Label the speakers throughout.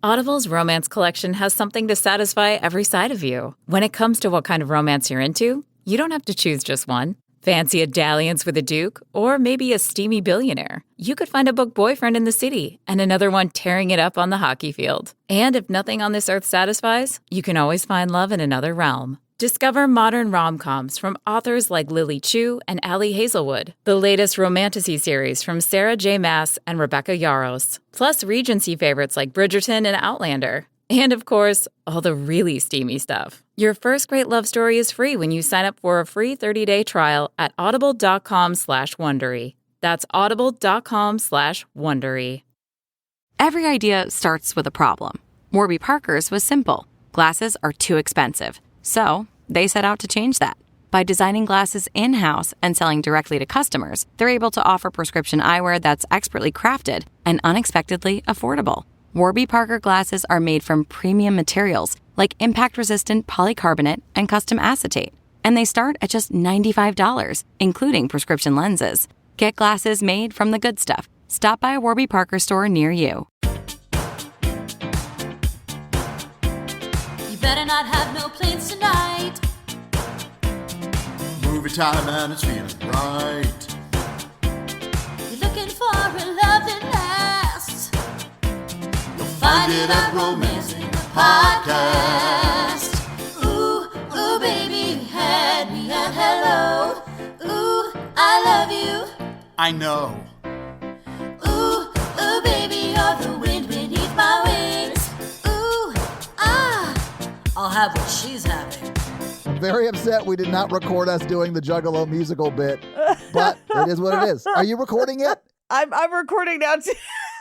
Speaker 1: Audible's romance collection has something to satisfy every side of you. When it comes to what kind of romance you're into, you don't have to choose just one. Fancy a dalliance with a duke, or maybe a steamy billionaire. You could find a book boyfriend in the city and another one tearing it up on the hockey field. And if nothing on this earth satisfies, you can always find love in another realm. Discover modern rom-coms from authors like Lily Chu and Ali Hazelwood, the latest romantasy series from Sarah J. Maas and Rebecca Yarros, plus Regency favorites like Bridgerton and Outlander. And of course, all the really steamy stuff. Your first great love story is free when you sign up for a free 30-day trial at audible.com/Wondery. That's audible.com/Wondery.
Speaker 2: Every idea starts with a problem. Warby Parker's was simple. Glasses are too expensive. So they set out to change that. By designing glasses in-house and selling directly to customers, they're able to offer prescription eyewear that's expertly crafted and unexpectedly affordable. Warby Parker glasses are made from premium materials like impact-resistant polycarbonate and custom acetate. And they start at just $95, including prescription lenses. Get glasses made from the good stuff. Stop by a Warby Parker store near you.
Speaker 3: You better not have no plans tonight.
Speaker 4: Movie time and it's feeling right.
Speaker 3: You're looking for a love that lasts. Find it at Romance in the Podcast. Ooh, ooh, baby, you had me at hello. Ooh, I love you.
Speaker 4: I know.
Speaker 3: Ooh, ooh, baby, you're the wind beneath my wings. Ooh, ah, I'll have what she's having.
Speaker 5: I'm very upset we did not record us doing the Juggalo musical bit, but it is what it is. Are you recording it?
Speaker 6: I'm recording now too.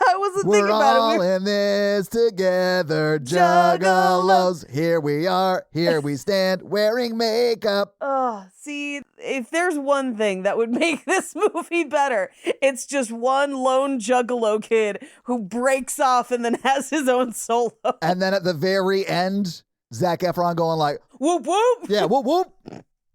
Speaker 6: I wasn't
Speaker 5: We're
Speaker 6: thinking about
Speaker 5: all
Speaker 6: it.
Speaker 5: in this together, Juggalos. Here we are, here we stand, wearing makeup.
Speaker 6: Oh, see, if there's one thing that would make this movie better, it's just one lone Juggalo kid who breaks off and then has his own solo.
Speaker 5: And then at the very end, Zac Efron going like,
Speaker 6: Whoop, whoop.
Speaker 5: yeah, whoop, whoop.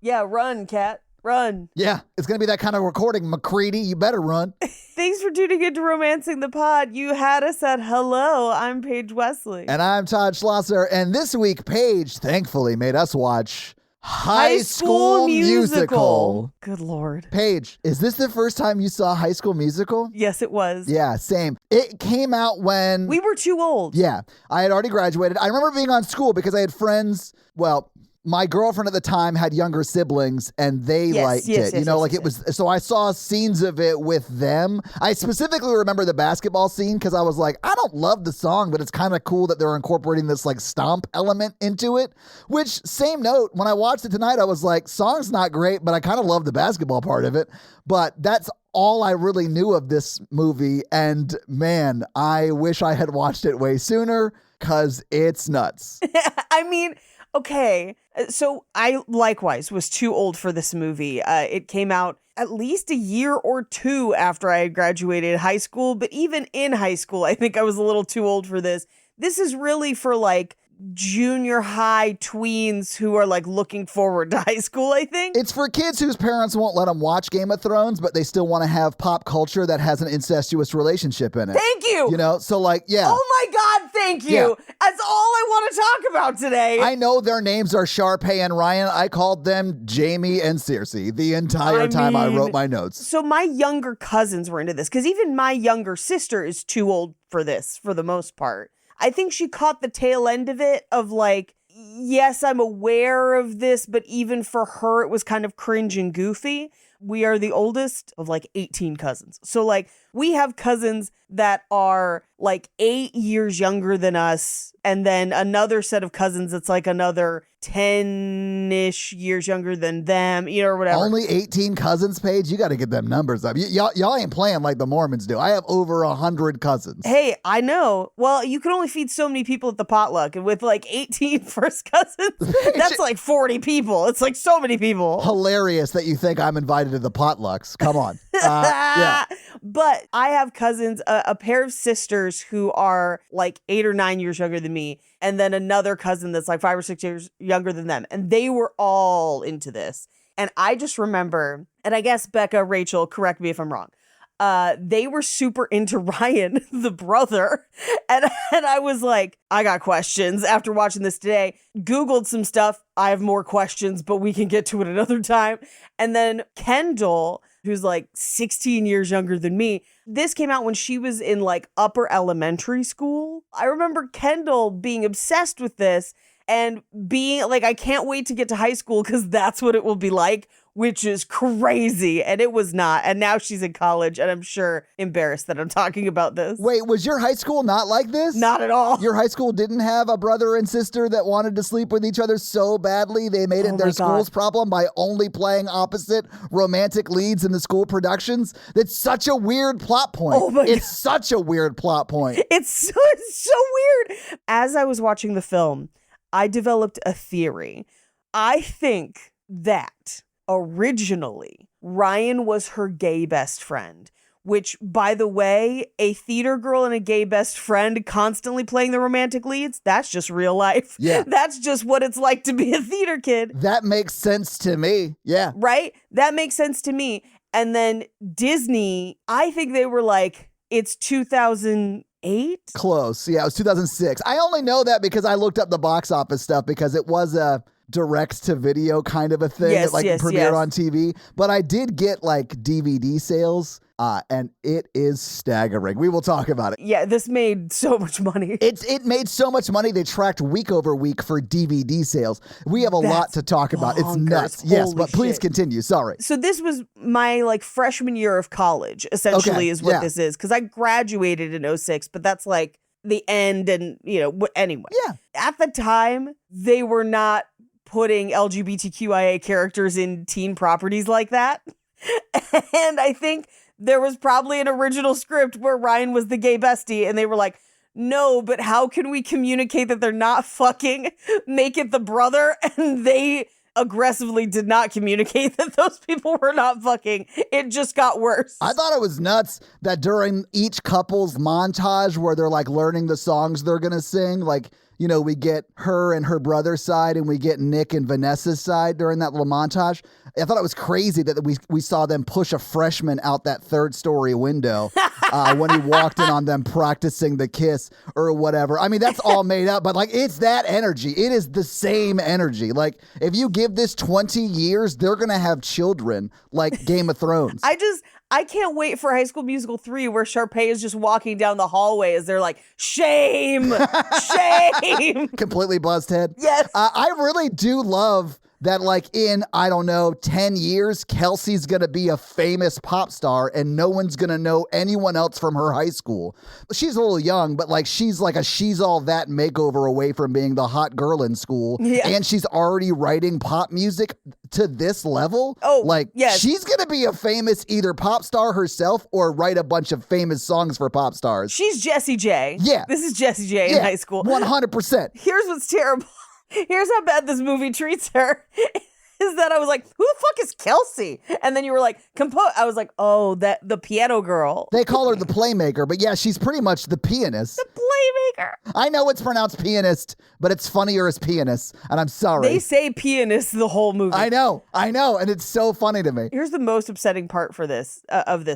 Speaker 6: Yeah, run, cat, run.
Speaker 5: Yeah, it's going to be that kind of recording, McCready. You better run.
Speaker 6: Thanks for tuning in to Romancing the Pod. You had us at hello. I'm Paige Wesley.
Speaker 5: And I'm Todd Schlosser. And this week, Paige thankfully made us watch High School Musical.
Speaker 6: Good Lord.
Speaker 5: Paige, is this the first time you saw High School Musical?
Speaker 6: Yes, it was.
Speaker 5: Yeah, same. It came out when...
Speaker 6: We were too old.
Speaker 5: Yeah, I had already graduated. I remember being on school because I had friends, well... My girlfriend at the time had younger siblings and they liked it. It was, so I saw scenes of it with them. I specifically remember the basketball scene because I was like, I don't love the song, but it's kind of cool that they're incorporating this like stomp element into it. Which, same note, when I watched it tonight, I was like, song's not great, but I kind of love the basketball part of it. But that's all I really knew of this movie. And man, I wish I had watched it way sooner because it's nuts.
Speaker 6: I mean... Okay, so I likewise was too old for this movie. It came out at least a year or two after I had graduated high school, but even in high school, I think I was a little too old for this. This is really for like junior high tweens who are like looking forward to high school, I think.
Speaker 5: It's for kids whose parents won't let them watch Game of Thrones, but they still want to have pop culture that has an incestuous relationship in it.
Speaker 6: Thank you.
Speaker 5: You know, so like, yeah.
Speaker 6: Oh my God, thank you.
Speaker 5: Yeah.
Speaker 6: That's all I want to talk about today.
Speaker 5: I know their names are Sharpay and Ryan. I called them Jamie and Circe the entire time I wrote my notes.
Speaker 6: So my younger cousins were into this because even my younger sister is too old for this for the most part. I think she caught the tail end of it of like, yes, I'm aware of this, but even for her, it was kind of cringe and goofy. We are the oldest of like 18 cousins. So like we have cousins that are like 8 years younger than us. And then another set of cousins that's like another 10-ish years younger than them, you know, or whatever.
Speaker 5: Only 18 cousins, Paige? You got to get them numbers up. Y'all ain't playing like the Mormons do. I have over 100 cousins.
Speaker 6: Hey, I know. Well, you can only feed so many people at the potluck. And with like 18 first cousins, that's like 40 people. It's like so many people.
Speaker 5: Hilarious that you think I'm invited to the potlucks. Come on. Yeah.
Speaker 6: But I have cousins, a pair of sisters who are like 8 or 9 years younger than me, and then another cousin that's like 5 or 6 years younger than them. And they were all into this. And I just remember, and I guess Becca, Rachel, correct me if I'm wrong. they were super into Ryan, the brother. And I was like, I got questions after watching this today. Googled some stuff. I have more questions, but we can get to it another time. And then Kendall, who's like 16 years younger than me, this came out when she was in like upper elementary school. I remember Kendall being obsessed with this and being like, I can't wait to get to high school because that's what it will be like, which is crazy. And it was not. And now she's in college, and I'm sure embarrassed that I'm talking about this.
Speaker 5: Wait, was your high school not like this?
Speaker 6: Not at all.
Speaker 5: Your high school didn't have a brother and sister that wanted to sleep with each other so badly they made it their school's problem by only playing opposite romantic leads in the school productions? That's such a weird plot point.
Speaker 6: Oh my God.
Speaker 5: It's such a weird plot point.
Speaker 6: It's so weird. As I was watching the film, I developed a theory. I think that originally Ryan was her gay best friend, which, by the way, a theater girl and a gay best friend constantly playing the romantic leads, that's just real life.
Speaker 5: Yeah.
Speaker 6: That's just what it's like to be a theater kid.
Speaker 5: That makes sense to me. Yeah.
Speaker 6: Right? That makes sense to me. And then Disney, I think they were like, it's 2008?
Speaker 5: Close. Yeah, it was 2006. I only know that because I looked up the box office stuff because it was a direct to video kind of a thing that premiered on TV. But I did get like DVD sales and it is staggering. We will talk about it.
Speaker 6: Yeah, this made so much money.
Speaker 5: It made so much money. They tracked week over week for DVD sales. We have a lot to talk about. It's nuts. Yes, but please continue. Sorry.
Speaker 6: So this was my like freshman year of college, essentially, is what this is. Because I graduated in 2006, but that's like the end and, anyway.
Speaker 5: Yeah.
Speaker 6: At the time, they were not putting LGBTQIA characters in teen properties like that. And I think there was probably an original script where Ryan was the gay bestie and they were like, no, but how can we communicate that they're not fucking? Make it the brother. And they aggressively did not communicate that those people were not fucking. It just got worse.
Speaker 5: I thought it was nuts that during each couple's montage where they're like learning the songs they're going to sing, like, we get her and her brother's side and we get Nick and Vanessa's side during that little montage. I thought it was crazy that we saw them push a freshman out that third story window when he walked in on them practicing the kiss or whatever. I mean, that's all made up, but like, it's that energy. It is the same energy. Like, if you give this 20 years, they're going to have children like Game of Thrones.
Speaker 6: I can't wait for High School Musical 3 where Sharpay is just walking down the hallway as they're like, shame, shame.
Speaker 5: Completely buzzed head.
Speaker 6: Yes.
Speaker 5: I really do love that, like, in, 10 years, Kelsey's going to be a famous pop star and no one's going to know anyone else from her high school. She's a little young, but like, she's like a She's All That makeover away from being the hot girl in school. Yeah. And she's already writing pop music to this level.
Speaker 6: Oh,
Speaker 5: like,
Speaker 6: yes.
Speaker 5: She's going to be a famous either pop star herself or write a bunch of famous songs for pop stars.
Speaker 6: She's Jessie J.
Speaker 5: Yeah.
Speaker 6: This is Jessie J in high school.
Speaker 5: 100%.
Speaker 6: Here's what's terrible. Here's how bad this movie treats her. Is that I was like, who the fuck is Kelsey? And then you were like, I was like, oh, the piano girl.
Speaker 5: They call her the playmaker, but yeah, she's pretty much the pianist.
Speaker 6: The playmaker.
Speaker 5: I know it's pronounced pianist, but it's funnier as pianist, and I'm sorry.
Speaker 6: They say pianist the whole movie.
Speaker 5: I know, and it's so funny to me.
Speaker 6: Here's the most upsetting part for this,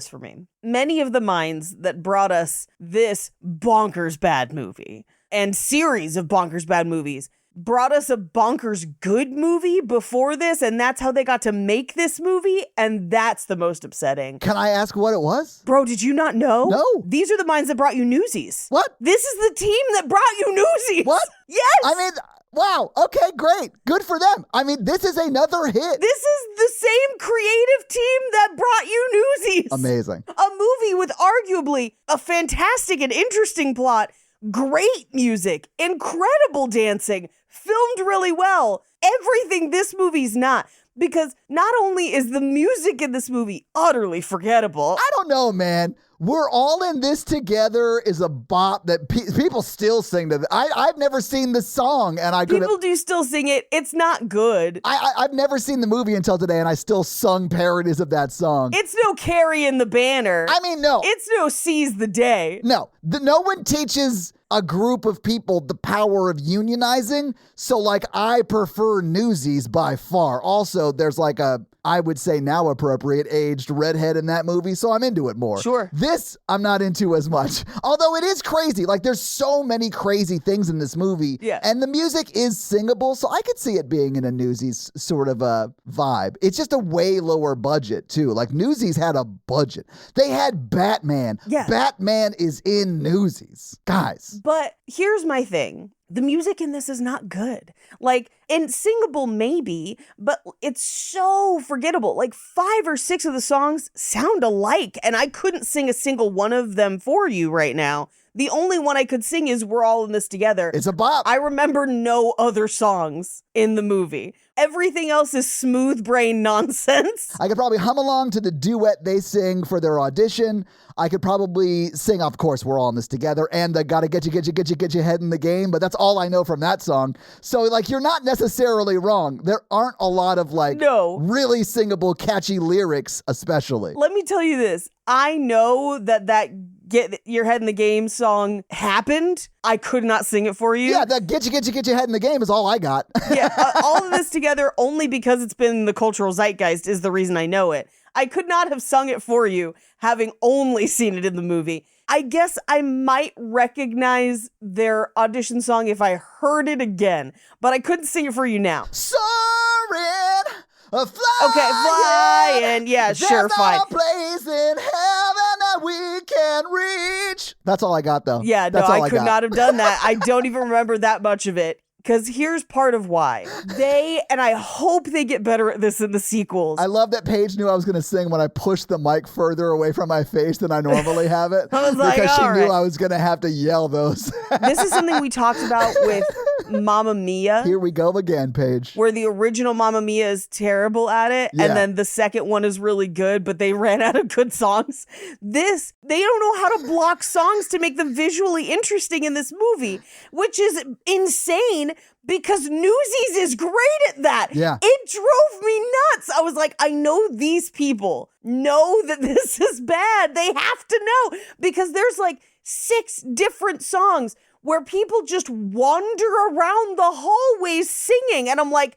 Speaker 6: for me. Many of the minds that brought us this bonkers bad movie and series of bonkers bad movies brought us a bonkers good movie before this, and that's how they got to make this movie, and that's the most upsetting.
Speaker 5: Can I ask what it was?
Speaker 6: Bro, did you not know?
Speaker 5: No.
Speaker 6: These are the minds that brought you Newsies.
Speaker 5: What?
Speaker 6: This is the team that brought you Newsies.
Speaker 5: What?
Speaker 6: Yes.
Speaker 5: I mean, wow. Okay, great. Good for them. I mean, this is another hit.
Speaker 6: This is the same creative team that brought you Newsies.
Speaker 5: Amazing.
Speaker 6: A movie with arguably a fantastic and interesting plot, great music, incredible dancing, filmed really well. Everything this movie's not. Because not only is the music in this movie utterly forgettable.
Speaker 5: I don't know, man. We're All in This Together is a bop that people still sing to. I've never seen the song, and
Speaker 6: People do still sing it. It's not good.
Speaker 5: I've never seen the movie until today, and I still sung parodies of that song.
Speaker 6: It's no Carrying the Banner.
Speaker 5: I mean, no.
Speaker 6: It's no Seize the Day.
Speaker 5: No. No one teaches a group of people the power of unionizing. So, like, I prefer Newsies by far. Also, there's like a I would say now appropriate aged redhead in that movie, so I'm into it more.
Speaker 6: Sure.
Speaker 5: This I'm not into as much. Although it is crazy. Like there's so many crazy things in this movie.
Speaker 6: Yeah.
Speaker 5: And the music is singable, so I could see it being in a Newsies sort of a vibe. It's just a way lower budget too. Like Newsies had a budget. They had Batman.
Speaker 6: Yeah.
Speaker 5: Batman is in Newsies. Guys.
Speaker 6: But here's my thing. The music in this is not good. Like, and singable maybe, but it's so forgettable. Like 5 or 6 of the songs sound alike, and I couldn't sing a single one of them for you right now. The only one I could sing is We're All in This Together.
Speaker 5: It's a bop.
Speaker 6: I remember no other songs in the movie. Everything else is smooth brain nonsense.
Speaker 5: I could probably hum along to the duet they sing for their audition. I could probably sing, of course, We're All in This Together, and the Gotta Get your head in the game, but that's all I know from that song. So, like, you're not necessarily wrong. There aren't a lot of, like, really singable, catchy lyrics, especially.
Speaker 6: Let me tell you this. I know that Get Your Head in the Game song happened. I could not sing it for you.
Speaker 5: Yeah, that get your head in the game is all I got.
Speaker 6: Yeah, all of this together only because it's been the cultural zeitgeist is the reason I know it. I could not have sung it for you having only seen it in the movie. I guess I might recognize their audition song if I heard it again, but I couldn't sing it for you now.
Speaker 5: Soaring, flying.
Speaker 6: Okay, flying. Yeah, sure, fine.
Speaker 5: There's not a place in heaven that we can reach. That's all I got, though.
Speaker 6: Yeah, no, I could not have done that. I don't even remember that much of it. Because here's part of why. And I hope they get better at this in the sequels.
Speaker 5: I love that Paige knew I was going to sing when I pushed the mic further away from my face than I normally have it.
Speaker 6: I was like,
Speaker 5: because she
Speaker 6: all
Speaker 5: knew
Speaker 6: right.
Speaker 5: I was going to have to yell those.
Speaker 6: This is something we talked about with Mamma Mia.
Speaker 5: Here we go again, Paige.
Speaker 6: Where the original Mamma Mia is terrible at it,
Speaker 5: Yeah.
Speaker 6: and then the second one is really good, but they ran out of good songs. This, they don't know how to block songs to make them visually interesting in this movie, which is insane because Newsies is great at that.
Speaker 5: Yeah.
Speaker 6: It drove me nuts. I was like, I know these people know that this is bad. They have to know because there's like 6 different songs where people just wander around the hallways singing. And I'm like,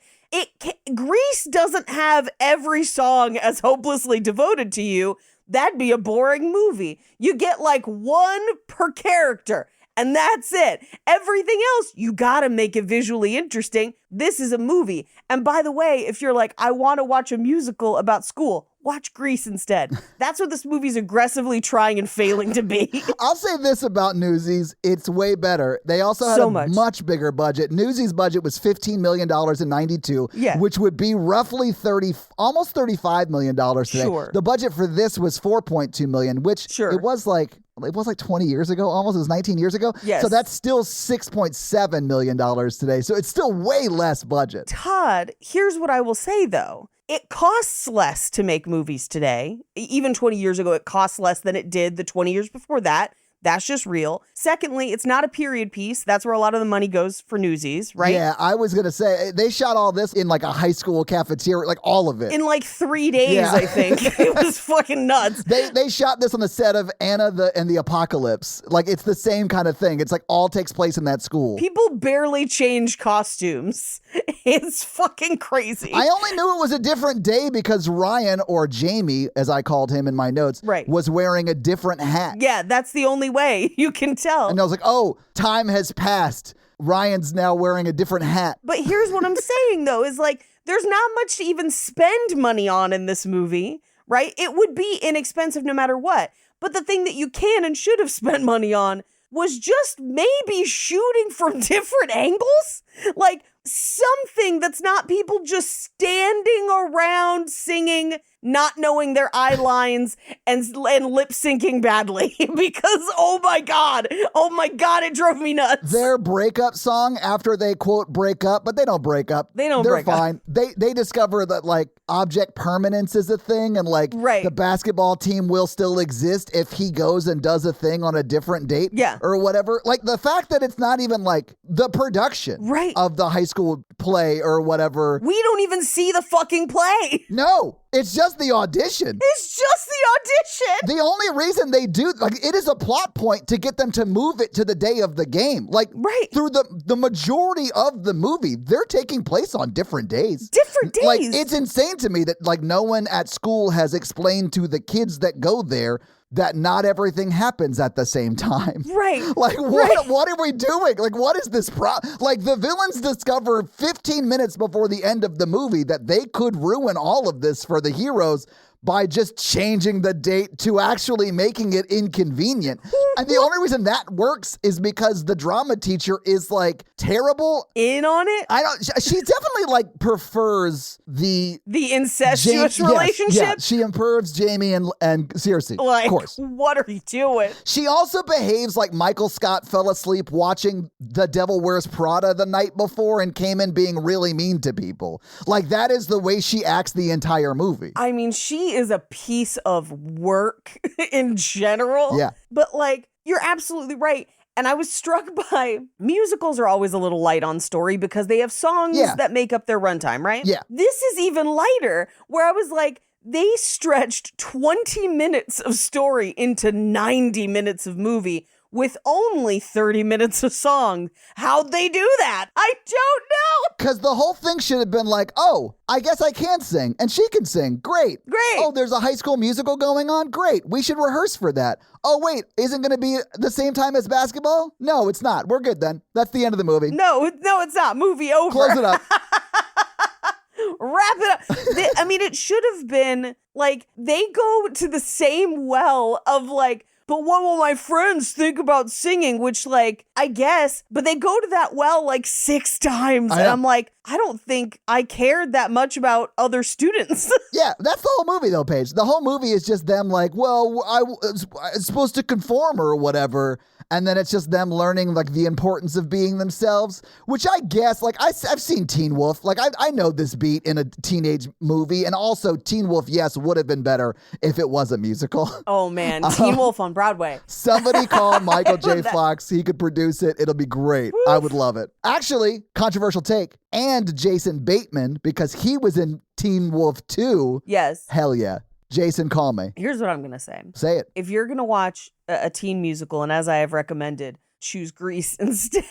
Speaker 6: Grease doesn't have every song as hopelessly devoted to you. That'd be a boring movie. You get like 1 per character. And that's it. Everything else, you gotta make it visually interesting. This is a movie. And by the way, if you're like, I want to watch a musical about school, watch Grease instead. That's what this movie's aggressively trying and failing to be.
Speaker 5: I'll say this about Newsies. It's way better. They also had much bigger budget. Newsies' budget was $15 million in 92, which would be roughly almost $35 million today.
Speaker 6: Sure.
Speaker 5: The budget for this was $4.2 million, which it was like 20 years ago, almost. It was 19 years ago.
Speaker 6: Yes.
Speaker 5: So that's still $6.7 million today. So it's still way less budget.
Speaker 6: Todd, here's what I will say, though. It costs less to make movies today. Even 20 years ago, it costs less than it did the 20 years before that. That's just real. Secondly, it's not a period piece. That's where a lot of the money goes for Newsies, right?
Speaker 5: Yeah, I was going to say, they shot all this in like a high school cafeteria, like all of it.
Speaker 6: In like 3 days, I think. It was fucking nuts.
Speaker 5: They shot this on the set of Anna and the Apocalypse. Like, it's the same kind of thing. It's like all takes place in that school.
Speaker 6: People barely change costumes. It's fucking crazy.
Speaker 5: I only knew it was a different day because Ryan, or Jamie, as I called him in my notes, was wearing a different hat.
Speaker 6: Yeah, that's the only way you can tell.
Speaker 5: And I was like, oh, time has passed. Ryan's now wearing a different hat.
Speaker 6: But here's what I'm saying, though, is like, there's not much to even spend money on in this movie, right? It would be inexpensive no matter what. But the thing that you can and should have spent money on was just maybe shooting from different angles. Like, something that's not people just standing around singing, not knowing their eye lines and lip syncing badly because oh my god, it drove me nuts.
Speaker 5: Their breakup song after they quote break up, but they don't break up. They're fine. They discover that like object permanence is a thing and like the basketball team will still exist if he goes and does a thing on a different date or whatever. Like the fact that it's not even like the production of the high school play or whatever.
Speaker 6: We don't even see the fucking play.
Speaker 5: No, it's just just the audition.
Speaker 6: It's just the audition.
Speaker 5: The only reason they do, like, it is a plot point to get them to move it to the day of the game. Like, through the majority of the movie, they're taking place on different days.
Speaker 6: Different days.
Speaker 5: Like, it's insane to me that, like, no one at school has explained to the kids that go there that not everything happens at the same time.
Speaker 6: Right.
Speaker 5: Like, what are we doing? Like, what is this like, the villains discover 15 minutes before the end of the movie that they could ruin all of this for the heroes by just changing the date to actually making it inconvenient. And the only reason that works is because the drama teacher is, like, terrible.
Speaker 6: In on it?
Speaker 5: She definitely, like, prefers the
Speaker 6: incestuous relationship?
Speaker 5: Yeah, she prefers Jamie and Circe,
Speaker 6: like,
Speaker 5: of course.
Speaker 6: What are you doing?
Speaker 5: She also behaves like Michael Scott fell asleep watching The Devil Wears Prada the night before and came in being really mean to people. Like, that is the way she acts the entire movie.
Speaker 6: I mean, she is a piece of work in general.
Speaker 5: Yeah.
Speaker 6: But, like, you're absolutely right. And I was struck by musicals are always a little light on story because they have songs that make up their runtime, right?
Speaker 5: Yeah.
Speaker 6: This is even lighter, where I was like, they stretched 20 minutes of story into 90 minutes of movie with only 30 minutes of song. How'd they do that? I don't know.
Speaker 5: Because the whole thing should have been like, oh, I guess I can sing and she can sing. Great. Oh, there's a High School Musical going on? Great. We should rehearse for that. Oh, wait, isn't going to be the same time as basketball? No, it's not. We're good then. That's the end of the movie.
Speaker 6: No, it's not. Movie over.
Speaker 5: Close it up.
Speaker 6: Wrap it up. I mean, it should have been like they go to the same well of like, but what will my friends think about singing? Which, like, I guess, but they go to that well like 6 times. And I'm like, I don't think I cared that much about other students.
Speaker 5: Yeah, that's the whole movie though, Paige. The whole movie is just them like, well, I was supposed to conform or whatever. And then it's just them learning, like, the importance of being themselves, which I guess, like, I've seen Teen Wolf. Like, I know this beat in a teenage movie. And also, Teen Wolf, yes, would have been better if it was a musical.
Speaker 6: Oh, man. Teen Wolf on Broadway.
Speaker 5: Somebody call Michael J. Fox. He could produce it. It'll be great. Woof. I would love it. Actually, controversial take. And Jason Bateman, because he was in Teen Wolf 2.
Speaker 6: Yes.
Speaker 5: Hell yeah. Jason, call me.
Speaker 6: Here's what I'm going to say.
Speaker 5: Say it.
Speaker 6: If you're going to watch a teen musical, and as I have recommended, choose Grease instead,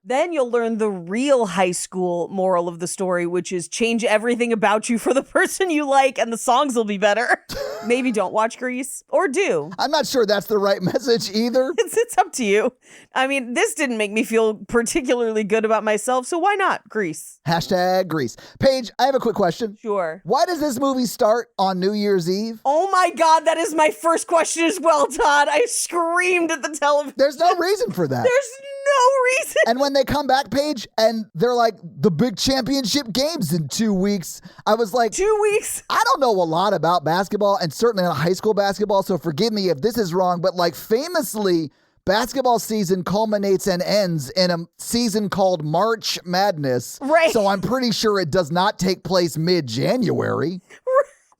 Speaker 6: then you'll learn the real high school moral of the story, which is change everything about you for the person you like and the songs will be better. Maybe don't watch Grease, or do.
Speaker 5: I'm not sure that's the right message either.
Speaker 6: It's up to you. I mean, this didn't make me feel particularly good about myself, so why not Grease?
Speaker 5: Hashtag Grease. Paige, I have a quick question.
Speaker 6: Sure.
Speaker 5: Why does this movie start on New Year's Eve?
Speaker 6: Oh my God, that is my first question as well, Todd. I screamed at the television.
Speaker 5: There's no reason for that.
Speaker 6: There's no reason.
Speaker 5: And when they come back, Paige, and they're like, the big championship games in 2 weeks, I was like,
Speaker 6: 2 weeks?
Speaker 5: I don't know a lot about basketball, and certainly not high school basketball, so forgive me if this is wrong, but like famously, basketball season culminates and ends in a season called March Madness.
Speaker 6: Right.
Speaker 5: So I'm pretty sure it does not take place mid-January.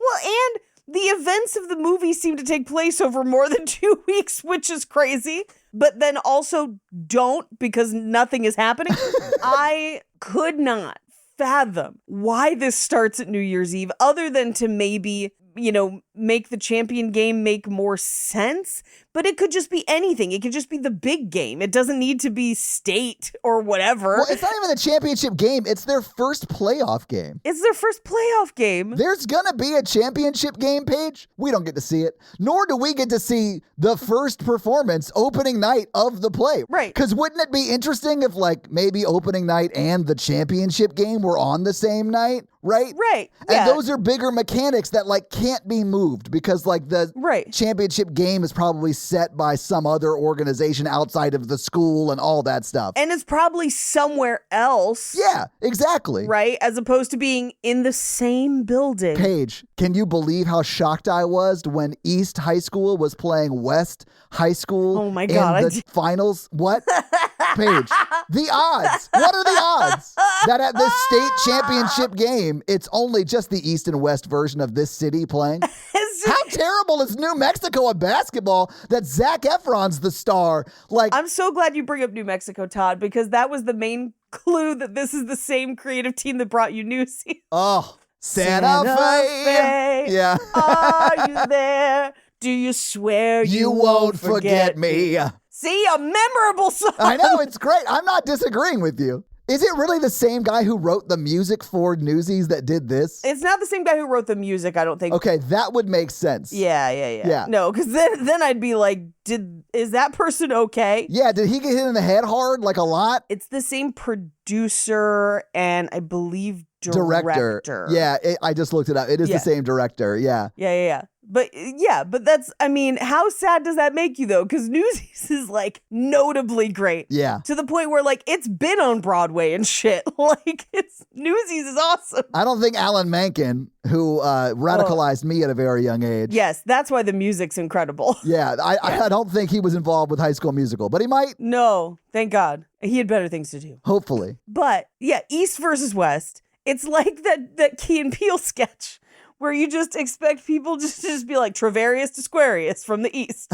Speaker 6: Well, and the events of the movie seem to take place over more than 2 weeks, which is crazy. But then also don't, because nothing is happening. I could not fathom why this starts at New Year's Eve, other than to maybe, you know, make the champion game make more sense. But it could just be anything. It could just be the big game. It doesn't need to be state or whatever.
Speaker 5: Well, it's not even the championship game. It's their first playoff game.
Speaker 6: It's their first playoff game.
Speaker 5: There's going to be a championship game, Paige. We don't get to see it. Nor do we get to see the first performance opening night of the play.
Speaker 6: Right.
Speaker 5: Because wouldn't it be interesting if, like, maybe opening night and the championship game were on the same night? Right?
Speaker 6: Right.
Speaker 5: And those are bigger mechanics that, like, can't be moved because, like, the championship game is probably set by some other organization outside of the school and all that stuff.
Speaker 6: And it's probably somewhere else.
Speaker 5: Yeah, exactly.
Speaker 6: Right? As opposed to being in the same building.
Speaker 5: Paige, can you believe how shocked I was when East High School was playing West High School
Speaker 6: oh my God,
Speaker 5: in the finals? What? Paige, the odds. What are the odds that at this state championship game, it's only just the East and West version of this city playing? How terrible is New Mexico at basketball that Zac Efron's the star? Like,
Speaker 6: I'm so glad you bring up New Mexico, Todd, because that was the main clue that this is the same creative team that brought you Newsies.
Speaker 5: Oh, Santa Fe. Yeah.
Speaker 6: Are you there? Do you swear
Speaker 5: You won't forget me.
Speaker 6: See, a memorable song.
Speaker 5: I know, it's great. I'm not disagreeing with you. Is it really the same guy who wrote the music for Newsies that did this?
Speaker 6: It's not the same guy who wrote the music, I don't think.
Speaker 5: Okay, that would make sense.
Speaker 6: Yeah. No, because then I'd be like, is that person okay?
Speaker 5: Yeah, did he get hit in the head hard, like a lot?
Speaker 6: It's the same producer and I believe director.
Speaker 5: Yeah, I just looked it up. It is the same director, yeah.
Speaker 6: Yeah. But that's, I mean, how sad does that make you though? Because Newsies is like notably great.
Speaker 5: Yeah.
Speaker 6: To the point where like it's been on Broadway and shit. Like Newsies is awesome.
Speaker 5: I don't think Alan Menken, who radicalized me at a very young age.
Speaker 6: Yes, that's why the music's incredible.
Speaker 5: Yeah, I don't think he was involved with High School Musical, but he might.
Speaker 6: No, thank God. He had better things to do.
Speaker 5: Hopefully.
Speaker 6: But yeah, East versus West. It's like that Key and Peele sketch where you just expect people to just be like Travarius to Squarius from the East.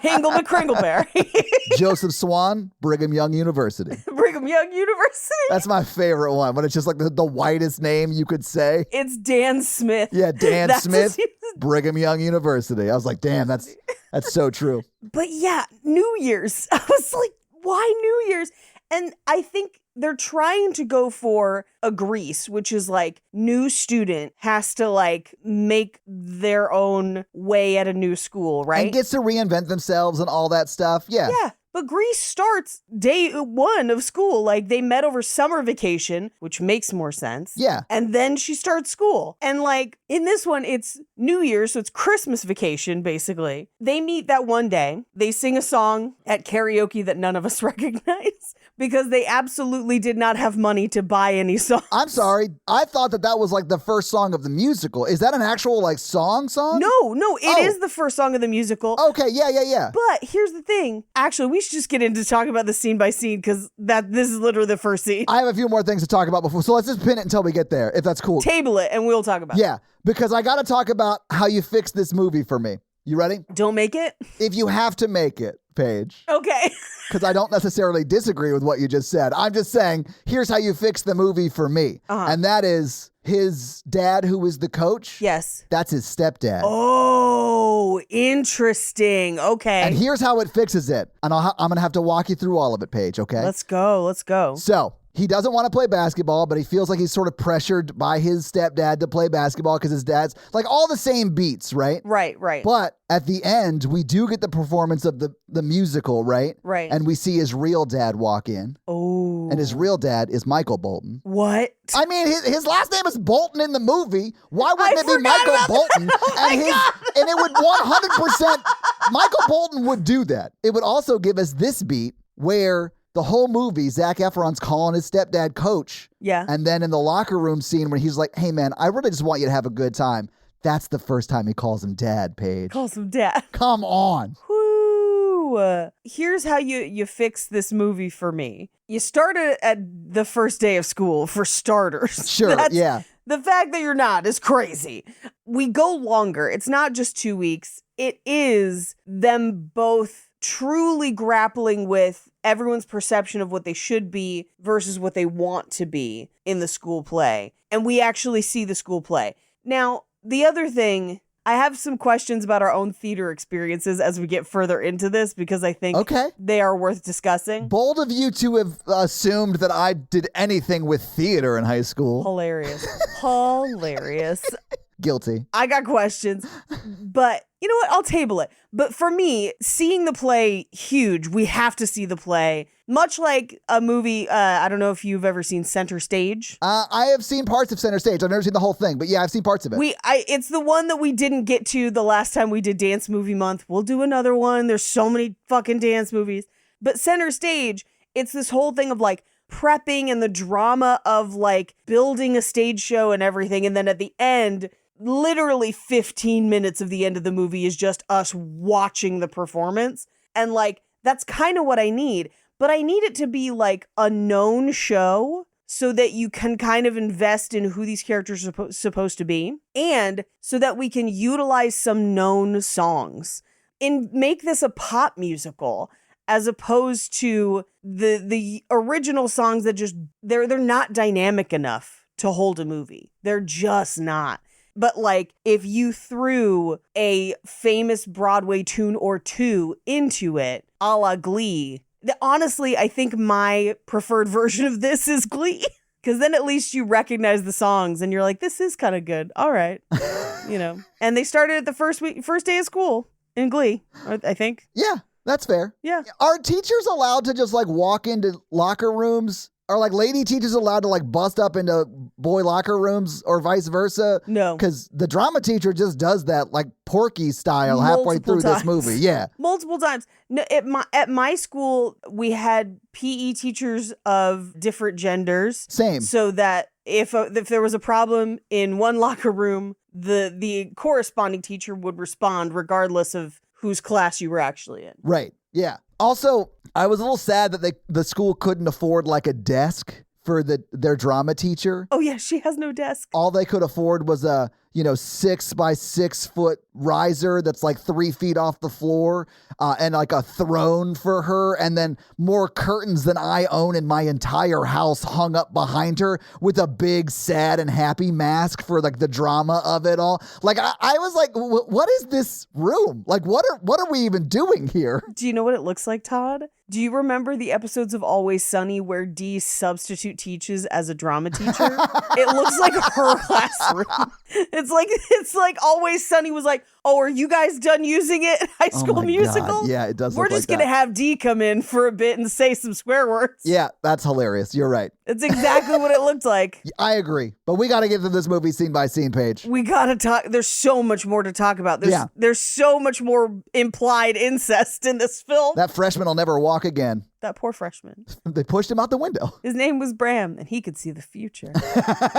Speaker 6: Hingle McCringleberry.
Speaker 5: Joseph Swan, Brigham Young University.
Speaker 6: Brigham Young University.
Speaker 5: That's my favorite one, when it's just like the whitest name you could say.
Speaker 6: It's Dan Smith.
Speaker 5: Yeah, Dan Smith, Brigham Young University. I was like, damn, that's so true.
Speaker 6: But yeah, New Year's. I was like, why New Year's? And I think they're trying to go for a Grease, which is like new student has to like make their own way at a new school, right?
Speaker 5: And gets to reinvent themselves and all that stuff. Yeah.
Speaker 6: Yeah. But Grease starts day one of school. Like they met over summer vacation, which makes more sense.
Speaker 5: Yeah.
Speaker 6: And then she starts school. And like in this one, it's New Year's, so it's Christmas vacation, basically. They meet that one day. They sing a song at karaoke that none of us recognize because they absolutely did not have money to buy any songs.
Speaker 5: I'm sorry. I thought that was like the first song of the musical. Is that an actual like song?
Speaker 6: No, it is the first song of the musical.
Speaker 5: Okay, yeah.
Speaker 6: But here's the thing. Actually, we should just get into talking about the scene by scene because this is literally the first scene.
Speaker 5: I have a few more things to talk about before, so let's just pin it until we get there, if that's cool.
Speaker 6: Table it and we'll talk about it.
Speaker 5: Yeah, because I got to talk about how you fix this movie for me. You ready?
Speaker 6: Don't make it?
Speaker 5: If you have to make it, Paige.
Speaker 6: Okay.
Speaker 5: Because I don't necessarily disagree with what you just said. I'm just saying, here's how you fix the movie for me. And that is his dad, who is the coach.
Speaker 6: Yes.
Speaker 5: That's his stepdad.
Speaker 6: Oh, interesting. Okay.
Speaker 5: And here's how it fixes it. And I'm going to have to walk you through all of it, Paige, okay?
Speaker 6: Let's go.
Speaker 5: So, he doesn't want to play basketball, but he feels like he's sort of pressured by his stepdad to play basketball because his dad's like all the same beats, right?
Speaker 6: Right.
Speaker 5: But at the end, we do get the performance of the musical, right?
Speaker 6: Right.
Speaker 5: And we see his real dad walk in.
Speaker 6: Oh.
Speaker 5: And his real dad is Michael Bolton.
Speaker 6: What?
Speaker 5: I mean, his last name is Bolton in the movie. Why wouldn't it be Michael Bolton? And it would 100%, Michael Bolton would do that. It would also give us this beat where the whole movie, Zac Efron's calling his stepdad coach.
Speaker 6: Yeah.
Speaker 5: And then in the locker room scene when he's like, hey man, I really just want you to have a good time. That's the first time he calls him dad, Paige.
Speaker 6: Calls him dad.
Speaker 5: Come on.
Speaker 6: Whoo. Here's how you fix this movie for me. You start it at the first day of school, for starters.
Speaker 5: Sure, yeah.
Speaker 6: The fact that you're not is crazy. We go longer. It's not just 2 weeks. It is them both truly grappling with everyone's perception of what they should be versus what they want to be in the school play. And we actually see the school play. Now, the other thing, I have some questions about our own theater experiences as we get further into this because I think they are worth discussing.
Speaker 5: Bold of you to have assumed that I did anything with theater in high school.
Speaker 6: Hilarious. Hilarious.
Speaker 5: Guilty.
Speaker 6: I got questions, but you know what? I'll table it. But for me, seeing the play, huge. We have to see the play. Much like a movie, I don't know if you've ever seen Center Stage.
Speaker 5: I have seen parts of Center Stage. I've never seen the whole thing, but yeah, I've seen parts of it.
Speaker 6: It's the one that we didn't get to the last time we did Dance Movie Month. We'll do another one. There's so many fucking dance movies. But Center Stage, it's this whole thing of like prepping and the drama of like building a stage show and everything. And then at the end, literally 15 minutes of the end of the movie is just us watching the performance. And like, that's kind of what I need. But I need it to be like a known show so that you can kind of invest in who these characters are supposed to be. And so that we can utilize some known songs and make this a pop musical as opposed to the original songs that just, they're not dynamic enough to hold a movie. They're just not. But like, if you threw a famous Broadway tune or two into it, a la Glee, honestly, I think my preferred version of this is Glee. Because then at least you recognize the songs and you're like, this is kind of good. All right. And they started at the first day of school in Glee, I think.
Speaker 5: Yeah, that's fair.
Speaker 6: Yeah.
Speaker 5: Are teachers allowed to just like walk into locker rooms? Are like lady teachers allowed to like bust up into boy locker rooms or vice versa?
Speaker 6: No.
Speaker 5: Because the drama teacher just does that like Porky style halfway through this movie. Yeah.
Speaker 6: Multiple times. No, at my school, we had PE teachers of different genders.
Speaker 5: Same.
Speaker 6: So that if there was a problem in one locker room, the corresponding teacher would respond regardless of whose class you were actually in.
Speaker 5: Right. Yeah. Also, I was a little sad that the school couldn't afford like a desk for their drama teacher.
Speaker 6: Oh yeah, she has no desk.
Speaker 5: All they could afford was a 6 by 6 foot riser that's like 3 feet off the floor, and like a throne for her, and then more curtains than I own in my entire house hung up behind her with a big sad and happy mask for like the drama of it all. Like I was like, what is this room? Like what are we even doing here?
Speaker 6: Do you know what it looks like, Todd? Do you remember the episodes of Always Sunny where Dee substitute teaches as a drama teacher? It looks like her classroom. It's like Always Sunny was like, oh, are you guys done using it? High School Musical?
Speaker 5: God. Yeah, it does.
Speaker 6: We're just going to have Dee come in for a bit and say some swear words.
Speaker 5: Yeah, that's hilarious. You're right.
Speaker 6: It's exactly what it looked like.
Speaker 5: I agree. But we got to get to this movie scene by scene, Paige.
Speaker 6: We got to talk. There's so much more to talk about. There's so much more implied incest in this film.
Speaker 5: That freshman will never walk again.
Speaker 6: That poor freshman.
Speaker 5: They pushed him out the window.
Speaker 6: His name was Bram, and he could see the future.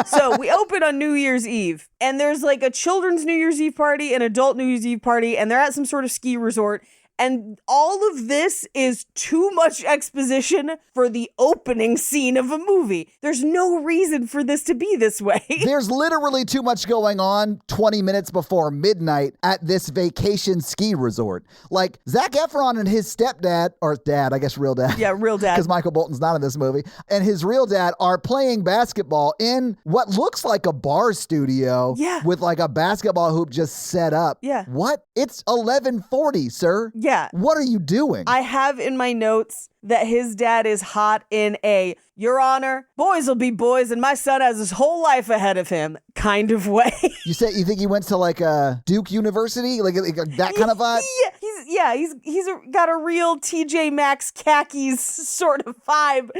Speaker 6: So we open on New Year's Eve, and there's like a children's New Year's Eve party, an adult New Year's Eve party, and they're at some sort of ski resort. And all of this is too much exposition for the opening scene of a movie. There's no reason for this to be this way.
Speaker 5: There's literally too much going on 20 minutes before midnight at this vacation ski resort. Like Zac Efron and his stepdad, or dad, I guess real dad.
Speaker 6: Yeah, real dad.
Speaker 5: Because Michael Bolton's not in this movie. And his real dad are playing basketball in what looks like a bar studio.
Speaker 6: Yeah.
Speaker 5: With like a basketball hoop just set up.
Speaker 6: Yeah.
Speaker 5: What? It's 11:40, sir.
Speaker 6: Yeah.
Speaker 5: What are you doing?
Speaker 6: I have in my notes that his dad is hot in a, Your Honor, boys will be boys and my son has his whole life ahead of him kind of way.
Speaker 5: You think he went to like a Duke University? Like that kind of vibe?
Speaker 6: He's got a real TJ Maxx khakis sort of vibe.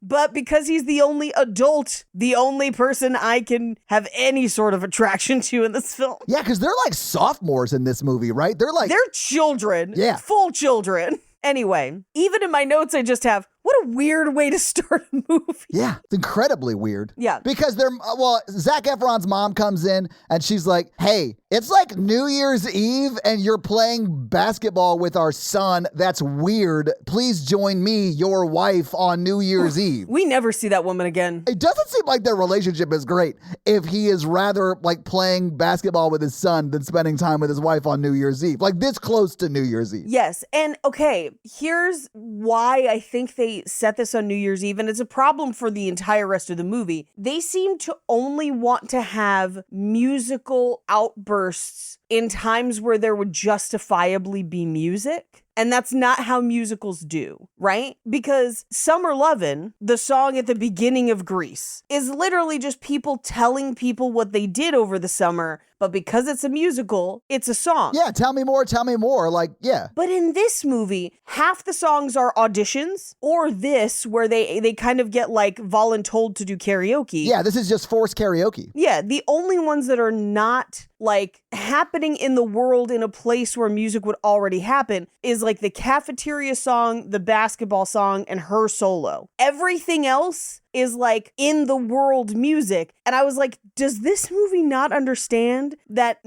Speaker 6: But because he's the only adult, the only person I can have any sort of attraction to in this film.
Speaker 5: Yeah, because they're like sophomores in this movie, right? They're
Speaker 6: children.
Speaker 5: Yeah.
Speaker 6: Full children. Anyway, even in my notes, I just have, what a weird way to start a movie.
Speaker 5: Yeah, it's incredibly weird.
Speaker 6: Yeah.
Speaker 5: Because Zac Efron's mom comes in and she's like, hey, it's like New Year's Eve and you're playing basketball with our son. That's weird. Please join me, your wife, on New Year's Eve.
Speaker 6: We never see that woman again.
Speaker 5: It doesn't seem like their relationship is great if he is rather like playing basketball with his son than spending time with his wife on New Year's Eve. Like this close to New Year's Eve.
Speaker 6: Yes. And okay, here's why I think they set this on New Year's Eve, and it's a problem for the entire rest of the movie. They seem to only want to have musical outbursts in times where there would justifiably be music. And that's not how musicals do, right? Because Summer Lovin', the song at the beginning of Grease, is literally just people telling people what they did over the summer. But because it's a musical, it's a song.
Speaker 5: Yeah, tell me more. Like, yeah.
Speaker 6: But in this movie, half the songs are auditions, or this, where they kind of get like voluntold to do karaoke.
Speaker 5: Yeah, this is just forced karaoke.
Speaker 6: Yeah, the only ones that are not like happening in the world in a place where music would already happen is like the cafeteria song, the basketball song, and her solo. Everything else is like in the world music. And I was like, does this movie not understand that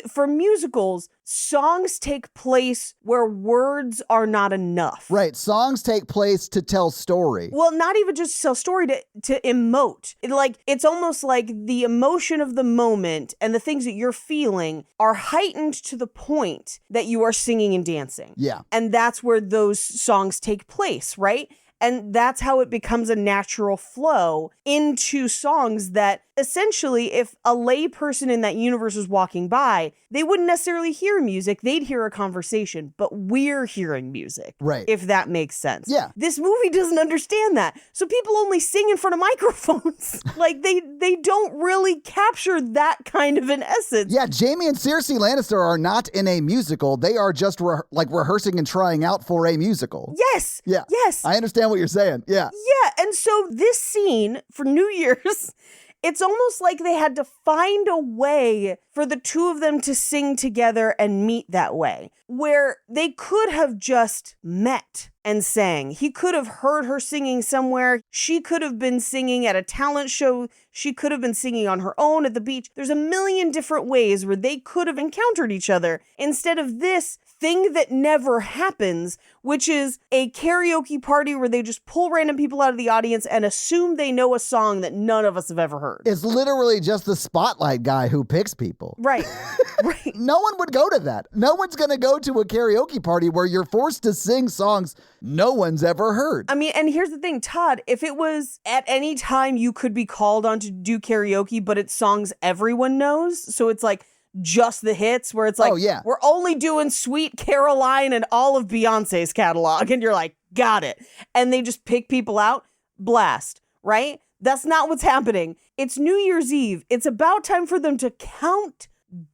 Speaker 6: for musicals, songs take place where words are not enough?
Speaker 5: Right. Songs take place to tell story.
Speaker 6: Well, not even just to tell story, to emote. It's almost like the emotion of the moment and the things that you're feeling are heightened to the point that you are singing and dancing.
Speaker 5: Yeah.
Speaker 6: And that's where those songs take place, right? And that's how it becomes a natural flow into songs that essentially, if a lay person in that universe was walking by, they wouldn't necessarily hear music. They'd hear a conversation, but we're hearing music.
Speaker 5: Right.
Speaker 6: If that makes sense.
Speaker 5: Yeah.
Speaker 6: This movie doesn't understand that. So people only sing in front of microphones. Like they don't really capture that kind of an essence.
Speaker 5: Yeah, Jaime and Cersei Lannister are not in a musical. They are just rehearsing and trying out for a musical.
Speaker 6: Yes.
Speaker 5: Yeah.
Speaker 6: Yes.
Speaker 5: I understand what you're saying. Yeah.
Speaker 6: Yeah. And so this scene for New Year's, it's almost like they had to find a way for the two of them to sing together and meet that way, where they could have just met and sang. He could have heard her singing somewhere. She could have been singing at a talent show. She could have been singing on her own at the beach. There's a million different ways where they could have encountered each other instead of this thing that never happens, which is a karaoke party where they just pull random people out of the audience and assume they know a song that none of us have ever heard.
Speaker 5: It's literally just the spotlight guy who picks people.
Speaker 6: Right. Right.
Speaker 5: No one would go to that. No one's going to go to a karaoke party where you're forced to sing songs no one's ever heard.
Speaker 6: I mean, and here's the thing, Todd, if it was at any time you could be called on to do karaoke, but it's songs everyone knows, so it's like just the hits where it's like,
Speaker 5: oh, yeah,
Speaker 6: we're only doing Sweet Caroline and all of Beyonce's catalog. And you're like, got it. And they just pick people out, blast, right? That's not what's happening. It's New Year's Eve. It's about time for them to count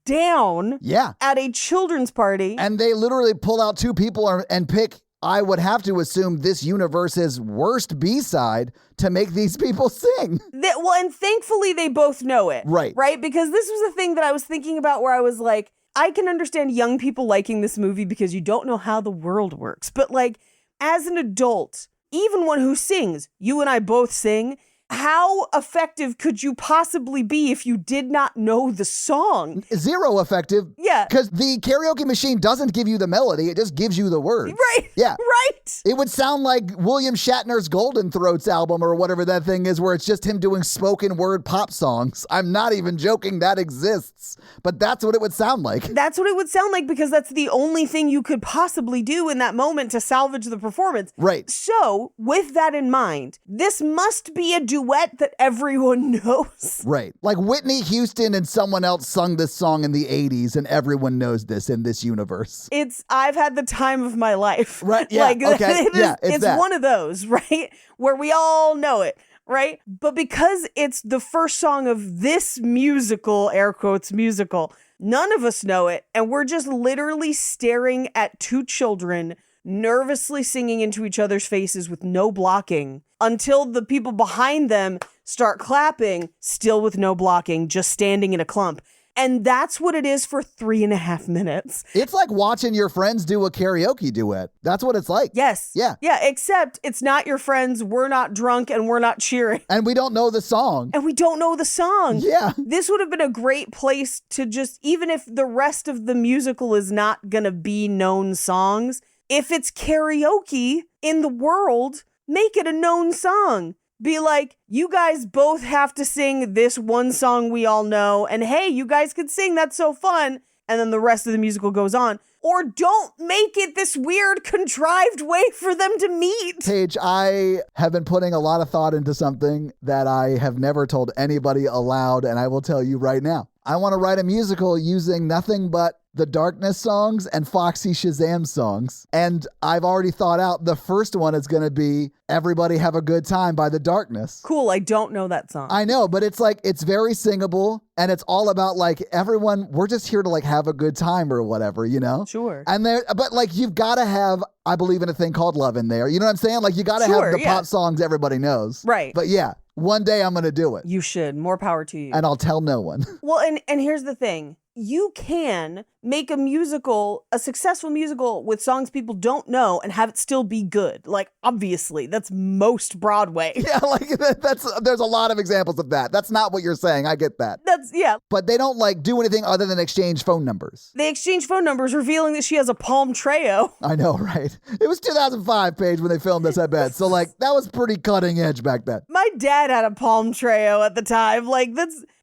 Speaker 6: down at a children's party.
Speaker 5: And they literally pull out two people and pick, I would have to assume, this universe's worst B-side to make these people sing.
Speaker 6: Well, and thankfully they both know it.
Speaker 5: Right.
Speaker 6: Right? Because this was the thing that I was thinking about where I was like, I can understand young people liking this movie because you don't know how the world works. But like, as an adult, even one who sings, you and I both sing, how effective could you possibly be if you did not know the song?
Speaker 5: Zero effective.
Speaker 6: Yeah.
Speaker 5: Because the karaoke machine doesn't give you the melody, it just gives you the words.
Speaker 6: Right.
Speaker 5: Yeah.
Speaker 6: Right.
Speaker 5: It would sound like William Shatner's Golden Throats album or whatever that thing is, where it's just him doing spoken word pop songs. I'm not even joking, that exists. But that's what it would sound like.
Speaker 6: That's what it would sound like because that's the only thing you could possibly do in that moment to salvage the performance.
Speaker 5: Right.
Speaker 6: So, with that in mind, this must be a duet that everyone knows.
Speaker 5: Right. Like Whitney Houston and someone else sung this song in the 80s and everyone knows this in this universe.
Speaker 6: I've had the time of my life.
Speaker 5: Right. Yeah.
Speaker 6: Like,
Speaker 5: okay.
Speaker 6: It's one of those, right? Where we all know it. Right? But because it's the first song of this musical, air quotes musical, none of us know it. And we're just literally staring at two children nervously singing into each other's faces with no blocking until the people behind them start clapping, still with no blocking, just standing in a clump. And that's what it is for 3.5 minutes.
Speaker 5: It's like watching your friends do a karaoke duet. That's what it's like.
Speaker 6: Yes.
Speaker 5: Yeah.
Speaker 6: Yeah, except it's not your friends, we're not drunk, and we're not cheering.
Speaker 5: And we don't know the song.
Speaker 6: And we don't know the song.
Speaker 5: Yeah.
Speaker 6: This would have been a great place to just, even if the rest of the musical is not going to be known songs, if it's karaoke in the world, make it a known song. Be like, you guys both have to sing this one song we all know, and hey, you guys could sing, that's so fun, and then the rest of the musical goes on. Or don't make it this weird, contrived way for them to meet.
Speaker 5: Paige, I have been putting a lot of thought into something that I have never told anybody aloud, and I will tell you right now. I want to write a musical using nothing but the Darkness songs and Foxy Shazam songs. And I've already thought out the first one is going to be Everybody Have a Good Time by the Darkness.
Speaker 6: Cool, I don't know that song.
Speaker 5: I know, but it's like, it's very singable and it's all about like everyone, we're just here to like have a good time or whatever, you know?
Speaker 6: Sure.
Speaker 5: And but like you've got to have, I believe in a thing called love in there. You know what I'm saying? Like you got to have the pop songs everybody knows.
Speaker 6: Right.
Speaker 5: But yeah, one day I'm going to do it.
Speaker 6: You should. More power to you.
Speaker 5: And I'll tell no one.
Speaker 6: Well, and here's the thing. You can make a musical, a successful musical with songs people don't know and have it still be good. Like, obviously, that's most Broadway.
Speaker 5: Yeah, like there's a lot of examples of that. That's not what you're saying. I get that.
Speaker 6: Yeah.
Speaker 5: But they don't like do anything other than exchange phone numbers.
Speaker 6: They exchange phone numbers, revealing that she has a Palm Treo.
Speaker 5: I know, right? It was 2005, Paige, when they filmed this, I bet. So like, that was pretty cutting edge back then.
Speaker 6: My dad had a Palm Treo at the time. Like,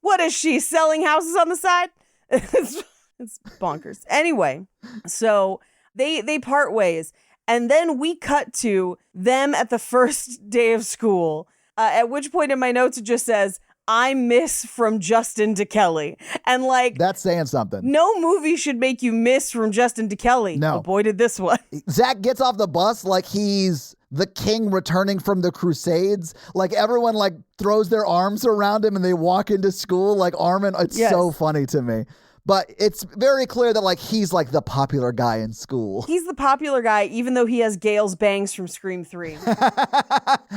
Speaker 6: what is she, selling houses on the side? It's bonkers. Anyway, so they part ways. And then we cut to them at the first day of school, at which point in my notes it just says, I miss from Justin to Kelly. And like,
Speaker 5: that's saying something.
Speaker 6: No movie should make you miss from Justin to Kelly.
Speaker 5: No.
Speaker 6: Oh, boy, did this one.
Speaker 5: Zach gets off the bus like he's the king returning from the Crusades. Like everyone like throws their arms around him and they walk into school like arm. It's so funny to me. But it's very clear that like he's like the popular guy in school.
Speaker 6: He's the popular guy, even though he has Gail's bangs from Scream 3.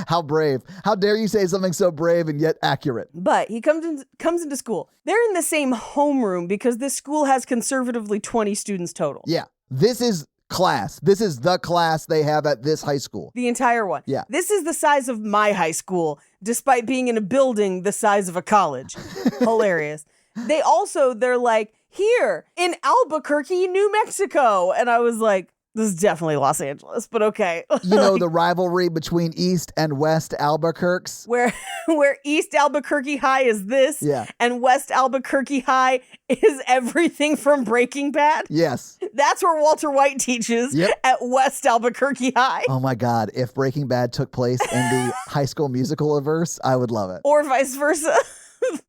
Speaker 5: How brave. How dare you say something so brave and yet accurate.
Speaker 6: But he comes into school. They're in the same homeroom because this school has conservatively 20 students total.
Speaker 5: Yeah. This is class. This is the class they have at this high school.
Speaker 6: The entire one.
Speaker 5: Yeah.
Speaker 6: This is the size of my high school, despite being in a building the size of a college. Hilarious. They're like, here in Albuquerque, New Mexico. And I was like, this is definitely Los Angeles, but okay.
Speaker 5: You know, the rivalry between East and West Albuquerques?
Speaker 6: Where East Albuquerque High is this,
Speaker 5: yeah,
Speaker 6: and West Albuquerque High is everything from Breaking Bad.
Speaker 5: Yes.
Speaker 6: That's where Walter White teaches, at West Albuquerque High.
Speaker 5: Oh my God. If Breaking Bad took place in the High School Musical-averse, I would love it.
Speaker 6: Or vice versa.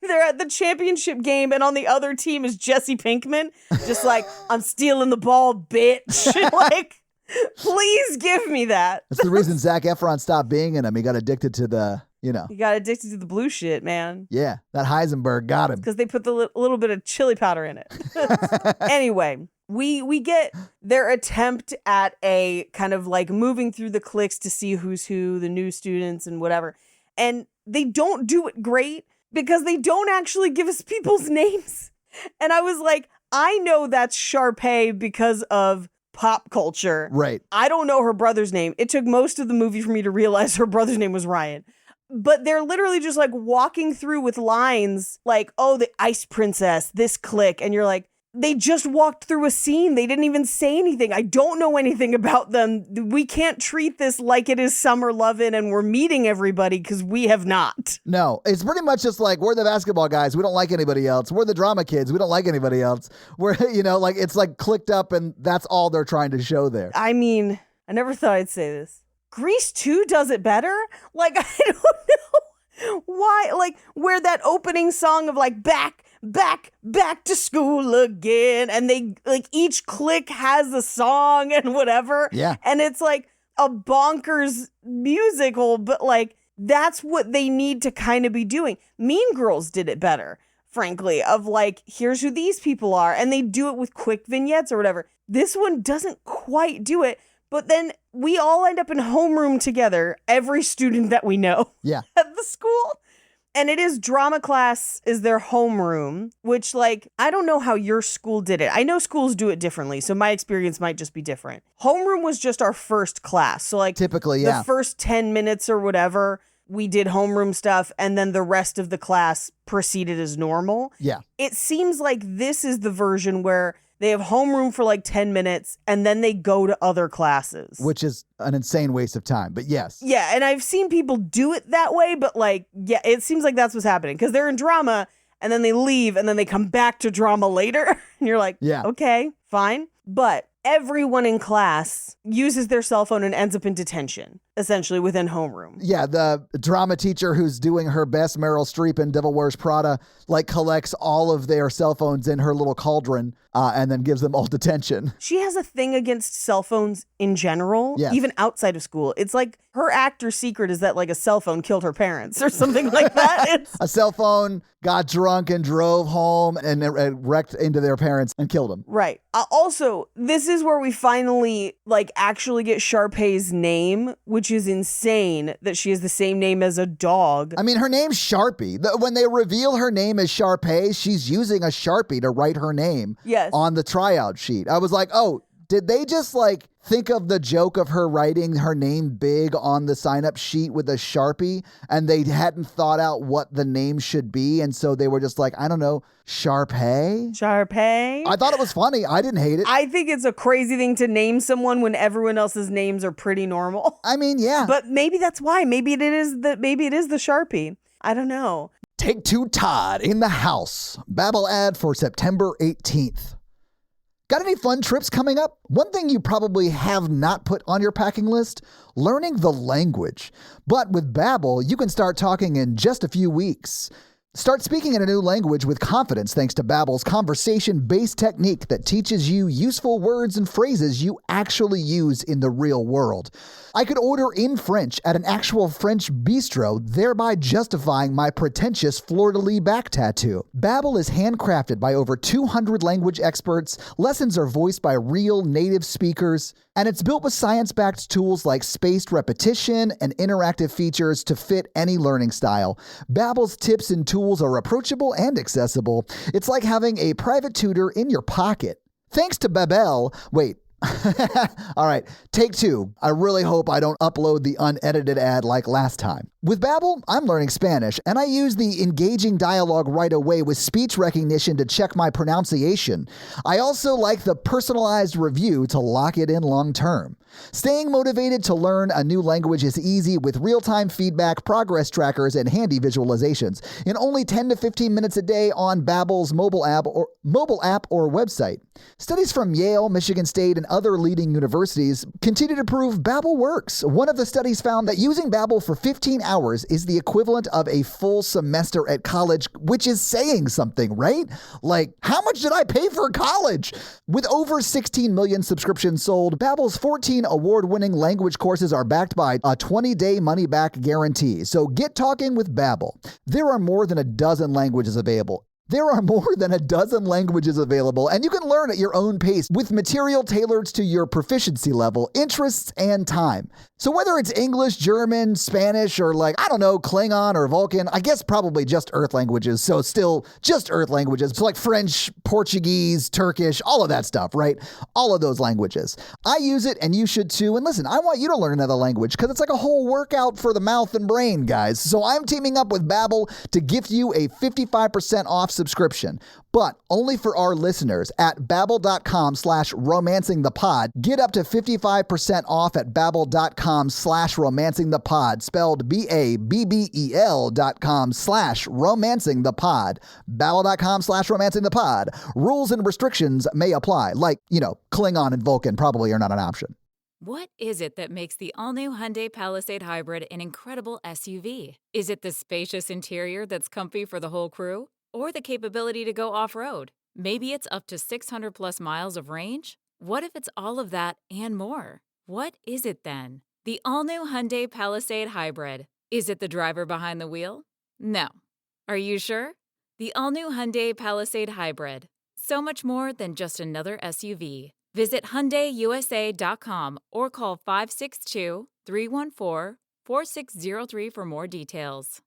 Speaker 6: They're at the championship game, and on the other team is Jesse Pinkman, just like, I'm stealing the ball, bitch. Like, please give me that.
Speaker 5: That's the reason Zac Efron stopped being in him. He got addicted to the, you know.
Speaker 6: He got addicted to the blue shit, man.
Speaker 5: Yeah, that Heisenberg got him.
Speaker 6: Because they put the little bit of chili powder in it. Anyway, we get their attempt at a kind of like moving through the cliques to see who's who, the new students and whatever. And they don't do it great, because they don't actually give us people's names. And I was like, I know that's Sharpay because of pop culture.
Speaker 5: Right.
Speaker 6: I don't know her brother's name. It took most of the movie for me to realize her brother's name was Ryan. But they're literally just like walking through with lines like, oh, the Ice Princess, this clique. And you're like, they just walked through a scene. They didn't even say anything. I don't know anything about them. We can't treat this like it is Summer Lovin' and we're meeting everybody, because we have not.
Speaker 5: No, it's pretty much just like, we're the basketball guys. We don't like anybody else. We're the drama kids. We don't like anybody else. We're, you know, like it's like clicked up and that's all they're trying to show there.
Speaker 6: I mean, I never thought I'd say this. Grease 2 does it better? Like, I don't know why. Like, where that opening song of like, back to school again, and they like each clique has a song and whatever, and it's like a bonkers musical, but like that's what they need to kind of be doing. Mean Girls did it better, frankly, of like, here's who these people are, and they do it with quick vignettes or whatever. This one doesn't quite do it, but then we all end up in homeroom together, every student that we know at the school. And it is drama class is their homeroom, which like, I don't know how your school did it. I know schools do it differently, so my experience might just be different. Homeroom was just our first class. So like
Speaker 5: typically,
Speaker 6: the first 10 minutes or whatever, we did homeroom stuff, and then the rest of the class proceeded as normal.
Speaker 5: Yeah.
Speaker 6: It seems like this is the version where they have homeroom for like 10 minutes and then they go to other classes.
Speaker 5: Which is an insane waste of time, but yes.
Speaker 6: Yeah, and I've seen people do it that way, but like, yeah, it seems like that's what's happening, because they're in drama and then they leave and then they come back to drama later. And you're like, okay, fine. But everyone in class uses their cell phone and ends up in detention, essentially within homeroom.
Speaker 5: Yeah, the drama teacher who's doing her best, Meryl Streep in Devil Wears Prada, like collects all of their cell phones in her little cauldron and then gives them all detention.
Speaker 6: She has a thing against cell phones in general, even outside of school. It's like her actor's secret is that like a cell phone killed her parents or something like that.
Speaker 5: A cell phone got drunk and drove home and wrecked into their parents and killed them.
Speaker 6: Right. Also, this is where we finally like actually get Sharpay's name, which is insane that she has the same name as a dog.
Speaker 5: I mean, her name's Sharpie. When they reveal her name as Sharpay, she's using a Sharpie to write her name on the tryout sheet. I was like, oh, did they just like think of the joke of her writing her name big on the sign-up sheet with a Sharpie, and they hadn't thought out what the name should be, and so they were just like, I don't know, Sharpay?
Speaker 6: Sharpay?
Speaker 5: I thought it was funny. I didn't hate it.
Speaker 6: I think it's a crazy thing to name someone when everyone else's names are pretty normal.
Speaker 5: I mean, yeah.
Speaker 6: But maybe that's why. Maybe it is the Sharpie. I don't know.
Speaker 5: Take Two Todd in the house. Babble ad for September 18th. Got any fun trips coming up? One thing you probably have not put on your packing list? Learning the language. But with Babbel, you can start talking in just a few weeks. Start speaking in a new language with confidence thanks to Babbel's conversation-based technique that teaches you useful words and phrases you actually use in the real world. I could order in French at an actual French bistro, thereby justifying my pretentious fleur-de-lis back tattoo. Babbel is handcrafted by over 200 language experts, lessons are voiced by real native speakers, and it's built with science-backed tools like spaced repetition and interactive features to fit any learning style. Babbel's tips and tools are approachable and accessible. It's like having a private tutor in your pocket. Thanks to Babbel, wait. All right, take two. I really hope I don't upload the unedited ad like last time. With Babbel, I'm learning Spanish, and I use the engaging dialogue right away with speech recognition to check my pronunciation. I also like the personalized review to lock it in long term. Staying motivated to learn a new language is easy with real-time feedback, progress trackers, and handy visualizations in only 10 to 15 minutes a day on Babbel's mobile app or website. Studies from Yale, Michigan State, and other leading universities continue to prove Babbel works. One of the studies found that using Babbel for 15 hours is the equivalent of a full semester at college, which is saying something, right? Like, how much did I pay for college? With over 16 million subscriptions sold, Babbel's 14 award-winning language courses are backed by a 20-day money-back guarantee. So get talking with Babbel. There are more than a dozen languages available. and you can learn at your own pace with material tailored to your proficiency level, interests, and time. So whether it's English, German, Spanish, or Klingon or Vulcan, I guess probably just Earth languages, so still just Earth languages, so like French, Portuguese, Turkish, all of that stuff, right? All of those languages. I use it and you should too, and listen, I want you to learn another language because it's like a whole workout for the mouth and brain, guys. So I'm teaming up with Babbel to gift you a 55% off subscription, but only for our listeners at babbel.com/romancingthepod. Get up to 55% off at babbel.com/romancingthepod, spelled babbel.com/romancingthepod. Babbel.com/romancingthepod. Rules and restrictions may apply, like, Klingon and Vulcan probably are not an option.
Speaker 1: What is it that makes the all-new Hyundai Palisade Hybrid an incredible SUV? Is it the spacious interior that's comfy for the whole crew? Or the capability to go off-road? Maybe it's up to 600-plus miles of range? What if it's all of that and more? What is it then? The all-new Hyundai Palisade Hybrid. Is it the driver behind the wheel? No. Are you sure? The all-new Hyundai Palisade Hybrid. So much more than just another SUV. Visit HyundaiUSA.com or call 562-314-4603 for more details.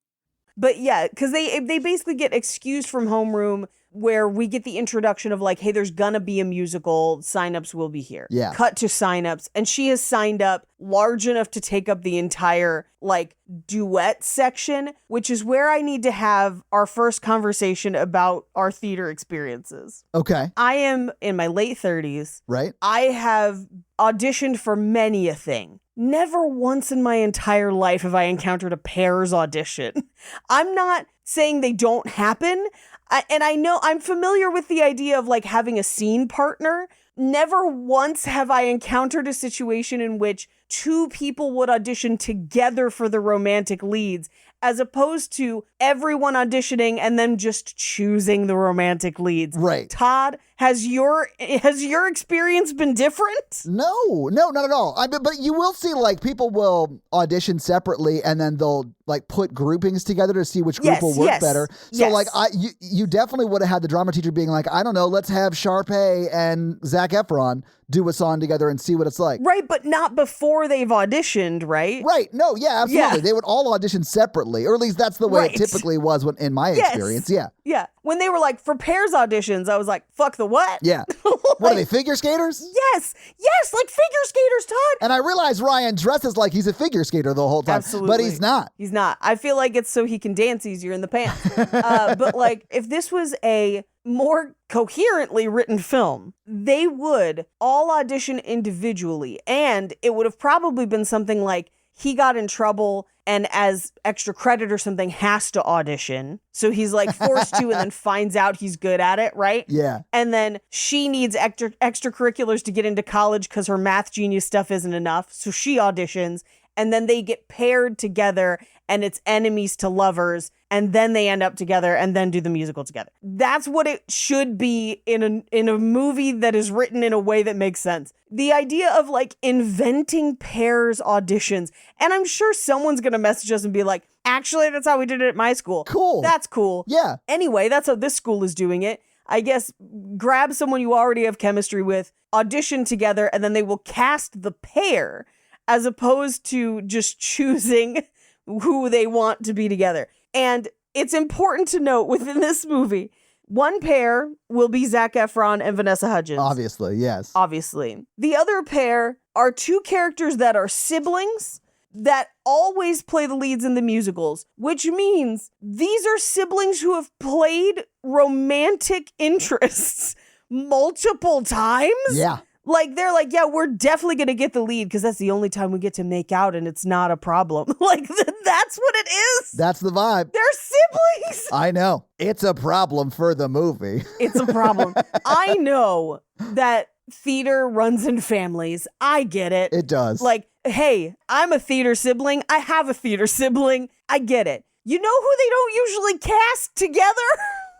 Speaker 6: But yeah, because they basically get excused from homeroom where we get the introduction of like, hey, there's gonna be a musical, signups will be here.
Speaker 5: Yeah.
Speaker 6: Cut to signups, and she has signed up large enough to take up the entire like duet section, which is where I need to have our first conversation about our theater experiences.
Speaker 5: Okay.
Speaker 6: I am in my late 30s.
Speaker 5: Right.
Speaker 6: I have auditioned for many a thing. Never once in my entire life have I encountered a pairs audition. I'm not saying they don't happen. And I know I'm familiar with the idea of like having a scene partner. Never once have I encountered a situation in which two people would audition together for the romantic leads, as opposed to everyone auditioning and then just choosing the romantic leads.
Speaker 5: Right.
Speaker 6: Todd, has your experience been different?
Speaker 5: No, not at all. But you will see like people will audition separately and then they'll like put groupings together to see which group will work better. So like you definitely would have had the drama teacher being like, I don't know, let's have Sharpay and Zac Efron do a song together and see what it's like.
Speaker 6: Right, but not before they've auditioned, right?
Speaker 5: Right. No, yeah, absolutely.
Speaker 6: Yeah.
Speaker 5: They would all audition separately, or at least that's the way it typically was in my experience. Yeah.
Speaker 6: Yeah. When they were like, for pairs auditions, I was like, fuck the what?
Speaker 5: Yeah. What are they, figure skaters?
Speaker 6: Yes, like figure skaters, Todd.
Speaker 5: And I realize Ryan dresses like he's a figure skater the whole time.
Speaker 6: Absolutely.
Speaker 5: But he's not.
Speaker 6: He's not. I feel like it's so he can dance easier in the pants. But like, if this was a more coherently written film, they would all audition individually. And it would have probably been something like, he got in trouble and as extra credit or something has to audition. So he's like forced to and then finds out he's good at it, right?
Speaker 5: Yeah.
Speaker 6: And then she needs extracurriculars to get into college because her math genius stuff isn't enough. So she auditions, and then they get paired together, and it's enemies to lovers, and then they end up together and then do the musical together. That's what it should be in a movie that is written in a way that makes sense. The idea of like inventing pairs auditions, and I'm sure someone's going to message us and be like, actually, that's how we did it at my school.
Speaker 5: Cool.
Speaker 6: That's cool.
Speaker 5: Yeah.
Speaker 6: Anyway, that's how this school is doing it. I guess grab someone you already have chemistry with, audition together, and then they will cast the pair as opposed to just choosing who they want to be together. And it's important to note within this movie, one pair will be Zac Efron and Vanessa Hudgens.
Speaker 5: Obviously, yes.
Speaker 6: Obviously. The other pair are two characters that are siblings that always play the leads in the musicals, which means these are siblings who have played romantic interests multiple times.
Speaker 5: Yeah.
Speaker 6: Like, they're like, yeah, we're definitely going to get the lead because that's the only time we get to make out and it's not a problem. Like, that's what it is.
Speaker 5: That's the vibe.
Speaker 6: They're siblings.
Speaker 5: I know. It's a problem for the movie.
Speaker 6: It's a problem. I know that theater runs in families. I get it.
Speaker 5: It does.
Speaker 6: Like, hey, I'm a theater sibling. I have a theater sibling. I get it. You know who they don't usually cast together?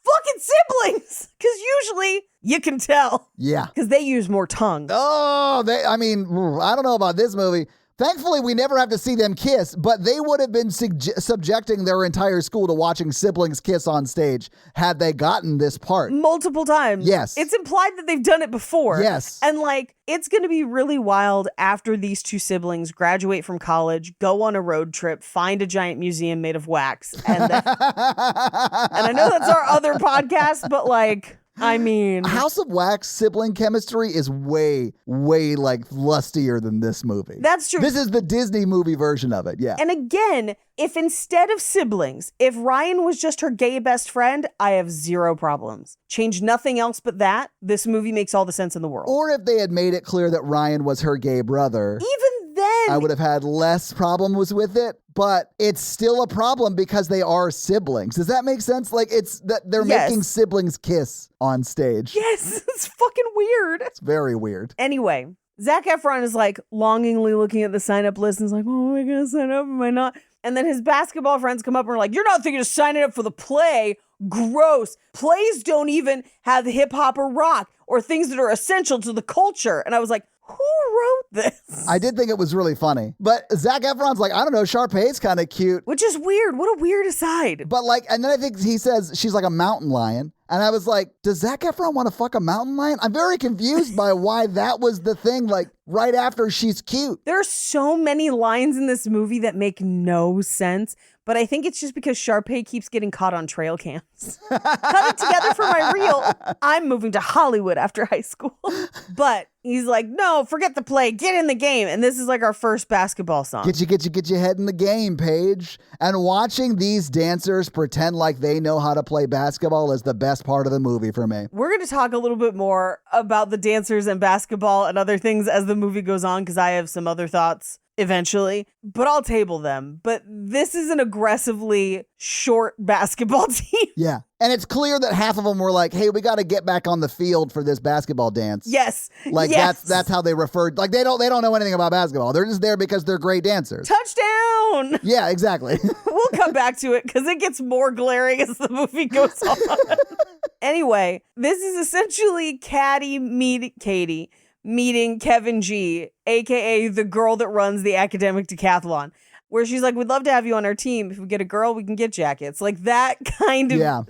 Speaker 6: Fucking siblings. Because usually you can tell.
Speaker 5: Yeah.
Speaker 6: Because they use more tongue.
Speaker 5: Oh, I don't know about this movie. Thankfully, we never have to see them kiss, but they would have been subjecting their entire school to watching siblings kiss on stage had they gotten this part.
Speaker 6: Multiple times.
Speaker 5: Yes.
Speaker 6: It's implied that they've done it before.
Speaker 5: Yes.
Speaker 6: And like, it's going to be really wild after these two siblings graduate from college, go on a road trip, find a giant museum made of wax. And, and I know that's our other podcast, but like, I mean,
Speaker 5: House of Wax sibling chemistry is way, way like lustier than this movie.
Speaker 6: That's true.
Speaker 5: This is the Disney movie version of it. Yeah.
Speaker 6: And again, if instead of siblings, if Ryan was just her gay best friend, I have zero problems. Change nothing else but that. This movie makes all the sense in the world.
Speaker 5: Or if they had made it clear that Ryan was her gay brother.
Speaker 6: Even then,
Speaker 5: I would have had less problems with it, but it's still a problem because they are siblings. Does that make sense? Like, it's that they're making siblings kiss on stage.
Speaker 6: Yes, it's fucking weird.
Speaker 5: It's very weird.
Speaker 6: Anyway, Zac Efron is like longingly looking at the sign up list and is like, oh, am I going to sign up? Am I not? And then his basketball friends come up and are like, you're not thinking of signing up for the play? Gross. Plays don't even have hip hop or rock or things that are essential to the culture. And I was like, who wrote this?
Speaker 5: I did think it was really funny. But Zac Efron's like, I don't know, Sharpay's kind of cute.
Speaker 6: Which is weird. What a weird aside.
Speaker 5: But like, and then I think he says she's like a mountain lion. And I was like, does Zac Efron want to fuck a mountain lion? I'm very confused by why that was the thing, like right after she's cute.
Speaker 6: There are so many lines in this movie that make no sense. But I think it's just because Sharpay keeps getting caught on trail cams. Cut it together for my reel. I'm moving to Hollywood after high school. But he's like, no, forget the play. Get in the game. And this is like our first basketball song.
Speaker 5: Get your head in the game, Paige. And watching these dancers pretend like they know how to play basketball is the best part of the movie for me.
Speaker 6: We're going to talk a little bit more about the dancers and basketball and other things as the movie goes on, because I have some other thoughts eventually, but I'll table them. But this is an aggressively short basketball team.
Speaker 5: Yeah. And it's clear that half of them were like, hey, we got to get back on the field for this basketball dance.
Speaker 6: Yes.
Speaker 5: Like
Speaker 6: yes.
Speaker 5: that's how they referred. Like they don't know anything about basketball. They're just there because they're great dancers.
Speaker 6: Touchdown.
Speaker 5: Yeah, exactly.
Speaker 6: We'll come back to it because it gets more glaring as the movie goes on. Anyway, this is essentially Katie meeting Kevin G, aka the girl that runs the academic decathlon, where she's like, we'd love to have you on our team. If we get a girl, we can get jackets. Like that kind of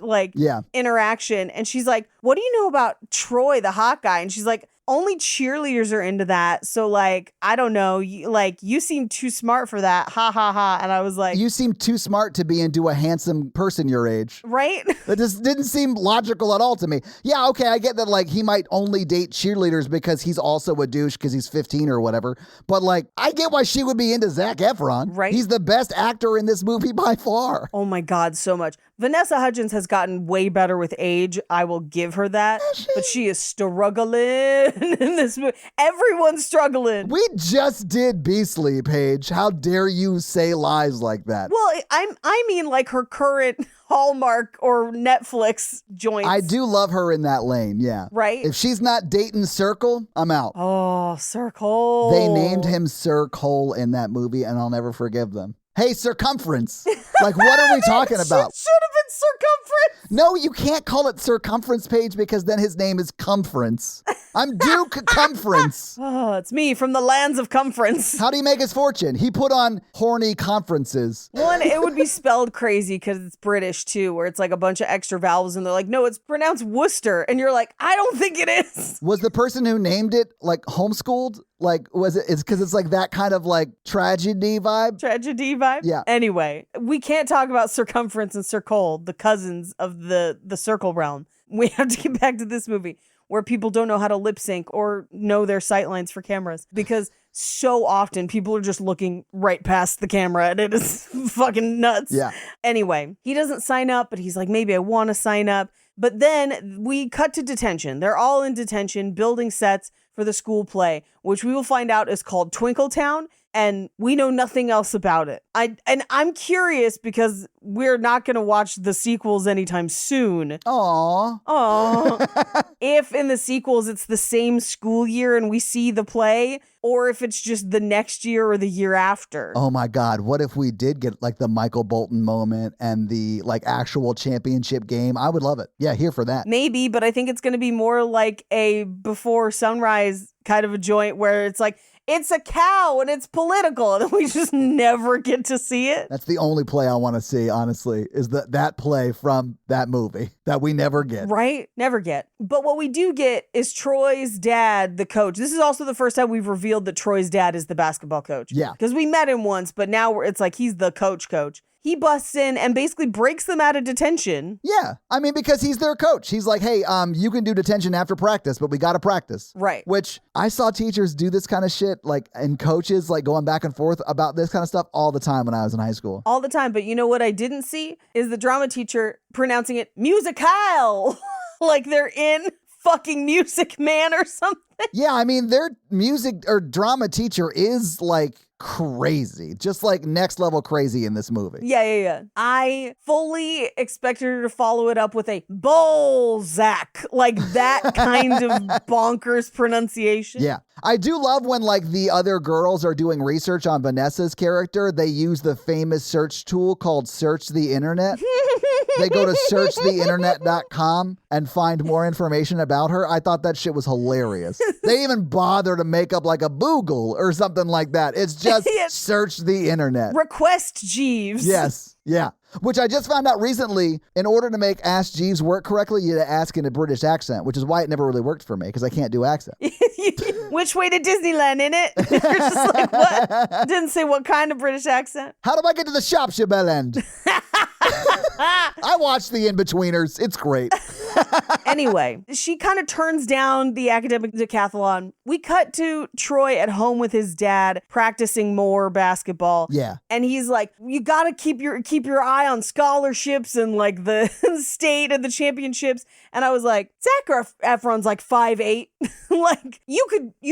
Speaker 6: interaction. And she's like, what do you know about Troy, the hot guy? And she's like, only cheerleaders are into that. So like, I don't know. You seem too smart for that. Ha ha ha. And I was like,
Speaker 5: you seem too smart to be into a handsome person your age.
Speaker 6: Right?
Speaker 5: That just didn't seem logical at all to me. Yeah, okay, I get that like he might only date cheerleaders because he's also a douche because he's 15 or whatever. But like, I get why she would be into Zac Efron.
Speaker 6: Right?
Speaker 5: He's the best actor in this movie by far.
Speaker 6: Oh my God, so much. Vanessa Hudgens has gotten way better with age. I will give her that. But she is struggling in this movie. Everyone's struggling.
Speaker 5: We just did Beastly, Paige. How dare you say lies like that?
Speaker 6: Well, I mean like her current Hallmark or Netflix joints.
Speaker 5: I do love her in that lane, yeah.
Speaker 6: Right?
Speaker 5: If she's not dating Circle, I'm out.
Speaker 6: Oh, Sir Cole.
Speaker 5: They named him Sir Cole in that movie, and I'll never forgive them. Hey, circumference. Like, what are we talking about?
Speaker 6: It should have been circumference.
Speaker 5: No, you can't call it circumference, Paige, because then his name is Cumference. I'm Duke Cumference.
Speaker 6: Oh, it's me from the lands of Cumference.
Speaker 5: How do you make his fortune? He put on horny conferences.
Speaker 6: One, it would be spelled crazy because it's British too, where it's like a bunch of extra vowels and they're like, no, it's pronounced Worcester. And you're like, I don't think it is.
Speaker 5: Was the person who named it like homeschooled? Like, was it? It's because it's like that kind of like tragedy vibe.
Speaker 6: Tragedy vibe?
Speaker 5: Yeah.
Speaker 6: Anyway, we can't talk about Circumference and Sir Cole, the cousins of the Circle realm. We have to get back to this movie where people don't know how to lip sync or know their sightlines for cameras because so often people are just looking right past the camera and it is fucking nuts.
Speaker 5: Yeah.
Speaker 6: Anyway, he doesn't sign up, but he's like, maybe I want to sign up. But then we cut to detention. They're all in detention, building sets for the school play, which we will find out is called Twinkletown. And we know nothing else about it. I'm curious because we're not going to watch the sequels anytime soon.
Speaker 5: Aww.
Speaker 6: If in the sequels it's the same school year and we see the play, or if it's just the next year or the year after.
Speaker 5: Oh my God. What if we did get like the Michael Bolton moment and the like actual championship game? I would love it. Yeah, here for that.
Speaker 6: Maybe, but I think it's going to be more like a Before Sunrise kind of a joint where it's like, it's a cow and it's political and we just never get to see it.
Speaker 5: That's the only play I want to see, honestly, is that play from that movie that we never get.
Speaker 6: Right? Never get. But what we do get is Troy's dad, the coach. This is also the first time we've revealed that Troy's dad is the basketball coach.
Speaker 5: Yeah.
Speaker 6: Because we met him once, but now it's like he's the coach. He busts in and basically breaks them out of detention.
Speaker 5: Yeah. I mean, because he's their coach. He's like, hey, you can do detention after practice, but we got to practice.
Speaker 6: Right.
Speaker 5: Which I saw teachers do this kind of shit, like, and coaches, like, going back and forth about this kind of stuff all the time when I was in high school.
Speaker 6: All the time. But you know what I didn't see is the drama teacher pronouncing it musical. Like they're in fucking Music Man or something.
Speaker 5: Yeah. I mean, their music or drama teacher is like crazy, just like next level crazy in this movie.
Speaker 6: Yeah. I fully expected her to follow it up with a Bolzac, like that kind of bonkers pronunciation.
Speaker 5: Yeah. I do love when like the other girls are doing research on Vanessa's character. They use the famous search tool called Search the Internet. They go to searchtheinternet.com and find more information about her. I thought that shit was hilarious. They even bother to make up like a Boogle or something like that. It's just search the internet.
Speaker 6: Request Jeeves.
Speaker 5: Yes. Yeah. Which I just found out recently, in order to make Ask Jeeves work correctly, you had to ask in a British accent, which is why it never really worked for me, because I can't do accent.
Speaker 6: Which way to Disneyland, innit? You're just like, what? Didn't say what kind of British accent.
Speaker 5: How do I get to the shops, you bellend? I watched the In-Betweeners. It's great.
Speaker 6: Anyway, she kind of turns down the academic decathlon. We cut to Troy at home with his dad practicing more basketball.
Speaker 5: Yeah.
Speaker 6: And he's like, you got to keep your eye on scholarships and like the state and the championships. And I was like, Zac Efron's like 5'8". Like you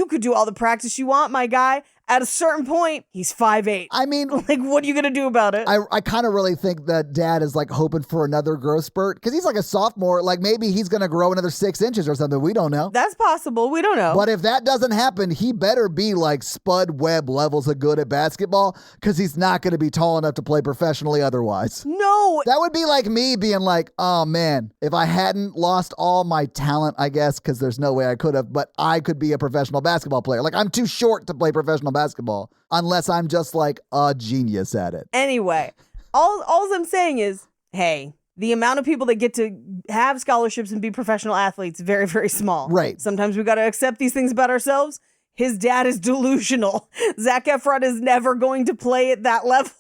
Speaker 6: could do all the practice you want, my guy. At a certain point, he's 5'8".
Speaker 5: I mean,
Speaker 6: like, what are you going to do about it?
Speaker 5: I kind of really think that dad is like hoping for another growth spurt because he's like a sophomore. Like maybe he's going to grow another 6 inches or something. We don't know.
Speaker 6: That's possible. We don't know.
Speaker 5: But if that doesn't happen, he better be like Spud Webb levels of good at basketball because he's not going to be tall enough to play professionally otherwise.
Speaker 6: No.
Speaker 5: That would be like me being like, oh man, if I hadn't lost all my talent, I guess, because there's no way I could have, but I could be a professional basketball player. Like I'm too short to play professional basketball unless I'm just like a genius at it.
Speaker 6: Anyway, all I'm saying is, hey, the amount of people that get to have scholarships and be professional athletes, very, very small.
Speaker 5: Right.
Speaker 6: Sometimes we got to accept these things about ourselves. His dad is delusional. Zac Efron is never going to play at that level.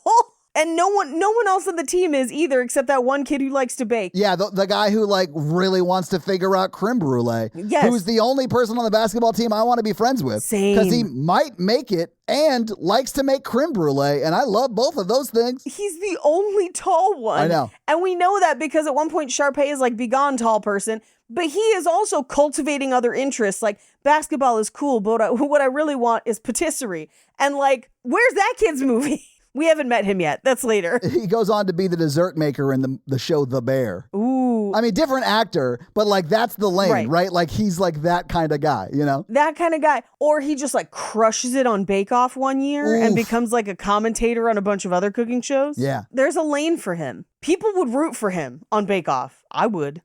Speaker 6: And no one else on the team is either, except that one kid who likes to bake.
Speaker 5: Yeah, the guy who like really wants to figure out creme brulee.
Speaker 6: Yes.
Speaker 5: Who's the only person on the basketball team I want to be friends with.
Speaker 6: Same.
Speaker 5: Because he might make it and likes to make creme brulee, and I love both of those things.
Speaker 6: He's the only tall one.
Speaker 5: I know.
Speaker 6: And we know that because at one point Sharpay is like, be gone, tall person. But he is also cultivating other interests. Like, basketball is cool, but what I really want is patisserie. And like, where's that kid's movie? We haven't met him yet. That's later.
Speaker 5: He goes on to be the dessert maker in the show The Bear.
Speaker 6: Ooh.
Speaker 5: I mean, different actor, but like that's the lane, right? Like he's like that kind of guy, you know?
Speaker 6: That kind of guy. Or he just like crushes it on Bake Off one year and becomes like a commentator on a bunch of other cooking shows.
Speaker 5: Yeah.
Speaker 6: There's a lane for him. People would root for him on Bake Off. I would.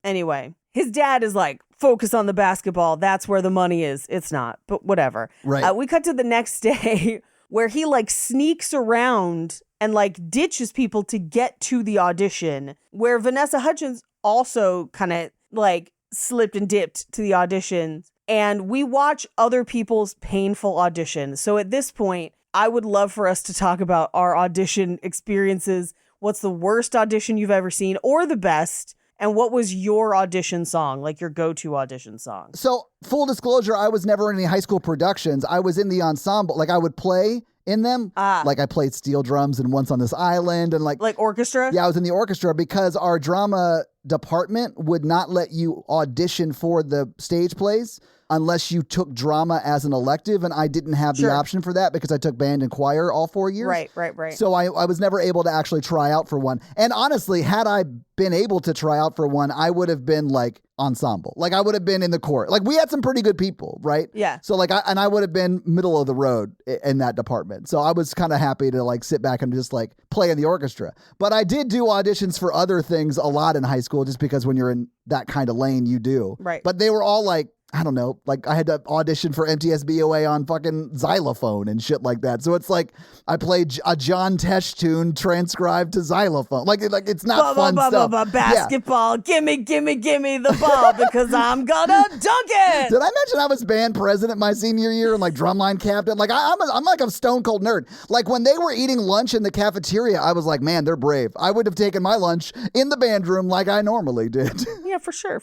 Speaker 6: Anyway, his dad is like, focus on the basketball. That's where the money is. It's not, but whatever.
Speaker 5: Right.
Speaker 6: We cut to the next day where he like sneaks around and like ditches people to get to the audition, where Vanessa Hudgens also kind of like slipped and dipped to the audition. And we watch other people's painful auditions. So at this point, I would love for us to talk about our audition experiences. What's the worst audition you've ever seen or the best? And what was your audition song, like your go-to audition song?
Speaker 5: So, full disclosure, I was never in any high school productions. I was in the ensemble. Like, I would play in them. Like, I played steel drums and Once on This Island and like
Speaker 6: orchestra?
Speaker 5: Yeah, I was in the orchestra because our drama department would not let you audition for the stage plays unless you took drama as an elective, and I didn't have the option for that because I took band and choir all 4 years.
Speaker 6: Right.
Speaker 5: So I was never able to actually try out for one. And honestly, had I been able to try out for one, I would have been like ensemble. Like I would have been in the court. Like we had some pretty good people, right?
Speaker 6: Yeah.
Speaker 5: So like I would have been middle of the road in that department. So I was kind of happy to like sit back and just like play in the orchestra. But I did do auditions for other things a lot in high school just because when you're in that kind of lane, you do.
Speaker 6: Right.
Speaker 5: But they were all like, I don't know, like I had to audition for MTSBOA on fucking xylophone and shit like that. So it's like I played a John Tesh tune transcribed to xylophone. Like it's not fun stuff.
Speaker 6: Basketball, gimme the ball because I'm gonna dunk it.
Speaker 5: Did I mention I was band president my senior year and like drumline captain? Like I'm like a stone cold nerd. Like when they were eating lunch in the cafeteria, I was like, man, they're brave. I would have taken my lunch in the band room like I normally did.
Speaker 6: Yeah, for sure.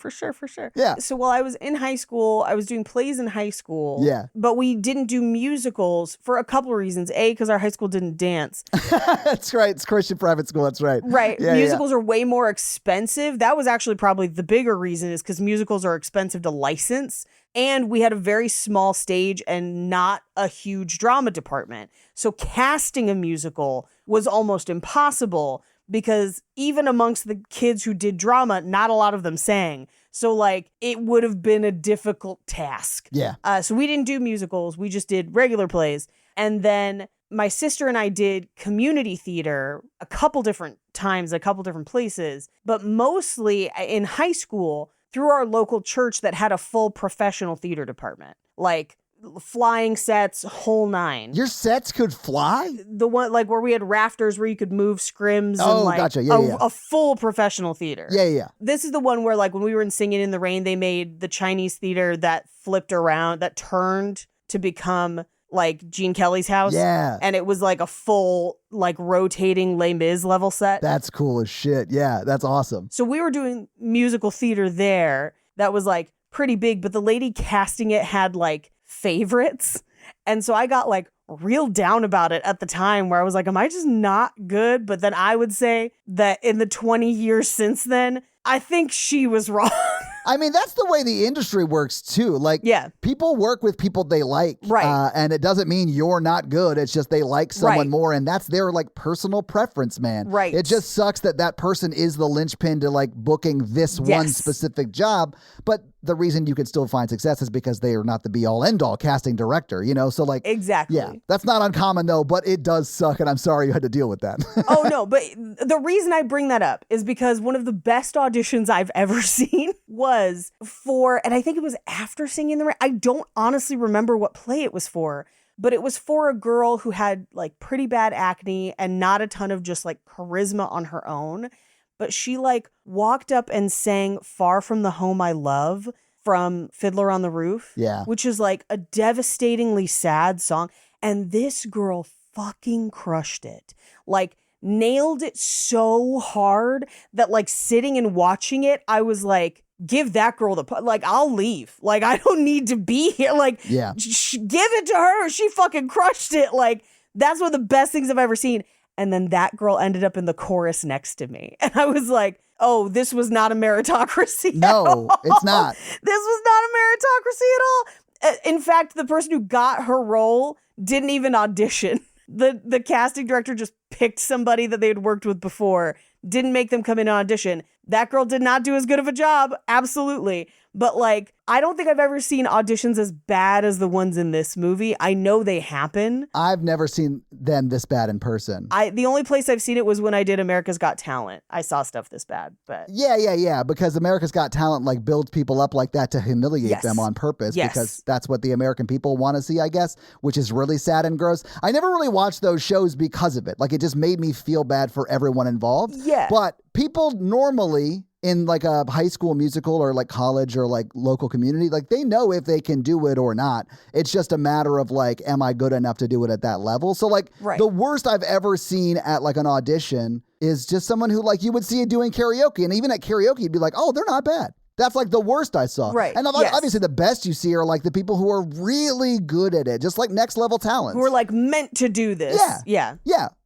Speaker 5: Yeah.
Speaker 6: So while I was in high school, I was doing plays in high school.
Speaker 5: Yeah.
Speaker 6: But we didn't do musicals for a couple of reasons. A, because our high school didn't dance.
Speaker 5: That's right. It's Christian private school. That's right.
Speaker 6: Right.
Speaker 5: Yeah,
Speaker 6: musicals are way more expensive. That was actually probably the bigger reason, is because musicals are expensive to license. And we had a very small stage and not a huge drama department. So casting a musical was almost impossible because even amongst the kids who did drama, not a lot of them sang. So like it would have been a difficult task.
Speaker 5: Yeah.
Speaker 6: So we didn't do musicals. We just did regular plays. And then my sister and I did community theater a couple different times, a couple different places, but mostly in high school through our local church that had a full professional theater department. Like flying sets, whole nine.
Speaker 5: Your sets could fly?
Speaker 6: The one like where we had rafters where you could move scrims
Speaker 5: Oh,
Speaker 6: and like
Speaker 5: gotcha. Yeah.
Speaker 6: a full professional theater.
Speaker 5: Yeah.
Speaker 6: This is the one where like when we were in Singing in the Rain, they made the Chinese theater that flipped around, that turned to become like Gene Kelly's house.
Speaker 5: Yeah.
Speaker 6: And it was like a full like rotating Les Mis level set.
Speaker 5: That's cool as shit. Yeah, that's awesome.
Speaker 6: So we were doing musical theater there that was like pretty big, but the lady casting it had like favorites. And so I got like real down about it at the time where I was like, am I just not good? But then I would say that in the 20 years since then, I think she was wrong.
Speaker 5: I mean, that's the way the industry works too. Like,
Speaker 6: yeah,
Speaker 5: people work with people they like.
Speaker 6: Right.
Speaker 5: And it doesn't mean you're not good. It's just they like someone
Speaker 6: Right.
Speaker 5: more. And that's their like personal preference, man.
Speaker 6: Right.
Speaker 5: It just sucks that that person is the linchpin to like booking this one
Speaker 6: Yes.
Speaker 5: specific job. But the reason you can still find success is because they are not the be all end all casting director, you know? So like,
Speaker 6: exactly.
Speaker 5: yeah, that's not uncommon though, but it does suck. And I'm sorry you had to deal with that.
Speaker 6: Oh, no. But the reason I bring that up is because one of the best auditions I've ever seen was for, and I think it was after Singing in the Rain. I don't honestly remember what play it was for, but it was for a girl who had like pretty bad acne and not a ton of just like charisma on her own. But she like walked up and sang Far From the Home I Love from Fiddler on the Roof.
Speaker 5: Yeah.
Speaker 6: Which is like a devastatingly sad song. And this girl fucking crushed it. Like, nailed it so hard that like sitting and watching it, I was like, give that girl like, I'll leave. Like, I don't need to be here. Like, give it to her. She fucking crushed it. Like, that's one of the best things I've ever seen. And then that girl ended up in the chorus next to me. And I was like, oh, this was not a meritocracy.
Speaker 5: No, it's not.
Speaker 6: This was not a meritocracy at all. In fact, the person who got her role didn't even audition. The casting director just picked somebody that they had worked with before, didn't make them come in and audition. That girl did not do as good of a job. Absolutely. But like, I don't think I've ever seen auditions as bad as the ones in this movie. I know they happen.
Speaker 5: I've never seen them this bad in person.
Speaker 6: The only place I've seen it was when I did America's Got Talent. I saw stuff this bad, but
Speaker 5: yeah. Because America's Got Talent like builds people up like that to humiliate them on purpose.
Speaker 6: Yes.
Speaker 5: Because that's what the American people want to see, I guess, which is really sad and gross. I never really watched those shows because of it. Like, it just made me feel bad for everyone involved.
Speaker 6: Yeah.
Speaker 5: But people normally in like a high school musical or like college or like local community, like they know if they can do it or not. It's just a matter of like, am I good enough to do it at that level? So like the worst I've ever seen at like an audition is just someone who like you would see it doing karaoke. And even at karaoke, you'd be like, oh, they're not bad. That's like the worst I saw.
Speaker 6: Right.
Speaker 5: And obviously the best you see are like the people who are really good at it, just like next level talents.
Speaker 6: Who are like meant to do this. Yeah.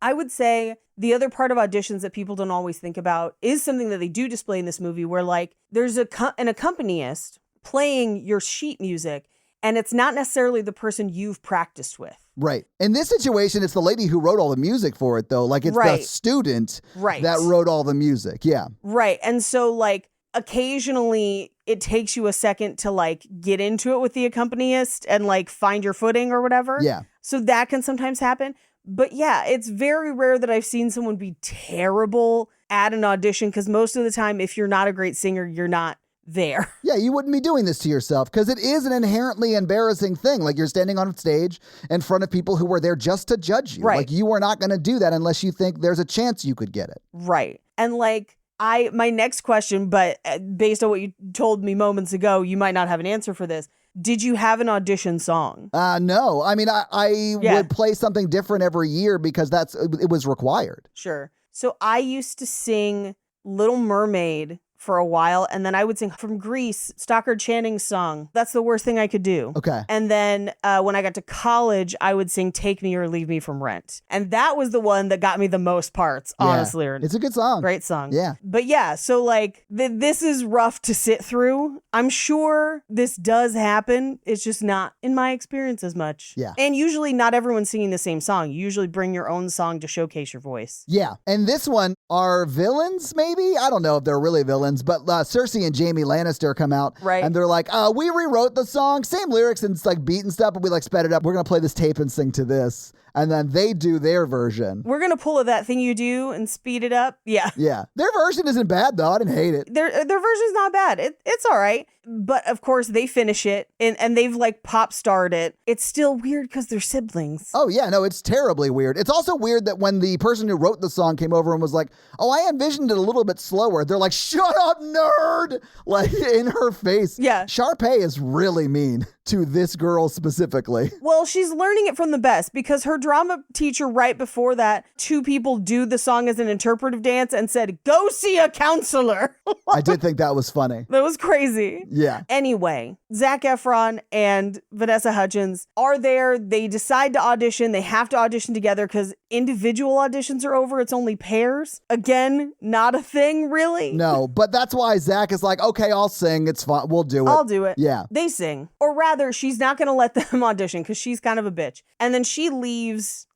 Speaker 6: I would say the other part of auditions that people don't always think about is something that they do display in this movie where like there's an accompanist playing your sheet music and it's not necessarily the person you've practiced with.
Speaker 5: Right. In this situation, it's the lady who wrote all the music for it though. Like it's the student that wrote all the music. Yeah.
Speaker 6: Right. And so like, occasionally it takes you a second to like get into it with the accompanist and like find your footing or whatever.
Speaker 5: Yeah.
Speaker 6: So that can sometimes happen. But yeah, it's very rare that I've seen someone be terrible at an audition because most of the time, if you're not a great singer, you're not there.
Speaker 5: Yeah, you wouldn't be doing this to yourself because it is an inherently embarrassing thing. Like you're standing on stage in front of people who were there just to judge you.
Speaker 6: Right.
Speaker 5: Like you are not going to do that unless you think there's a chance you could get it.
Speaker 6: Right. And like, my next question, but based on what you told me moments ago, you might not have an answer for this. Did you have an audition song?
Speaker 5: No. I mean, I would play something different every year because it was required.
Speaker 6: Sure. So I used to sing Little Mermaid for a while, and then I would sing from Grease, Stockard Channing's song. That's the worst thing I could do.
Speaker 5: Okay.
Speaker 6: And then when I got to college, I would sing Take Me or Leave Me from Rent. And that was the one that got me the most parts, honestly.
Speaker 5: It's a good song.
Speaker 6: Great song.
Speaker 5: Yeah.
Speaker 6: But yeah, so like this is rough to sit through. I'm sure this does happen. It's just not in my experience as much.
Speaker 5: Yeah.
Speaker 6: And usually not everyone's singing the same song. You usually bring your own song to showcase your voice.
Speaker 5: Yeah. And this one are villains, maybe? I don't know if they're really villains, but Cersei and Jaime Lannister come out.
Speaker 6: Right.
Speaker 5: And they're like, we rewrote the song, same lyrics and it's like beat and stuff, but we like sped it up. We're going to play this tape and sing to this. And then they do their version.
Speaker 6: We're going to pull that thing you do and speed it up. Yeah.
Speaker 5: Yeah. Their version isn't bad, though. I didn't hate it.
Speaker 6: Their version's not bad. It's all right. But of course, they finish it and they've like pop starred it. It's still weird because they're siblings.
Speaker 5: Oh, yeah. No, it's terribly weird. It's also weird that when the person who wrote the song came over and was like, oh, I envisioned it a little bit slower. They're like, shut up, nerd. Like in her face.
Speaker 6: Yeah.
Speaker 5: Sharpay is really mean to this girl specifically.
Speaker 6: Well, she's learning it from the best because her drama teacher right before that, two people do the song as an interpretive dance and said, go see a counselor.
Speaker 5: I did think that was funny.
Speaker 6: That was crazy.
Speaker 5: Yeah.
Speaker 6: Anyway, Zac Efron and Vanessa Hudgens are there. They decide to audition. They have to audition together because individual auditions are over. It's only pairs. Again, not a thing, really.
Speaker 5: No, but that's why Zac is like, okay, I'll sing. It's fine. We'll do it.
Speaker 6: I'll do it.
Speaker 5: Yeah.
Speaker 6: They sing. Or rather, she's not going to let them audition because she's kind of a bitch. And then she leaves,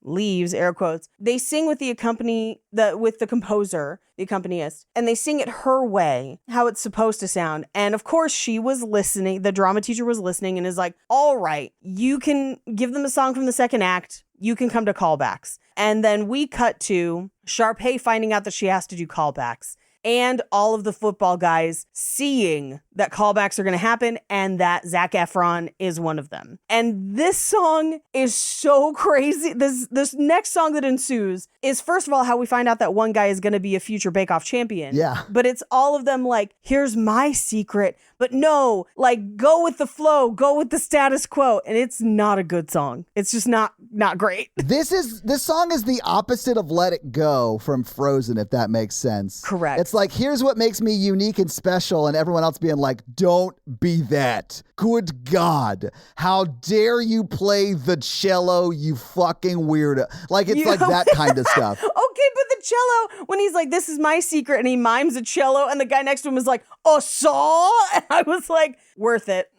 Speaker 6: air quotes. They sing with the composer, the accompanist, and they sing it her way, how it's supposed to sound. And of course, she was listening. The drama teacher was listening and is like, all right, you can give them a song from the second act. You can come to callbacks. And then we cut to Sharpay finding out that she has to do callbacks. And all of the football guys seeing that callbacks are going to happen and that Zac Efron is one of them. And this song is so crazy. This next song that ensues is, first of all, how we find out that one guy is going to be a future Bake Off champion.
Speaker 5: Yeah.
Speaker 6: But it's all of them like, here's my secret, but no, like, go with the flow, go with the status quo. And it's not a good song. It's just not great.
Speaker 5: This song is the opposite of Let It Go from Frozen, if that makes sense.
Speaker 6: Correct.
Speaker 5: It's like, here's what makes me unique and special, and everyone else being like, don't be that. Good God. How dare you play the cello, you fucking weirdo. Like, it's like that kind of stuff.
Speaker 6: Okay, but the cello, when he's like, this is my secret, and he mimes a cello, and the guy next to him is like, oh, saw? And I was like, worth it.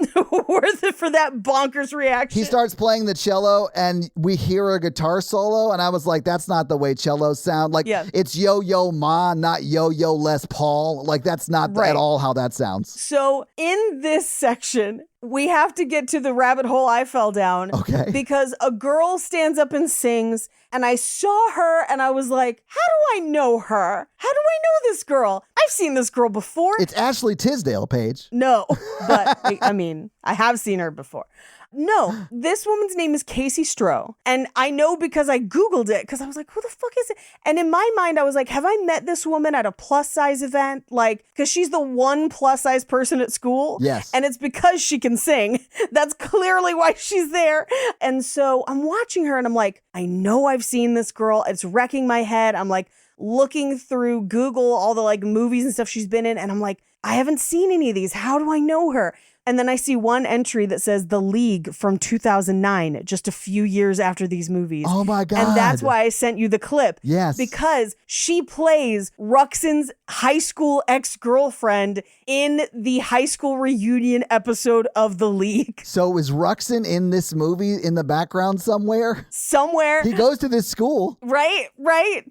Speaker 6: Worth it for that bonkers reaction.
Speaker 5: He starts playing the cello, and we hear a guitar solo, and I was like, that's not the way cellos sound. Like, it's Yo-Yo Ma, not Yo-Yo Les Paul. Like, that's not at all how that sounds.
Speaker 6: So, in this section, we have to get to the rabbit hole I fell down.
Speaker 5: Okay.
Speaker 6: Because a girl stands up and sings, and I saw her, and I was like, how do I know her? How do I know this girl? I've seen this girl before.
Speaker 5: It's Ashley Tisdale, Paige.
Speaker 6: No, but I mean, I have seen her before. No, this woman's name is Casey Stroh. And I know because I Googled it, because I was like, who the fuck is it? And in my mind, I was like, have I met this woman at a plus size event? Like, because she's the one plus size person at school.
Speaker 5: Yes.
Speaker 6: And it's because she can sing. That's clearly why she's there. And so I'm watching her and I'm like, I know I've seen this girl. It's wrecking my head. I'm like looking through Google, all the like movies and stuff she's been in. And I'm like, I haven't seen any of these. How do I know her? And then I see one entry that says The League from 2009, just a few years after these movies.
Speaker 5: Oh my God.
Speaker 6: And that's why I sent you the clip.
Speaker 5: Yes.
Speaker 6: Because she plays Ruxin's high school ex-girlfriend in the high school reunion episode of The League.
Speaker 5: So is Ruxin in this movie in the background somewhere?
Speaker 6: Somewhere.
Speaker 5: He goes to this school.
Speaker 6: Right.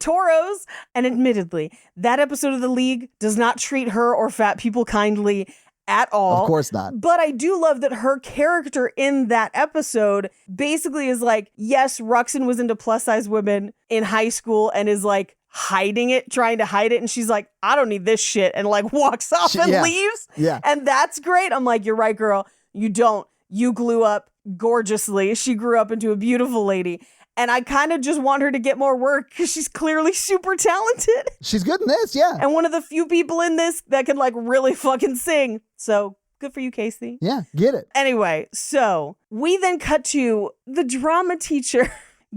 Speaker 6: Toros. And admittedly, that episode of The League does not treat her or fat people kindly at all.
Speaker 5: Of course not.
Speaker 6: But I do love that her character in that episode basically is like, yes, Ruxin was into plus size women in high school and is like hiding it, trying to hide it. And she's like, I don't need this shit. And like walks off and leaves.
Speaker 5: Yeah.
Speaker 6: And that's great. I'm like, you're right, girl. You don't. You grew up gorgeously. She grew up into a beautiful lady. And I kind of just want her to get more work because she's clearly super talented.
Speaker 5: She's good in this, yeah.
Speaker 6: And one of the few people in this that can like really fucking sing. So good for you, Casey.
Speaker 5: Yeah, get it.
Speaker 6: Anyway, so we then cut to the drama teacher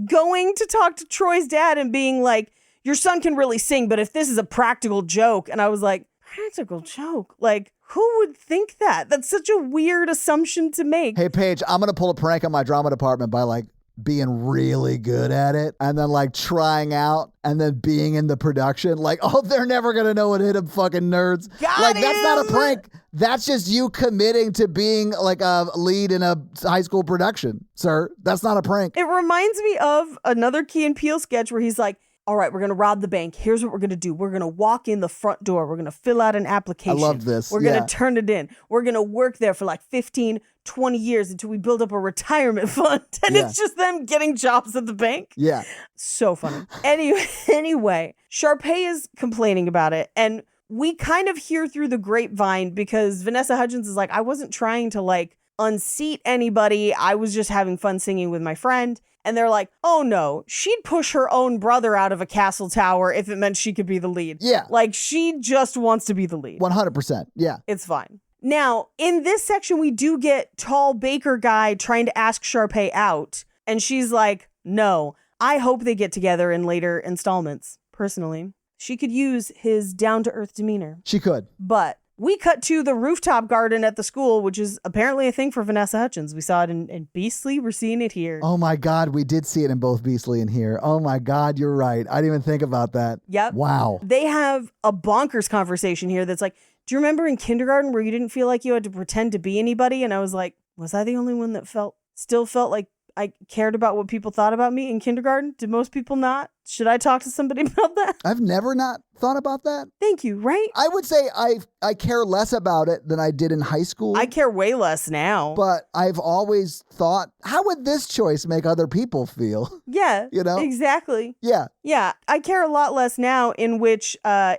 Speaker 6: going to talk to Troy's dad and being like, your son can really sing, but if this is a practical joke. And I was like, practical joke? Like, who would think that? That's such a weird assumption to make.
Speaker 5: Hey, Paige, I'm going to pull a prank on my drama department by like being really good at it and then like trying out and then being in the production. Like, oh, they're never going to know what hit them, fucking nerds.
Speaker 6: Got him.
Speaker 5: That's not a prank. That's just you committing to being like a lead in a high school production, sir. That's not a prank.
Speaker 6: It reminds me of another Key and Peele sketch where he's like, all right, we're going to rob the bank. Here's what we're going to do. We're going to walk in the front door. We're going to fill out an application.
Speaker 5: I love this.
Speaker 6: We're going to turn it in. We're going to work there for like 15, 20 years until we build up a retirement fund. And it's just them getting jobs at the bank.
Speaker 5: Yeah.
Speaker 6: So funny. Anyway, Sharpay is complaining about it. And we kind of hear through the grapevine because Vanessa Hudgens is like, I wasn't trying to like unseat anybody. I was just having fun singing with my friend. And they're like, oh no, she'd push her own brother out of a castle tower if it meant she could be the lead.
Speaker 5: Yeah.
Speaker 6: Like she just wants to be the lead.
Speaker 5: 100%. Yeah.
Speaker 6: It's fine. Now, in this section, we do get tall baker guy trying to ask Sharpay out. And she's like, no, I hope they get together in later installments. Personally, she could use his down-to-earth demeanor.
Speaker 5: She could.
Speaker 6: But we cut to the rooftop garden at the school, which is apparently a thing for Vanessa Hudgens. We saw it in Beastly. We're seeing it here.
Speaker 5: Oh my God, we did see it in both Beastly and here. Oh my God, you're right. I didn't even think about that.
Speaker 6: Yep.
Speaker 5: Wow.
Speaker 6: They have a bonkers conversation here that's like, do you remember in kindergarten where you didn't feel like you had to pretend to be anybody? And I was like, was I the only one that still felt like I cared about what people thought about me in kindergarten? Did most people not? Should I talk to somebody about that?
Speaker 5: I've never not thought about that.
Speaker 6: Thank you, right?
Speaker 5: I would say I care less about it than I did in high school.
Speaker 6: I care way less now.
Speaker 5: But I've always thought, how would this choice make other people feel?
Speaker 6: Yeah.
Speaker 5: You know?
Speaker 6: Exactly.
Speaker 5: Yeah.
Speaker 6: Yeah. I care a lot less now, in which a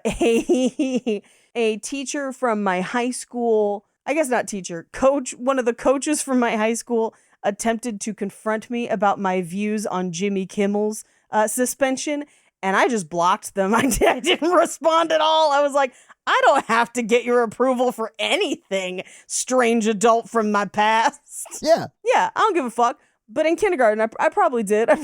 Speaker 6: teacher from my high school, I guess not teacher, coach, one of the coaches from my high school attempted to confront me about my views on Jimmy Kimmel's suspension, and I just blocked them. I didn't respond at all. I was like, I don't have to get your approval for anything, strange adult from my past.
Speaker 5: Yeah.
Speaker 6: Yeah, I don't give a fuck. But in kindergarten, I probably did. I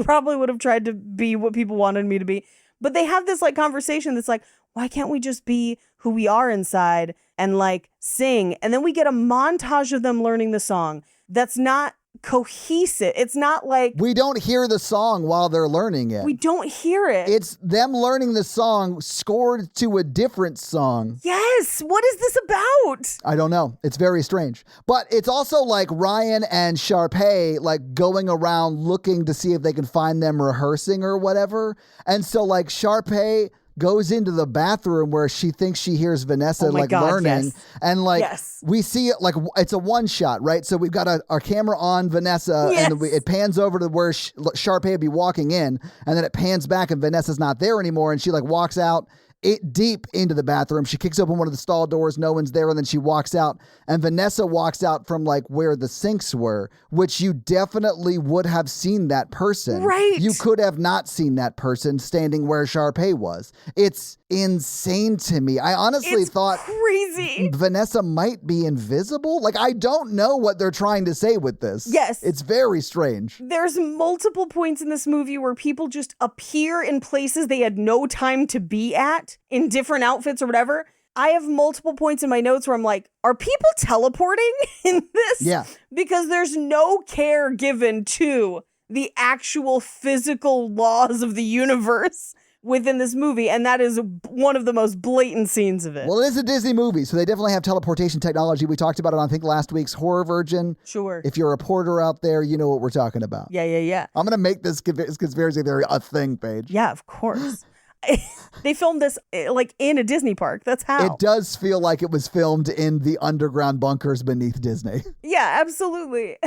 Speaker 6: probably would have tried to be what people wanted me to be. But they have this like conversation that's like, why can't we just be who we are inside and like sing? And then we get a montage of them learning the song that's not cohesive. It's not like
Speaker 5: we don't hear the song while they're learning it.
Speaker 6: We don't hear it.
Speaker 5: It's them learning the song scored to a different song.
Speaker 6: Yes. What is this about?
Speaker 5: I don't know. It's very strange. But it's also like Ryan and Sharpay like going around looking to see if they can find them rehearsing or whatever. And so like Sharpay goes into the bathroom where she thinks she hears Vanessa learning.
Speaker 6: Yes.
Speaker 5: And we see it like it's a one shot, right? So we've got our camera on Vanessa and it pans over to where Sharpay would be walking in, and then it pans back and Vanessa's not there anymore, and she like walks out deep into the bathroom. She kicks open one of the stall doors. No one's there. And then she walks out, and Vanessa walks out from like where the sinks were, which you definitely would have seen that person.
Speaker 6: Right.
Speaker 5: You could have not seen that person standing where Sharpay was. It's insane to me. I honestly thought
Speaker 6: crazy.
Speaker 5: Vanessa might be invisible. Like, I don't know what they're trying to say with this.
Speaker 6: Yes.
Speaker 5: It's very strange.
Speaker 6: There's multiple points in this movie where people just appear in places they had no time to be at in different outfits or whatever. I have multiple points in my notes where I'm like, are people teleporting in this?
Speaker 5: Yeah.
Speaker 6: Because there's no care given to the actual physical laws of the universe within this movie, and that is one of the most blatant scenes of it.
Speaker 5: Well, it is a Disney movie, so they definitely have teleportation technology. We talked about it on, I think, last week's Horror Virgin.
Speaker 6: Sure.
Speaker 5: If you're a reporter out there, you know what we're talking about.
Speaker 6: Yeah.
Speaker 5: I'm going to make this conspiracy theory a thing page.
Speaker 6: Yeah, of course. They filmed this like in a Disney park. That's how.
Speaker 5: It does feel like it was filmed in the underground bunkers beneath Disney.
Speaker 6: Yeah, absolutely.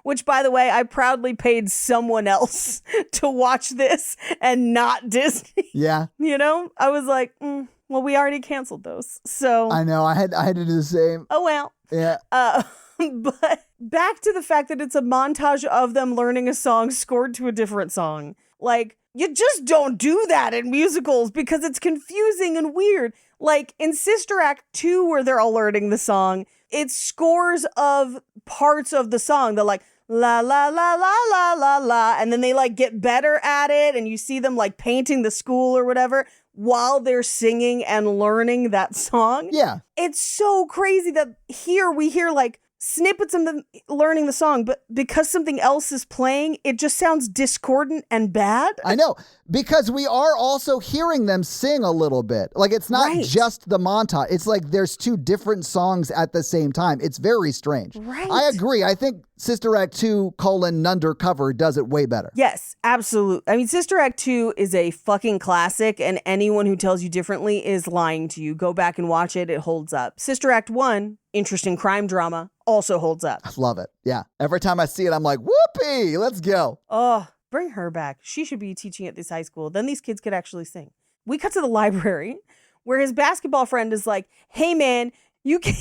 Speaker 6: Which, by the way, I proudly paid someone else to watch this and not Disney.
Speaker 5: Yeah.
Speaker 6: You know, I was like, well, we already canceled those. So
Speaker 5: I know. I had to do the same.
Speaker 6: Oh, well.
Speaker 5: Yeah.
Speaker 6: But back to the fact that it's a montage of them learning a song scored to a different song. Like, you just don't do that in musicals because it's confusing and weird. Like in Sister Act 2, where they're all learning the song, it's scores of parts of the song. They're like, la, la, la, la, la, la, la. And then they like get better at it. And you see them like painting the school or whatever while they're singing and learning that song.
Speaker 5: Yeah.
Speaker 6: It's so crazy that here we hear like snippets of them learning the song, but because something else is playing, it just sounds discordant and bad.
Speaker 5: I know, because we are also hearing them sing a little bit. Like, it's not just the montage. It's like there's two different songs at the same time. It's very strange.
Speaker 6: Right.
Speaker 5: I agree. I think Sister Act 2, Undercover does it way better.
Speaker 6: Yes, absolutely. I mean, Sister Act 2 is a fucking classic, and anyone who tells you differently is lying to you. Go back and watch it. It holds up. Sister Act 1, interesting crime drama, also holds up.
Speaker 5: I love it. Yeah. Every time I see it, I'm like, whoopee, let's go.
Speaker 6: Oh, bring her back. She should be teaching at this high school. Then these kids could actually sing. We cut to the library where his basketball friend is like, hey, man, you can't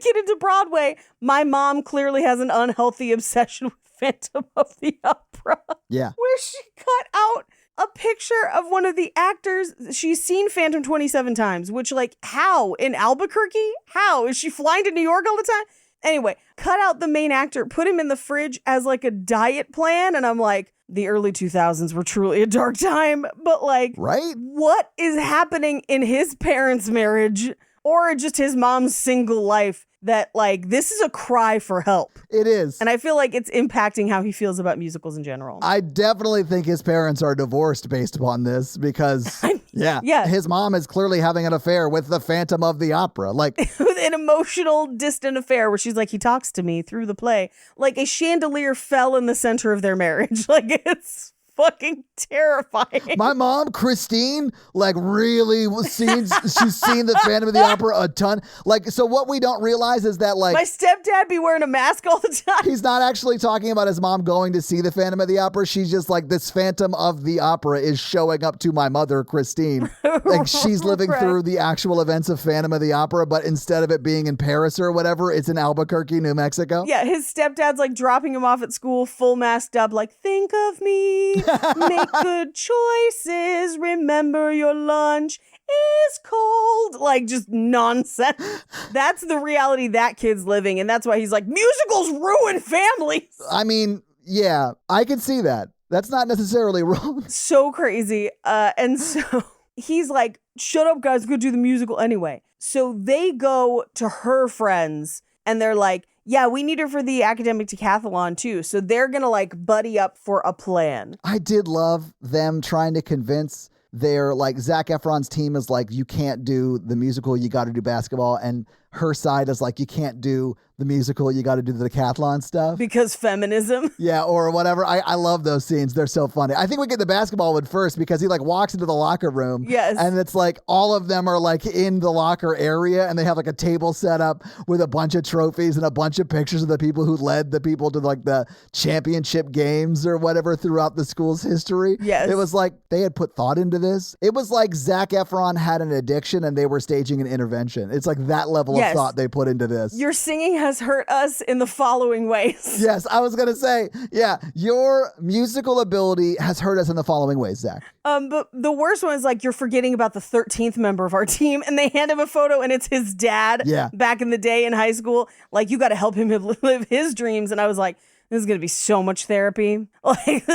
Speaker 6: get into Broadway. My mom clearly has an unhealthy obsession with Phantom of the Opera.
Speaker 5: Yeah.
Speaker 6: Where she cut out a picture of one of the actors. She's seen Phantom 27 times, which, like, how? In Albuquerque? How? Is she flying to New York all the time? Anyway, cut out the main actor, put him in the fridge as like a diet plan. And I'm like, the early 2000s were truly a dark time. But like,
Speaker 5: right?
Speaker 6: What is happening in his parents' marriage or just his mom's single life that like, this is a cry for help?
Speaker 5: It is.
Speaker 6: And I feel like it's impacting how he feels about musicals in general.
Speaker 5: I definitely think his parents are divorced based upon this because, yeah, his mom is clearly having an affair with the Phantom of the Opera. Like,
Speaker 6: an emotional, distant affair where she's like, he talks to me through the play. Like a chandelier fell in the center of their marriage. Like, it's fucking terrifying.
Speaker 5: My mom, Christine, like really she's seen the Phantom of the Opera a ton. Like, so what we don't realize is that like
Speaker 6: my stepdad be wearing a mask all the time.
Speaker 5: he's not actually talking about his mom going to see the Phantom of the Opera. She's just like, this Phantom of the Opera is showing up to my mother, Christine. Like she's living through the actual events of Phantom of the Opera, but instead of it being in Paris or whatever, it's in Albuquerque, New Mexico.
Speaker 6: Yeah, his stepdad's like dropping him off at school, full masked up, like, think of me, make good choices, remember your lunch is cold. Like, just nonsense. That's the reality that kid's living, and that's why he's like, musicals ruin families.
Speaker 5: I mean, yeah, I can see that. That's not necessarily wrong.
Speaker 6: So crazy. And so he's like, shut up, guys, go do the musical anyway. So they go to her friends, and they're like, yeah, we need her for the academic decathlon too. So they're going to like buddy up for a plan.
Speaker 5: I did love them trying to convince their like Zac Efron's team is like, you can't do the musical, you got to do basketball. And her side is like, you can't do the musical, you got to do the decathlon stuff.
Speaker 6: Because feminism.
Speaker 5: Yeah, or whatever. I love those scenes. They're so funny. I think we get the basketball one first because he like walks into the locker room.
Speaker 6: Yes.
Speaker 5: And it's like all of them are like in the locker area and they have like a table set up with a bunch of trophies and a bunch of pictures of the people who led the people to like the championship games or whatever throughout the school's history.
Speaker 6: Yes.
Speaker 5: It was like they had put thought into this. It was like Zac Efron had an addiction and they were staging an intervention. It's like that level of thought they put into this.
Speaker 6: Your singing has hurt us in the following ways.
Speaker 5: Yes, I was going to say, yeah, your musical ability has hurt us in the following ways, Zach.
Speaker 6: But the worst one is like, you're forgetting about the 13th member of our team, and they hand him a photo and it's his dad back in the day in high school. Like, you got to help him live his dreams. And I was like, this is going to be so much therapy. Like,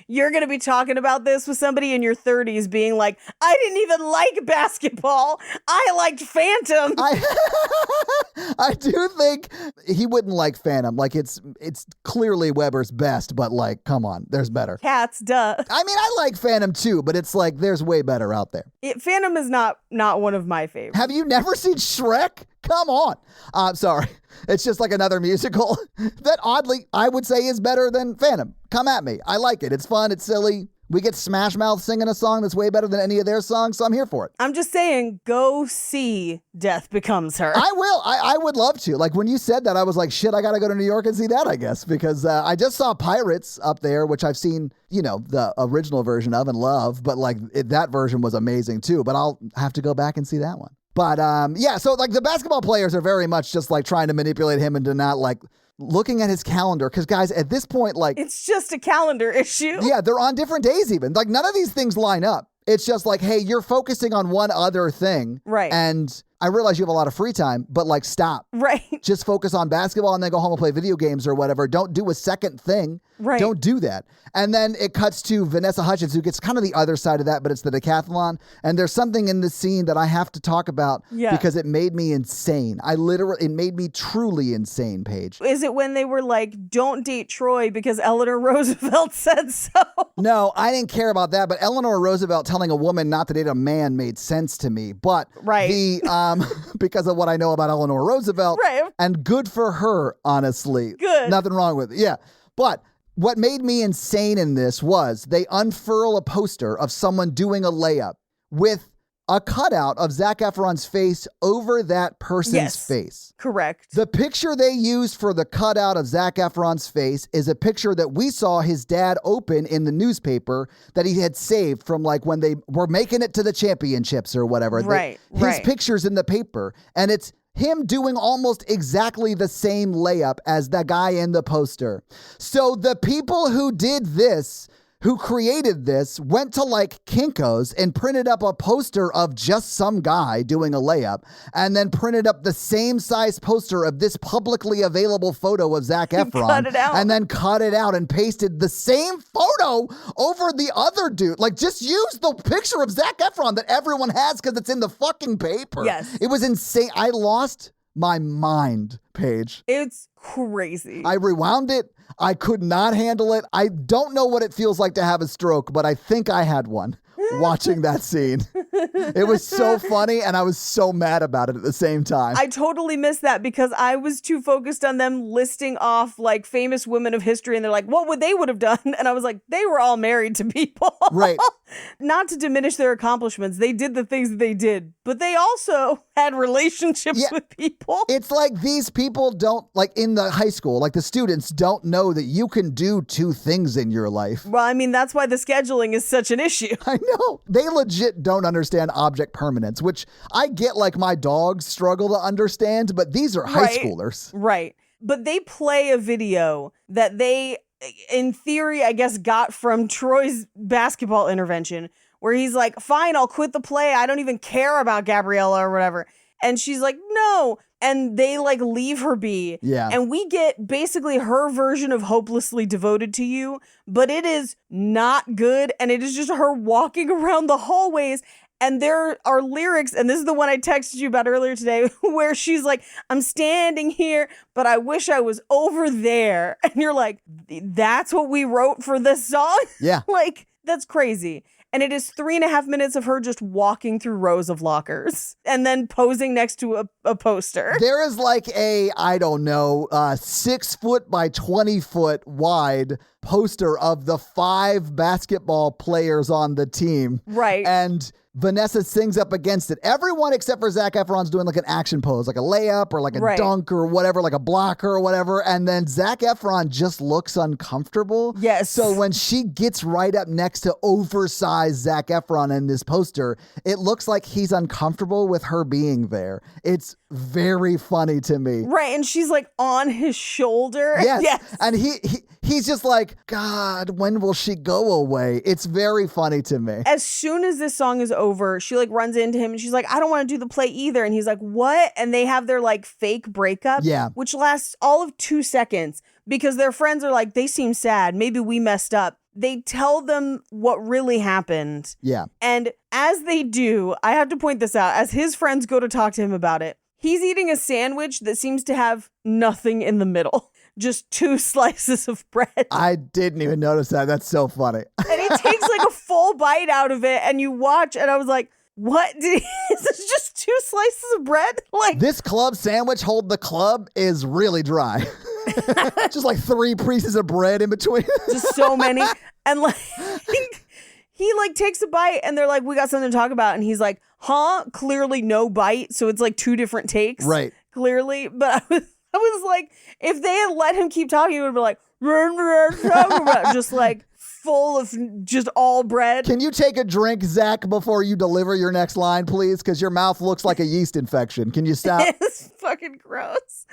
Speaker 6: you're going to be talking about this with somebody in your 30s being like, I didn't even like basketball. I liked Phantom.
Speaker 5: I do think he wouldn't like Phantom. Like, it's clearly Weber's best, but like, come on, there's better.
Speaker 6: Cats, duh.
Speaker 5: I mean, I like Phantom too, but it's like, there's way better out there.
Speaker 6: Phantom is not one of my favorites.
Speaker 5: Have you never seen Shrek? Come on. Sorry. It's just like another musical that oddly I would say is better than Phantom. Come at me. I like it. It's fun. It's silly. We get Smash Mouth singing a song that's way better than any of their songs, so I'm here for it.
Speaker 6: I'm just saying, go see Death Becomes Her.
Speaker 5: I will. I would love to. Like, when you said that, I was like, shit, I got to go to New York and see that, I guess, because I just saw Pirates up there, which I've seen, the original version of and love, but like that version was amazing too, but I'll have to go back and see that one. But so like the basketball players are very much just like trying to manipulate him into not like looking at his calendar. Because guys, at this point, like
Speaker 6: it's just a calendar issue.
Speaker 5: Yeah, they're on different days even. Like none of these things line up. It's just like, hey, you're focusing on one other thing.
Speaker 6: Right.
Speaker 5: And I realize you have a lot of free time, but like stop.
Speaker 6: Right.
Speaker 5: Just focus on basketball and then go home and play video games or whatever. Don't do a second thing.
Speaker 6: Right.
Speaker 5: Don't do that. And then it cuts to Vanessa Hudgens, who gets kind of the other side of that, but it's the decathlon. And there's something in this scene that I have to talk about because it made me insane. It made me truly insane, Paige.
Speaker 6: Is it when they were like, don't date Troy because Eleanor Roosevelt said so?
Speaker 5: No, I didn't care about that. But Eleanor Roosevelt telling a woman not to date a man made sense to me. But because of what I know about Eleanor Roosevelt.
Speaker 6: Right.
Speaker 5: And good for her, honestly.
Speaker 6: Good.
Speaker 5: Nothing wrong with it. Yeah. But what made me insane in this was they unfurl a poster of someone doing a layup with a cutout of Zac Efron's face over that person's face.
Speaker 6: Correct.
Speaker 5: The picture they used for the cutout of Zac Efron's face is a picture that we saw his dad open in the newspaper that he had saved from like when they were making it to the championships or whatever.
Speaker 6: Right.
Speaker 5: His picture's in the paper, and it's him doing almost exactly the same layup as the guy in the poster. So the people who did this, who created this, went to like Kinko's and printed up a poster of just some guy doing a layup and then printed up the same size poster of this publicly available photo of Zac Efron.
Speaker 6: Cut it out.
Speaker 5: And then cut it out and pasted the same photo over the other dude. Like, just use the picture of Zac Efron that everyone has because it's in the fucking paper.
Speaker 6: Yes.
Speaker 5: It was insane. I lost my mind, Paige.
Speaker 6: It's crazy.
Speaker 5: I rewound it. I could not handle it. I don't know what it feels like to have a stroke, but I think I had one watching that scene. It was so funny, and I was so mad about it at the same time.
Speaker 6: I totally missed that because I was too focused on them listing off like famous women of history, and they're like, what would they would have done? And I was like, they were all married to people.
Speaker 5: Right.
Speaker 6: Not to diminish their accomplishments. They did the things that they did, but they also had relationships with people.
Speaker 5: It's like these people don't, like in the high school, like the students don't know that you can do two things in your life.
Speaker 6: Well, I mean, that's why the scheduling is such an issue.
Speaker 5: I know. They legit don't understand object permanence, which I get, like my dogs struggle to understand, but these are high schoolers.
Speaker 6: Right. But they play a video that they, in theory, I guess, got from Troy's basketball intervention, where he's like, fine, I'll quit the play. I don't even care about Gabriella or whatever. And she's like, no. And they like leave her be.
Speaker 5: Yeah.
Speaker 6: And we get basically her version of Hopelessly Devoted to You, but it is not good. And it is just her walking around the hallways. And there are lyrics, and this is the one I texted you about earlier today, where she's like, I'm standing here, but I wish I was over there. And you're like, that's what we wrote for this song?
Speaker 5: Yeah.
Speaker 6: Like, that's crazy. And it is 3.5 minutes of her just walking through rows of lockers and then posing next to a poster.
Speaker 5: There is like a, I don't know, 6 foot by 20 foot wide poster of the 5 basketball players on the team.
Speaker 6: Right.
Speaker 5: And Vanessa sings up against it. Everyone except for Zac Efron's doing like an action pose, like a layup or like a dunk or whatever, like a blocker or whatever. And then Zac Efron just looks uncomfortable.
Speaker 6: Yes.
Speaker 5: So when she gets right up next to oversized Zac Efron in this poster, it looks like he's uncomfortable with her being there. It's very funny to me.
Speaker 6: Right. And she's like on his shoulder.
Speaker 5: Yes. And he's just like, God, when will she go away? It's very funny to me.
Speaker 6: As soon as this song is over, she like runs into him and she's like, I don't want to do the play either. And he's like, what? And they have their like fake breakup, which lasts all of 2 seconds because their friends are like, they seem sad. Maybe we messed up. They tell them what really happened.
Speaker 5: Yeah.
Speaker 6: And as they do, I have to point this out, as his friends go to talk to him about it, he's eating a sandwich that seems to have nothing in the middle. Just 2 slices of bread.
Speaker 5: I didn't even notice that. That's so funny.
Speaker 6: And he takes like a full bite out of it and you watch and I was like, what? Is this just 2 slices of bread? Like,
Speaker 5: this club sandwich, hold the club, is really dry. Just like 3 pieces of bread in between.
Speaker 6: Just so many. And like, he like takes a bite and they're like, we got something to talk about. And he's like, huh? Clearly no bite. So it's like 2 different takes.
Speaker 5: Right.
Speaker 6: Clearly. But I was like, if they had let him keep talking, it would be like, just like full of just all bread.
Speaker 5: Can you take a drink, Zach, before you deliver your next line, please? Because your mouth looks like a yeast infection. Can you stop?
Speaker 6: It's fucking gross.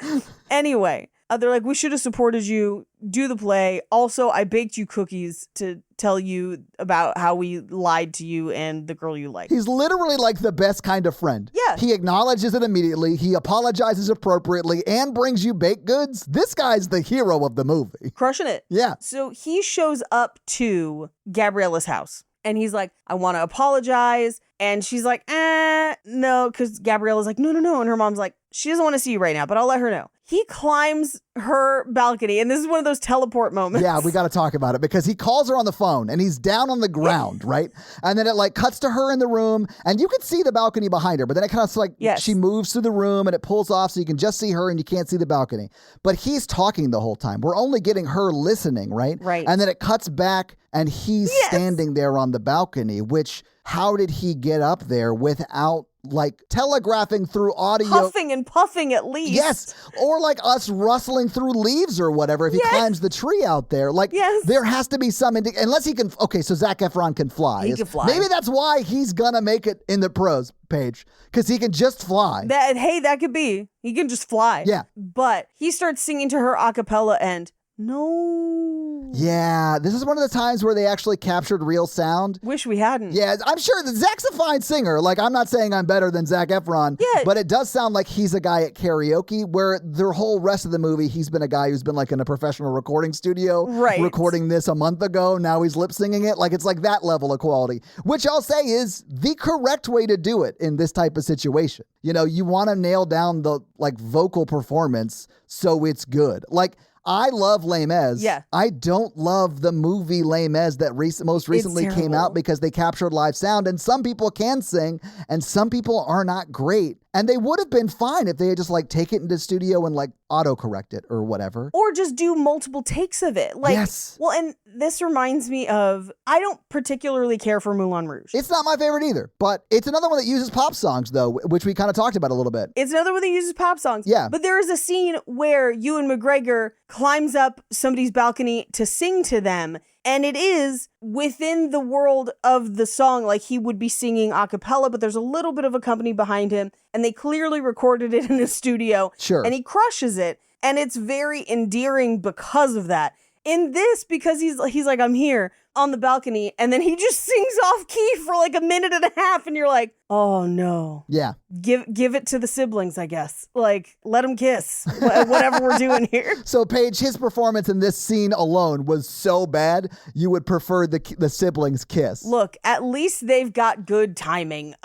Speaker 6: Anyway, they're like, we should have supported you. Do the play. Also, I baked you cookies to tell you about how we lied to you and the girl you like.
Speaker 5: He's literally like the best kind of friend.
Speaker 6: Yeah.
Speaker 5: He acknowledges it immediately. He apologizes appropriately and brings you baked goods. This guy's the hero of the movie.
Speaker 6: Crushing it.
Speaker 5: Yeah.
Speaker 6: So he shows up to Gabriella's house and he's like, I want to apologize. And she's like, no, because Gabriella's like, no. And her mom's like, she doesn't want to see you right now, but I'll let her know. He climbs her balcony, and this is one of those teleport moments.
Speaker 5: Yeah, we got to talk about it because he calls her on the phone, and he's down on the ground, right? And then it like cuts to her in the room, and you can see the balcony behind her, but then it kind of like she moves through the room, and it pulls off so you can just see her, and you can't see the balcony. But he's talking the whole time. We're only getting her listening, right?
Speaker 6: Right.
Speaker 5: And then it cuts back, and he's standing there on the balcony, which how did he get up there without like telegraphing through audio?
Speaker 6: Huffing and puffing at least.
Speaker 5: Yes. Or like us rustling through leaves or whatever if he climbs the tree out there. Like there has to be some unless he can. Okay, so Zac Efron can fly.
Speaker 6: He can fly.
Speaker 5: Maybe that's why he's gonna make it in the pros page because he can just fly.
Speaker 6: That could be. He can just fly.
Speaker 5: Yeah.
Speaker 6: But he starts singing to her a cappella and no.
Speaker 5: Yeah, this is one of the times where they actually captured real sound.
Speaker 6: Wish we hadn't.
Speaker 5: Yeah, I'm sure that Zach's a fine singer. Like, I'm not saying I'm better than Zac Efron, but it does sound like he's a guy at karaoke, where the whole rest of the movie, he's been a guy who's been like in a professional recording studio, recording this a month ago. Now he's lip singing it. Like, it's like that level of quality, which I'll say is the correct way to do it in this type of situation. You know, you want to nail down the like vocal performance so it's good. Like, I love Les Mis.
Speaker 6: Yeah.
Speaker 5: I don't love the movie Les Mis that most recently came out because they captured live sound, and some people can sing and some people are not great. And they would have been fine if they had just like take it into the studio and like autocorrect it or whatever.
Speaker 6: Or just do multiple takes of it. Like,
Speaker 5: yes.
Speaker 6: Well, and this reminds me of, I don't particularly care for Moulin Rouge.
Speaker 5: It's not my favorite either, but it's another one that uses pop songs though, which we kind of talked about a little bit.
Speaker 6: It's another one that uses pop songs.
Speaker 5: Yeah.
Speaker 6: But there is a scene where Ewan McGregor climbs up somebody's balcony to sing to them. And it is within the world of the song, like he would be singing a cappella, but there's a little bit of a company behind him. And they clearly recorded it in a studio.
Speaker 5: Sure.
Speaker 6: And he crushes it. And it's very endearing because of that. In this, because he's like, I'm here on the balcony. And then he just sings off key for like a minute and a half. And you're like, oh no.
Speaker 5: Yeah.
Speaker 6: Give it to the siblings, I guess. Like, let them kiss, whatever we're doing here.
Speaker 5: So Paige, his performance in this scene alone was so bad, you would prefer the siblings kiss.
Speaker 6: Look, at least they've got good timing.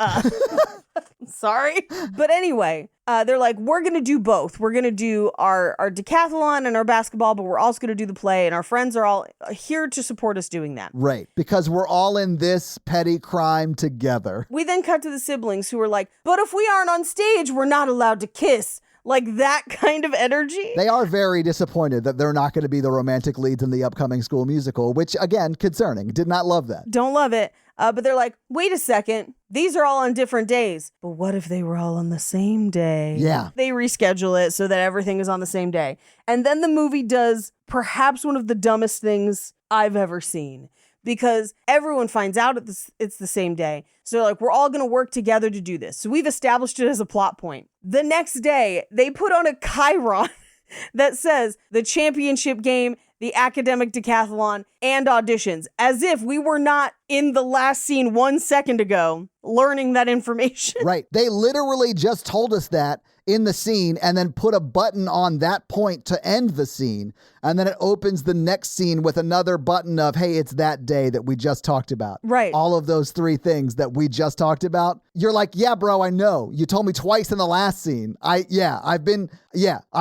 Speaker 6: Sorry. But anyway, they're like, we're going to do both. We're going to do our decathlon and our basketball, but we're also going to do the play. And our friends are all here to support us doing that.
Speaker 5: Right. Because we're all in this petty crime together.
Speaker 6: We then cut to the siblings who are like, but if we aren't on stage, we're not allowed to kiss. Like that kind of energy.
Speaker 5: They are very disappointed that they're not going to be the romantic leads in the upcoming School Musical, which, again, concerning. Did not love that.
Speaker 6: Don't love it. But they're like, wait a second. These are all on different days. But what if they were all on the same day?
Speaker 5: Yeah.
Speaker 6: They reschedule it so that everything is on the same day. And then the movie does perhaps one of the dumbest things I've ever seen. Because everyone finds out it's the same day. So they're like, we're all going to work together to do this. So we've established it as a plot point. The next day, they put on a chyron that says the championship game, the academic decathlon, and auditions, as if we were not in the last scene 1 second ago learning that information.
Speaker 5: Right. They literally just told us that in the scene and then put a button on that point to end the scene. And then it opens the next scene with another button of, hey, it's that day that we just talked about.
Speaker 6: Right.
Speaker 5: All of those three things that we just talked about. You're like, yeah, bro, I know. You told me twice in the last scene. I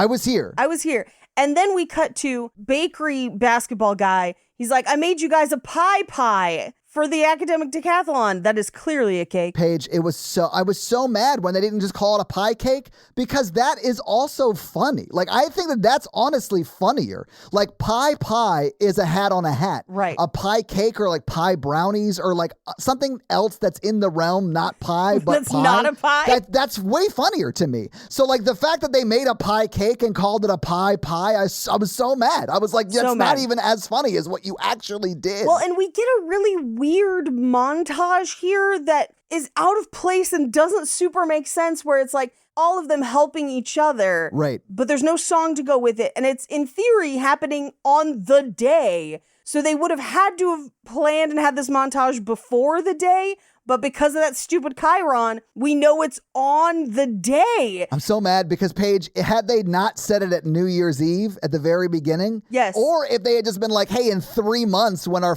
Speaker 5: was here.
Speaker 6: I was here. And then we cut to bakery basketball guy. He's like, I made you guys a pie for the academic decathlon. That is clearly a cake.
Speaker 5: Paige, I was so mad when they didn't just call it a pie cake, because that is also funny. Like, I think that's honestly funnier. Like, pie is a hat on a hat.
Speaker 6: Right.
Speaker 5: A pie cake or like pie brownies or like something else that's in the realm, not pie, but
Speaker 6: that's
Speaker 5: pie.
Speaker 6: Not a pie?
Speaker 5: That's way funnier to me. So like the fact that they made a pie cake and called it a pie, I was so mad. I was like, that's not even as funny as what you actually did.
Speaker 6: Well, and we get a really weird montage here that is out of place and doesn't super make sense, where it's like all of them helping each other.
Speaker 5: Right.
Speaker 6: But there's no song to go with it. And it's in theory happening on the day. So they would have had to have planned and had this montage before the day. But because of that stupid chyron, we know it's on the day.
Speaker 5: I'm so mad because, Paige, had they not said it at New Year's Eve at the very beginning,
Speaker 6: yes,
Speaker 5: or if they had just been like, hey, in 3 months when our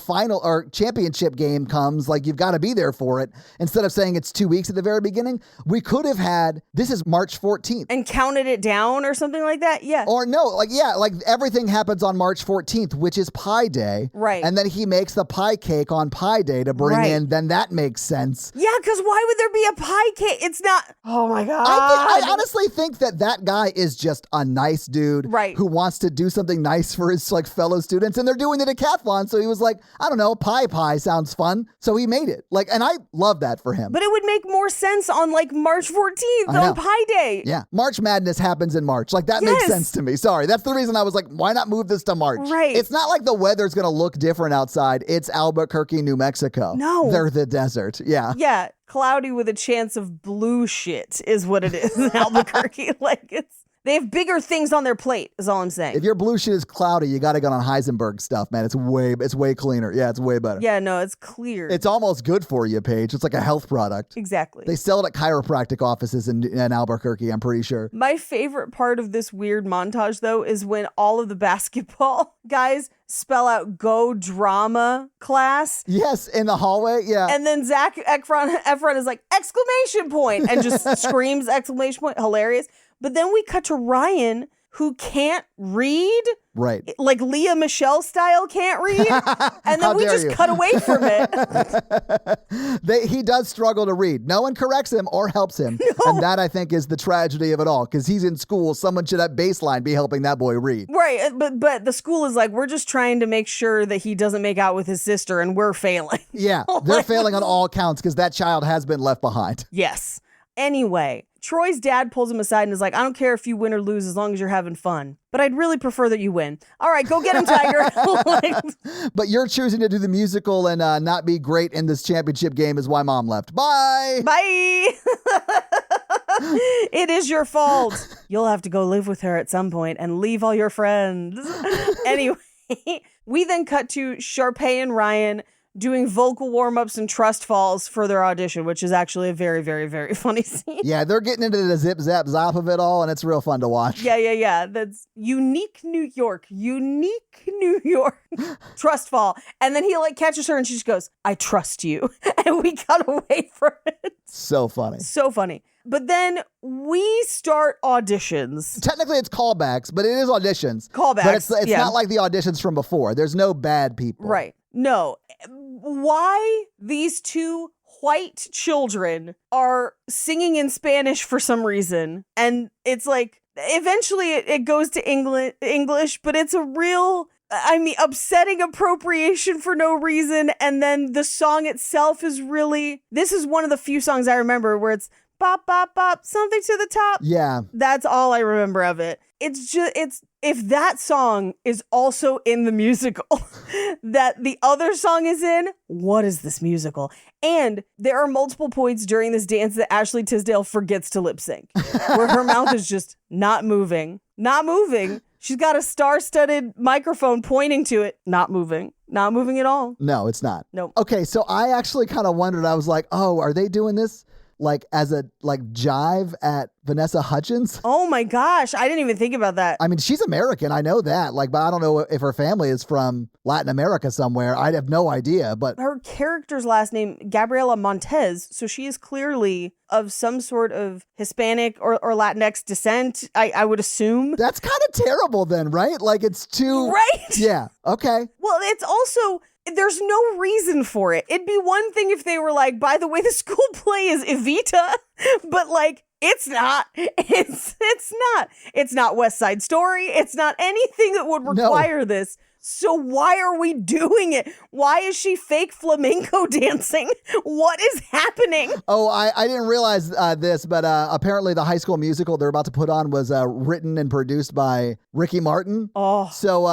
Speaker 5: championship game comes, like, you've got to be there for it, instead of saying it's 2 weeks at the very beginning, we could have had, this is March 14th.
Speaker 6: And counted it down or something like that? Yeah.
Speaker 5: Or no, like everything happens on March 14th, which is Pie Day.
Speaker 6: Right.
Speaker 5: And then he makes the pie cake on Pie Day to bring in, then that makes sense.
Speaker 6: Yeah, because why would there be a pie cake? It's not. Oh my God.
Speaker 5: I honestly think that guy is just a nice dude,
Speaker 6: right,
Speaker 5: who wants to do something nice for his like fellow students, and they're doing the decathlon. So he was like, I don't know, pie sounds fun. So he made it. Like, and I love that for him.
Speaker 6: But it would make more sense on like March 14th on Pie Day.
Speaker 5: Yeah. March Madness happens in March. Like, that makes sense to me. Sorry. That's the reason I was like, why not move this to March?
Speaker 6: Right.
Speaker 5: It's not like the weather's going to look different outside. It's Albuquerque, New Mexico.
Speaker 6: No.
Speaker 5: They're the desert. Yeah.
Speaker 6: Yeah. Cloudy with a chance of blue shit is what it is in Albuquerque. They have bigger things on their plate, is all I'm saying.
Speaker 5: If your blue shit is cloudy, you got to go on Heisenberg stuff, man. It's way cleaner. Yeah, it's way better.
Speaker 6: Yeah, no, it's clear.
Speaker 5: It's almost good for you, Paige. It's like a health product.
Speaker 6: Exactly.
Speaker 5: They sell it at chiropractic offices in Albuquerque, I'm pretty sure.
Speaker 6: My favorite part of this weird montage, though, is when all of the basketball guys spell out "Go Drama Class."
Speaker 5: Yes, in the hallway, yeah.
Speaker 6: And then Zac Efron is like, exclamation point, and just screams exclamation point. Hilarious. But then we cut to Ryan, who can't read.
Speaker 5: Right.
Speaker 6: Like Leah Michelle style can't read. And then we just cut away from it.
Speaker 5: He does struggle to read. No one corrects him or helps him. No. And that, I think, is the tragedy of it all. Because he's in school. Someone should at baseline be helping that boy read.
Speaker 6: Right. But the school is like, we're just trying to make sure that he doesn't make out with his sister and we're failing.
Speaker 5: Yeah. They're failing on all counts because that child has been left behind.
Speaker 6: Yes. Anyway, Troy's dad pulls him aside and is like, I don't care if you win or lose as long as you're having fun. But I'd really prefer that you win. All right, go get him, Tiger.
Speaker 5: But you're choosing to do the musical and not be great in this championship game is why Mom left. Bye.
Speaker 6: Bye. It is your fault. You'll have to go live with her at some point and leave all your friends. Anyway, we then cut to Sharpay and Ryan doing vocal warm-ups and trust falls for their audition, which is actually a very, very, very funny scene.
Speaker 5: Yeah, they're getting into the zip, zap, zop of it all, and it's real fun to watch.
Speaker 6: Yeah. That's unique New York. Trust fall. And then he like catches her and she just goes, I trust you. And we cut away from it.
Speaker 5: So funny.
Speaker 6: So funny. But then we start auditions.
Speaker 5: Technically, it's callbacks, but it is auditions.
Speaker 6: Callbacks.
Speaker 5: But it's not like the auditions from before. There's no bad people.
Speaker 6: Right. No. Why these two white children are singing in Spanish for some reason. And it's like, eventually it goes to English, but it's a real, upsetting appropriation for no reason. And then the song itself is really, this is one of the few songs I remember where it's bop, bop, bop, something to the top.
Speaker 5: Yeah.
Speaker 6: That's all I remember of it. If that song is also in the musical that the other song is in, what is this musical? And there are multiple points during this dance that Ashley Tisdale forgets to lip sync, where her mouth is just not moving. She's got a star-studded microphone pointing to it, not moving at all.
Speaker 5: No, it's not.
Speaker 6: Nope.
Speaker 5: Okay, so I actually kind of wondered, I was like, oh, are they doing this like as a jive at Vanessa Hudgens?
Speaker 6: Oh my gosh, I didn't even think about that.
Speaker 5: I mean, she's American, I know that. But I don't know if her family is from Latin America somewhere. I'd have no idea, but
Speaker 6: her character's last name, Gabriela Montez, so she is clearly of some sort of Hispanic or Latinx descent, I would assume.
Speaker 5: That's kind of terrible then, right? Like it's too...
Speaker 6: Right?
Speaker 5: Yeah, okay.
Speaker 6: Well, it's also... There's no reason for it. It'd be one thing if they were like, by the way, the school play is Evita, but like, it's not. It's not. It's not West Side Story. It's not anything that would require this. So why are we doing it? Why is she fake flamenco dancing? What is happening?
Speaker 5: Oh, I didn't realize this, but apparently the High School Musical they're about to put on was written and produced by Ricky Martin.
Speaker 6: Oh.
Speaker 5: So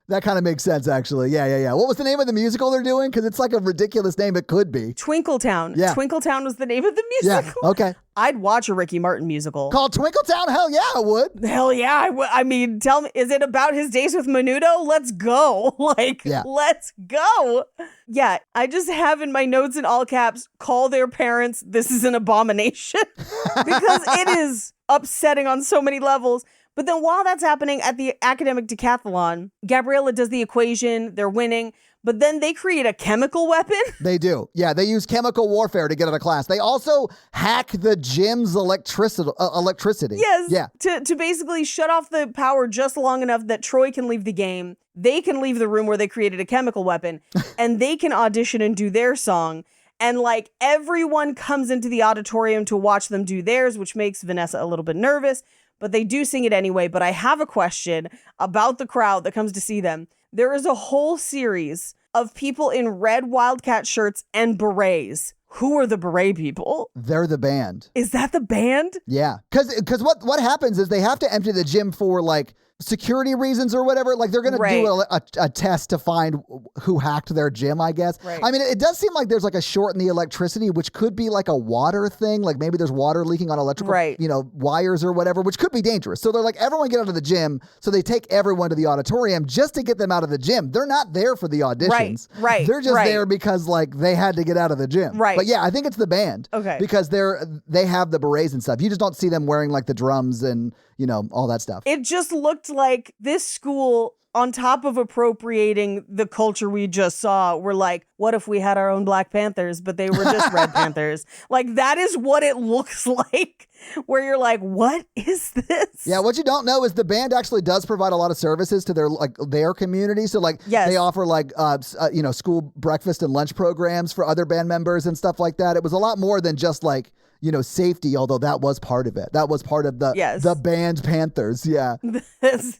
Speaker 5: that kind of makes sense, actually. Yeah. What was the name of the musical they're doing? Because it's like a ridiculous name it could be.
Speaker 6: Twinkletown.
Speaker 5: Yeah.
Speaker 6: Twinkletown was the name of the musical.
Speaker 5: Yeah, okay.
Speaker 6: I'd watch a Ricky Martin musical.
Speaker 5: Called Twinkletown? Hell yeah, I would.
Speaker 6: Hell yeah, I would. I mean, tell me, is it about his days with Menudo? Let's go. Let's go. Yeah, I just have in my notes in all caps, call their parents, this is an abomination. Because it is upsetting on so many levels. But then while that's happening at the academic decathlon, Gabriella does the equation, they're winning. But then they create a chemical weapon.
Speaker 5: They do. Yeah, they use chemical warfare to get out of class. They also hack the gym's electricity.
Speaker 6: Yes.
Speaker 5: Yeah.
Speaker 6: To basically shut off the power just long enough that Troy can leave the game. They can leave the room where they created a chemical weapon. And they can audition and do their song. And like everyone comes into the auditorium to watch them do theirs, which makes Vanessa a little bit nervous. But they do sing it anyway. But I have a question about the crowd that comes to see them. There is a whole series of people in red Wildcat shirts and berets. Who are the beret people?
Speaker 5: They're the band.
Speaker 6: Is that the band?
Speaker 5: Yeah. Because what happens is they have to empty the gym for like security reasons or whatever. Like they're going to do a test to find who hacked their gym, I guess.
Speaker 6: Right.
Speaker 5: I mean, it does seem like there's like a short in the electricity, which could be like a water thing. Like maybe there's water leaking on electrical, wires or whatever, which could be dangerous. So they're like, everyone get out of the gym. So they take everyone to the auditorium just to get them out of the gym. They're not there for the auditions.
Speaker 6: Right.
Speaker 5: They're just there because like they had to get out of the gym.
Speaker 6: Right.
Speaker 5: But yeah, I think it's the band.
Speaker 6: Okay.
Speaker 5: Because they have the berets and stuff. You just don't see them wearing like the drums and, all that stuff.
Speaker 6: It just looked like this school, on top of appropriating the culture we just saw, were like, what if we had our own Black Panthers, but they were just Red Panthers? Like, that is what it looks like, where you're like, what is this?
Speaker 5: Yeah, what you don't know is the band actually does provide a lot of services to their community. So they offer school breakfast and lunch programs for other band members and stuff like that. It was a lot more than just safety, although that was part of it. That was part of the band Panthers. Yeah.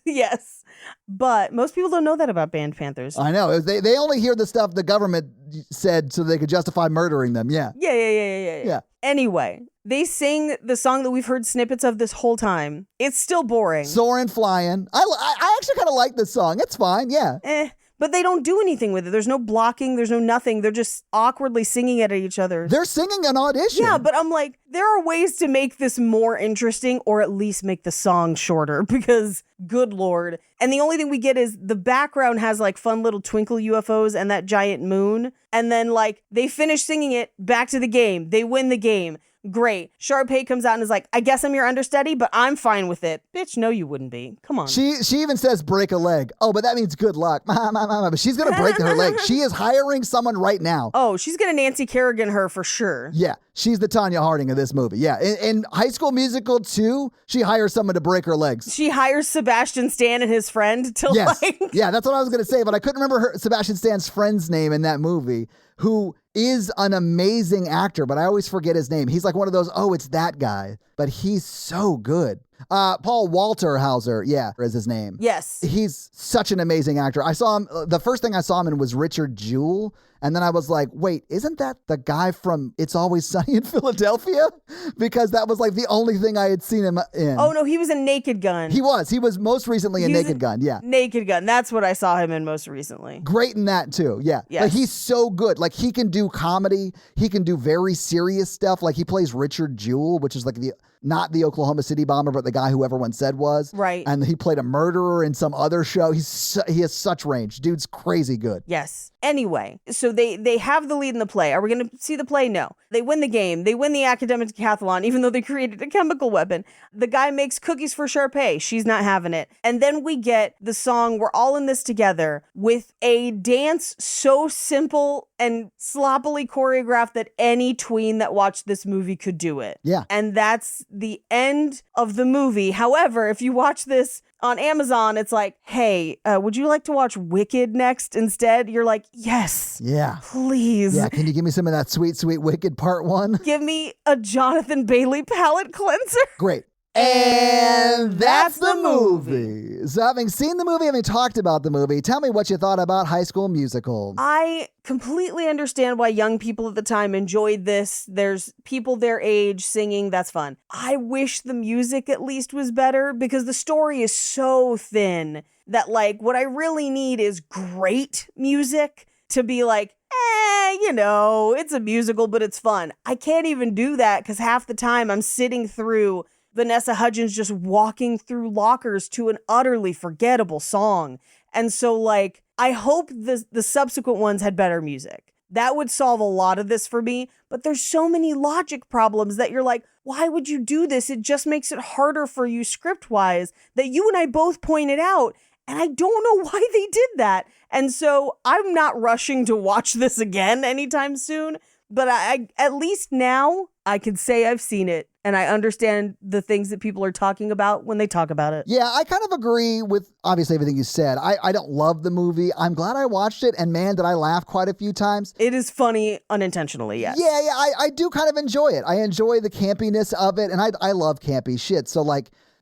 Speaker 6: Yes. But most people don't know that about band Panthers.
Speaker 5: I know. They only hear the stuff the government said so they could justify murdering them. Yeah.
Speaker 6: Yeah. Anyway, they sing the song that we've heard snippets of this whole time. It's still boring.
Speaker 5: Soarin' Flying. I actually kind of like this song. It's fine. Yeah.
Speaker 6: But they don't do anything with it. There's no blocking. There's no nothing. They're just awkwardly singing it at each other.
Speaker 5: They're singing an audition.
Speaker 6: Yeah, but I'm like, there are ways to make this more interesting or at least make the song shorter because, good Lord. And the only thing we get is the background has fun little twinkle UFOs and that giant moon. And then they finish singing it, back to the game. They win the game. Great. Sharpay comes out and is like, I guess I'm your understudy, but I'm fine with it. Bitch, no, you wouldn't be. Come on.
Speaker 5: She even says break a leg. Oh, but that means good luck. But she's going to break her leg. She is hiring someone right now.
Speaker 6: Oh, she's going to Nancy Kerrigan her for sure.
Speaker 5: Yeah. She's the Tanya Harding of this movie. Yeah. In High School Musical 2, she hires someone to break her legs.
Speaker 6: She hires Sebastian Stan and his friend to
Speaker 5: Yeah, that's what I was going to say, but I couldn't remember Sebastian Stan's friend's name in that movie, who is an amazing actor, but I always forget his name. He's like one of those, it's that guy, but he's so good. Paul Walter Hauser, is his name.
Speaker 6: Yes.
Speaker 5: He's such an amazing actor. I saw him, the first thing I saw him in was Richard Jewell, and then I was like, wait, isn't that the guy from It's Always Sunny in Philadelphia? Because that was the only thing I had seen him in.
Speaker 6: Oh, no, he was in Naked Gun.
Speaker 5: He was most recently in Naked Gun, yeah.
Speaker 6: Naked Gun, that's what I saw him in most recently.
Speaker 5: Great in that too, yeah.
Speaker 6: Yes.
Speaker 5: He's so good. He can do comedy, he can do very serious stuff. He plays Richard Jewell, which is not the Oklahoma City bomber, but the guy who everyone said was.
Speaker 6: Right.
Speaker 5: And he played a murderer in some other show. He has such range. Dude's crazy good.
Speaker 6: Yes. Anyway, so they have the lead in the play. Are we going to see the play? No. They win the game. They win the academic decathlon, even though they created a chemical weapon. The guy makes cookies for Sharpay. She's not having it. And then we get the song We're All in This Together with a dance so simple and sloppily choreographed that any tween that watched this movie could do it.
Speaker 5: Yeah.
Speaker 6: And that's the end of the movie. However, if you watch this on Amazon, it's like, hey, would you like to watch Wicked next instead? You're like, yes.
Speaker 5: Yeah.
Speaker 6: Please.
Speaker 5: Yeah, can you give me some of that sweet, sweet Wicked part 1?
Speaker 6: Give me a Jonathan Bailey palate cleanser.
Speaker 5: Great. And that's the movie. So having seen the movie, having talked about the movie, tell me what you thought about High School Musical.
Speaker 6: I completely understand why young people at the time enjoyed this. There's people their age singing. That's fun. I wish the music at least was better because the story is so thin that what I really need is great music to be it's a musical, but it's fun. I can't even do that because half the time I'm sitting through Vanessa Hudgens just walking through lockers to an utterly forgettable song. And so I hope the subsequent ones had better music. That would solve a lot of this for me, but there's so many logic problems that you're like, why would you do this? It just makes it harder for you script-wise that you and I both pointed out, and I don't know why they did that. And so I'm not rushing to watch this again anytime soon, but I at least now I can say I've seen it and I understand the things that people are talking about when they talk about it.
Speaker 5: Yeah, I kind of agree with obviously everything you said. I don't love the movie. I'm glad I watched it, and man, did I laugh quite a few times.
Speaker 6: It is funny unintentionally, yes.
Speaker 5: Yeah, I do kind of enjoy it. I enjoy the campiness of it, and I love campy shit. So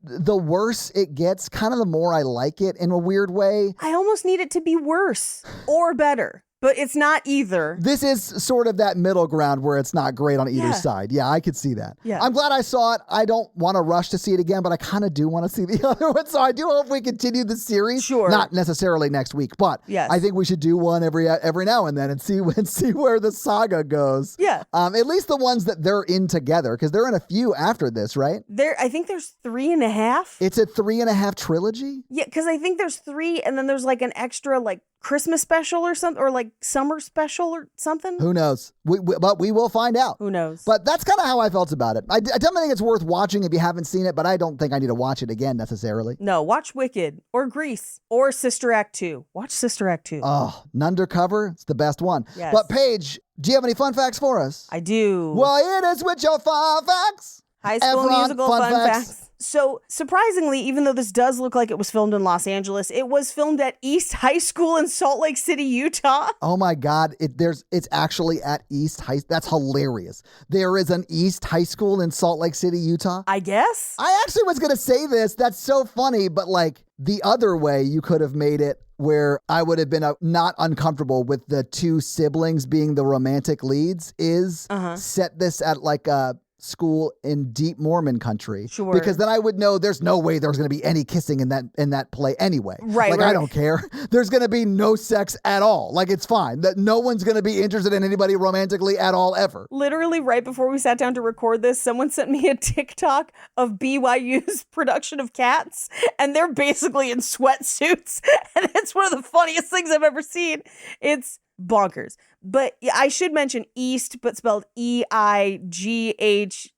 Speaker 5: the worse it gets, kind of the more I like it in a weird way.
Speaker 6: I almost need it to be worse or better. But it's not either.
Speaker 5: This is sort of that middle ground where it's not great on either side. Yeah, I could see that.
Speaker 6: Yeah.
Speaker 5: I'm glad I saw it. I don't want to rush to see it again, but I kind of do want to see the other one. So I do hope we continue the series.
Speaker 6: Sure.
Speaker 5: Not necessarily next week, but
Speaker 6: yes.
Speaker 5: I think we should do one every now and then and see where the saga goes.
Speaker 6: Yeah.
Speaker 5: At least the ones that they're in together, because they're in a few after this, right?
Speaker 6: I think there's 3.5.
Speaker 5: It's a 3.5 trilogy?
Speaker 6: Yeah, because I think there's 3, and then there's an extra Christmas special or something, or like summer special or something.
Speaker 5: Who knows? But we will find out.
Speaker 6: Who knows?
Speaker 5: But that's kind of how I felt about it. I definitely think it's worth watching if you haven't seen it, but I don't think I need to watch it again necessarily.
Speaker 6: No, watch Wicked or Grease or Sister Act 2. Watch Sister Act 2.
Speaker 5: Oh, Undercover, it's the best one.
Speaker 6: Yes.
Speaker 5: But Paige, do you have any fun facts for us?
Speaker 6: I do.
Speaker 5: Well, it is with your fun facts.
Speaker 6: High School
Speaker 5: Efron,
Speaker 6: Musical fun facts. So, surprisingly, even though this does look like it was filmed in Los Angeles, it was filmed at East High School in Salt Lake City, Utah.
Speaker 5: Oh my God, it's actually at East High. That's hilarious. There is an East High School in Salt Lake City, Utah.
Speaker 6: I guess.
Speaker 5: I actually was going to say this. That's so funny, but like the other way you could have made it where I would have been not uncomfortable with the two siblings being the romantic leads is set this at like a school in deep Mormon country.
Speaker 6: Sure.
Speaker 5: Because then I would know there's no way there's going to be any kissing in that play anyway.
Speaker 6: Right.
Speaker 5: Like, I don't care. There's going to be no sex at all. Like, it's fine. That no one's going to be interested in anybody romantically at all ever.
Speaker 6: Literally right before we sat down to record this, someone sent me a TikTok of BYU's production of Cats, and they're basically in sweatsuits. And it's one of the funniest things I've ever seen. It's bonkers. But I should mention East, but spelled EIGHST.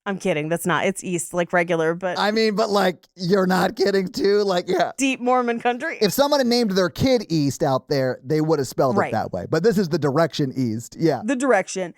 Speaker 6: I'm kidding. That's not. It's East, like regular, but
Speaker 5: I mean, but like, you're not kidding too? Like, yeah.
Speaker 6: Deep Mormon country.
Speaker 5: If someone had named their kid East out there, they would have spelled it that way. But this is the direction East. Yeah.
Speaker 6: The direction.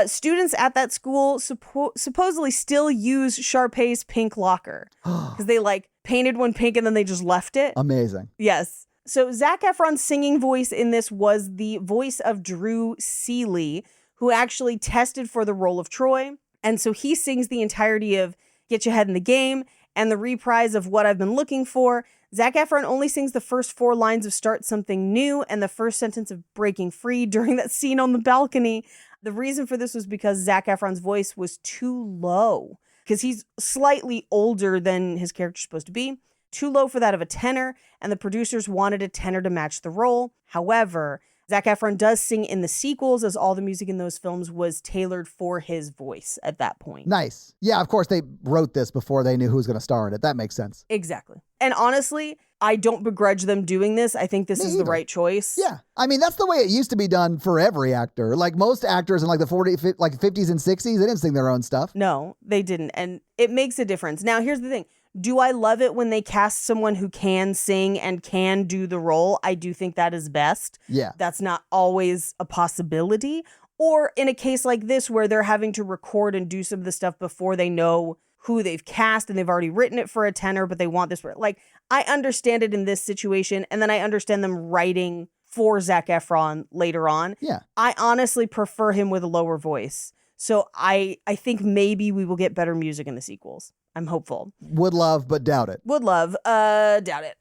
Speaker 6: Students at that school supposedly still use Sharpay's pink locker because they like painted one pink and then they just left it.
Speaker 5: Amazing.
Speaker 6: Yes. So Zac Efron's singing voice in this was the voice of Drew Seeley, who actually tested for the role of Troy. And so he sings the entirety of Get Your Head in the Game and the reprise of What I've Been Looking For. Zac Efron only sings the first 4 lines of Start Something New and the first sentence of Breaking Free during that scene on the balcony. The reason for this was because Zac Efron's voice was too low, because he's slightly older than his character's supposed to be. Too low for that of a tenor, and the producers wanted a tenor to match the role. However, Zac Efron does sing in the sequels, as all the music in those films was tailored for his voice at that point.
Speaker 5: Nice. Yeah, of course they wrote this before they knew who was going to star in it. That makes sense.
Speaker 6: Exactly. And honestly, I don't begrudge them doing this. I think this is the right choice.
Speaker 5: Yeah. I mean, that's the way it used to be done for every actor. Like most actors in like the 50s and 60s, they didn't sing their own stuff.
Speaker 6: No, they didn't. And it makes a difference. Now, here's the thing. Do I love it when they cast someone who can sing and can do the role? I do think that is best.
Speaker 5: Yeah.
Speaker 6: That's not always a possibility. Or in a case like this where they're having to record and do some of the stuff before they know who they've cast and they've already written it for a tenor, but they want this. Like, I understand it in this situation, and then I understand them writing for Zac Efron later on.
Speaker 5: Yeah.
Speaker 6: I honestly prefer him with a lower voice. So I think maybe we will get better music in the sequels. I'm hopeful.
Speaker 5: Would love, but doubt it.
Speaker 6: Would love, doubt it.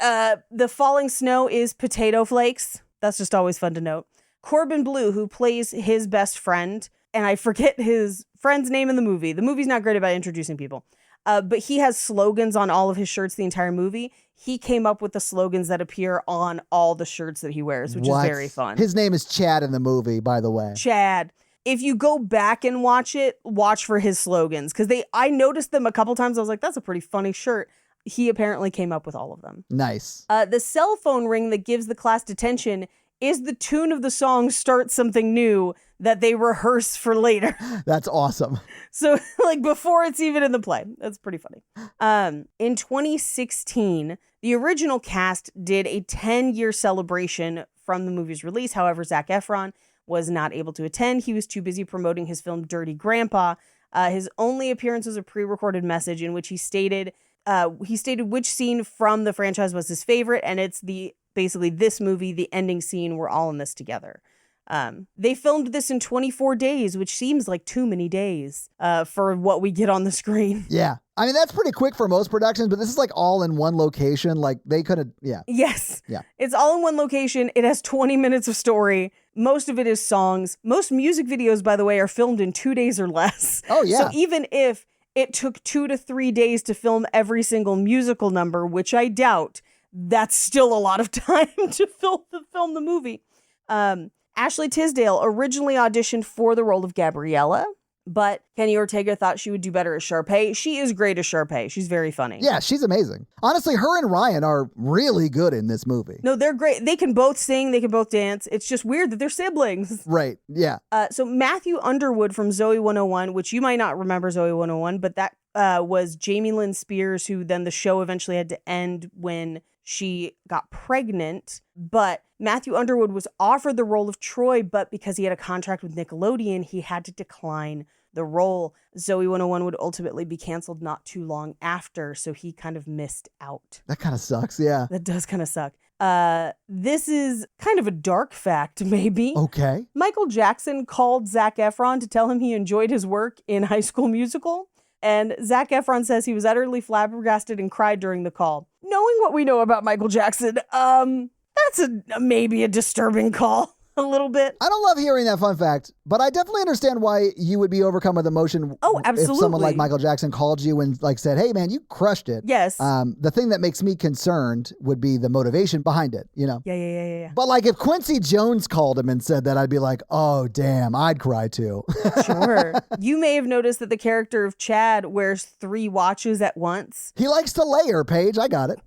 Speaker 6: The falling snow is Potato Flakes. That's just always fun to note. Corbin Bleu, who plays his best friend, and I forget his friend's name in the movie. The movie's not great about introducing people. But he has slogans on all of his shirts the entire movie. He came up with the slogans that appear on all the shirts that he wears, which is very fun.
Speaker 5: His name is Chad in the movie, by the way.
Speaker 6: Chad. If you go back and watch it, watch for his slogans. Because I noticed them a couple times. I was like, that's a pretty funny shirt. He apparently came up with all of them.
Speaker 5: Nice.
Speaker 6: The cell phone ring that gives the class detention is the tune of the song Start Something New that they rehearse for later.
Speaker 5: That's awesome.
Speaker 6: So, like, before it's even in the play. That's pretty funny. In 2016, the original cast did a 10-year celebration from the movie's release. However, Zac Efron was not able to attend. He was too busy promoting his film Dirty Grandpa. His only appearance was a pre-recorded message in which he stated which scene from the franchise was his favorite, and it's basically this movie, the ending scene. We're all in this together. They filmed this in 24 days, which seems like too many days for what we get on the screen.
Speaker 5: Yeah. I mean, that's pretty quick for most productions, but this is like all in one location. Like they could have, yeah.
Speaker 6: Yes.
Speaker 5: Yeah.
Speaker 6: It's all in one location. It has 20 minutes of story. Most of it is songs. Most music videos, by the way, are filmed in 2 days or less. Oh, yeah. So even if it took 2 to 3 days to film every single musical number, which I doubt, that's still a lot of time to film the movie. Ashley Tisdale originally auditioned for the role of Gabriella. But Kenny Ortega thought she would do better as Sharpay. She is great as Sharpay. She's very funny.
Speaker 5: Yeah, she's amazing. Honestly, her and Ryan are really good in this movie.
Speaker 6: No, they're great. They can both sing. They can both dance. It's just weird that they're siblings.
Speaker 5: Right, yeah.
Speaker 6: So Matthew Underwood from Zoe 101, which you might not remember Zoe 101, but that was Jamie Lynn Spears, who then the show eventually had to end when she got pregnant. But Matthew Underwood was offered the role of Troy, but because he had a contract with Nickelodeon, he had to decline the role. Zoe 101 would ultimately be canceled not too long after, so he kind of missed out.
Speaker 5: That kind of sucks, yeah.
Speaker 6: That does kind of suck. This is kind of a dark fact, maybe.
Speaker 5: Okay.
Speaker 6: Michael Jackson called Zac Efron to tell him he enjoyed his work in High School Musical. And Zac Efron says he was utterly flabbergasted and cried during the call. Knowing what we know about Michael Jackson, that's maybe a disturbing call. A little bit.
Speaker 5: I don't love hearing that fun fact, but I definitely understand why you would be overcome with emotion.
Speaker 6: Oh, absolutely.
Speaker 5: If someone like Michael Jackson called you and said, hey man, you crushed it.
Speaker 6: Yes.
Speaker 5: The thing that makes me concerned would be the motivation behind it,
Speaker 6: Yeah.
Speaker 5: But if Quincy Jones called him and said that, I'd be like, oh damn, I'd cry too.
Speaker 6: Sure. You may have noticed that the character of Chad wears 3 watches at once.
Speaker 5: He likes to layer, Paige. I got it.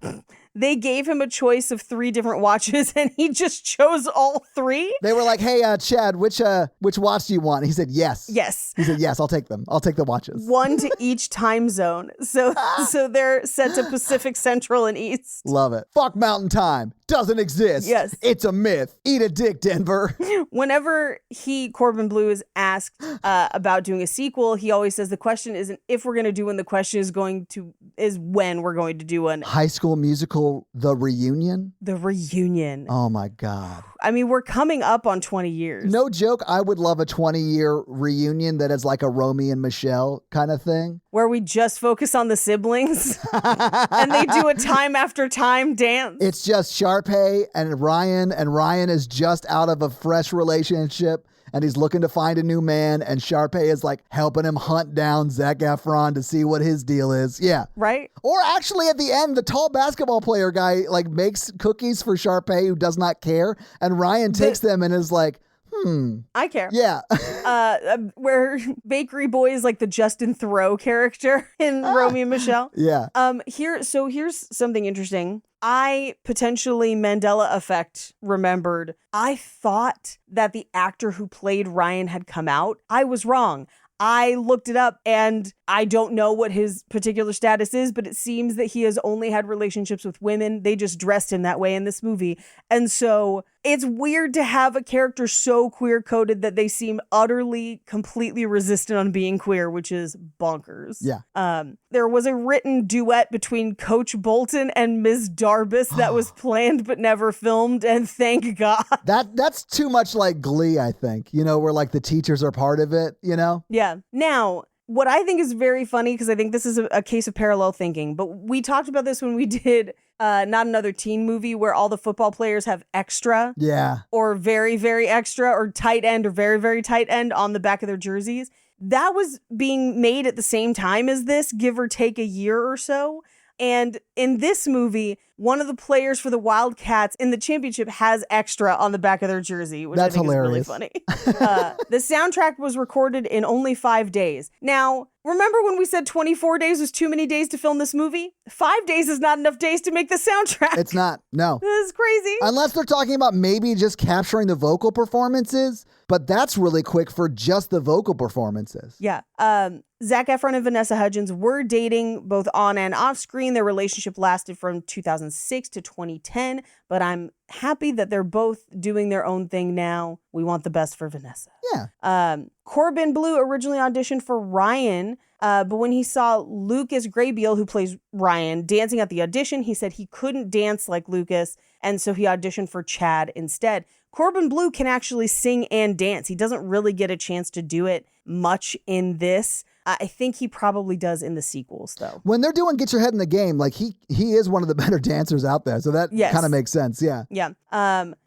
Speaker 6: They gave him a choice of 3 different watches, and he just chose all 3.
Speaker 5: They were like, hey, Chad, which watch do you want? And he said, yes.
Speaker 6: Yes.
Speaker 5: He said, yes, I'll take them. I'll take the watches.
Speaker 6: 1 to each time zone. So they're set to Pacific, Central, and East.
Speaker 5: Love it. Fuck Mountain Time. Doesn't exist.
Speaker 6: Yes.
Speaker 5: It's a myth. Eat a dick, Denver.
Speaker 6: Whenever Corbin Bleu, is asked about doing a sequel, he always says the question isn't if we're going to do one, the question is when we're going to do one.
Speaker 5: High School Musical, The Reunion?
Speaker 6: The Reunion.
Speaker 5: Oh my God.
Speaker 6: I mean, we're coming up on 20 years.
Speaker 5: No joke, I would love a 20-year reunion that is like a Romy and Michelle kind of thing.
Speaker 6: Where we just focus on the siblings and they do a time after time dance.
Speaker 5: It's just Sharpay and Ryan is just out of a fresh relationship and he's looking to find a new man, and Sharpay is helping him hunt down Zac Efron to see what his deal is. Yeah.
Speaker 6: Right?
Speaker 5: Or actually at the end, the tall basketball player guy makes cookies for Sharpay who does not care, and Ryan takes them and is like,
Speaker 6: I care.
Speaker 5: Yeah.
Speaker 6: Where Bakery Boy is like the Justin Theroux character in Romeo and Michelle.
Speaker 5: Yeah.
Speaker 6: Here's something interesting. I potentially Mandela effect remembered. I thought that the actor who played Ryan had come out. I was wrong. I looked it up and I don't know what his particular status is, but it seems that he has only had relationships with women. They just dressed him that way in this movie. And so it's weird to have a character so queer coded that they seem utterly, completely resistant on being queer, which is bonkers.
Speaker 5: Yeah.
Speaker 6: There was a written duet between Coach Bolton and Ms. Darbus that was planned but never filmed, and thank God.
Speaker 5: That's too much like Glee, I think, where the teachers are part of it,
Speaker 6: Yeah. Now, what I think is very funny, because I think this is a case of parallel thinking, but we talked about this when we did Not Another Teen Movie, where all the football players have extra.
Speaker 5: Yeah.
Speaker 6: Or very, very extra, or tight end, or very, very tight end on the back of their jerseys. That was being made at the same time as this, give or take a year or so. And in this movie, one of the players for the Wildcats in the championship has extra on the back of their jersey, which
Speaker 5: That's
Speaker 6: I think
Speaker 5: hilarious.
Speaker 6: is really funny. The soundtrack was recorded in only 5 days. Now, remember when we said 24 days was too many days to film this movie? 5 days is not enough days to make the soundtrack.
Speaker 5: It's not. No.
Speaker 6: This is crazy.
Speaker 5: Unless they're talking about maybe just capturing the vocal performances, but that's really quick for just the vocal performances.
Speaker 6: Yeah. Zac Efron and Vanessa Hudgens were dating both on and off screen. Their relationship lasted from 2006 to 2010, but I'm happy that they're both doing their own thing now. We want the best for Vanessa.
Speaker 5: Yeah.
Speaker 6: Corbin Bleu originally auditioned for Ryan, but when he saw Lucas Grabeel, who plays Ryan, dancing at the audition, he said he couldn't dance like Lucas, and so he auditioned for Chad instead. Corbin Bleu can actually sing and dance. He doesn't really get a chance to do it much in this. I think he probably does in the sequels, though.
Speaker 5: When they're doing Get Your Head in the Game, he is one of the better dancers out there. So that kind of makes sense. Yeah.
Speaker 6: Yeah.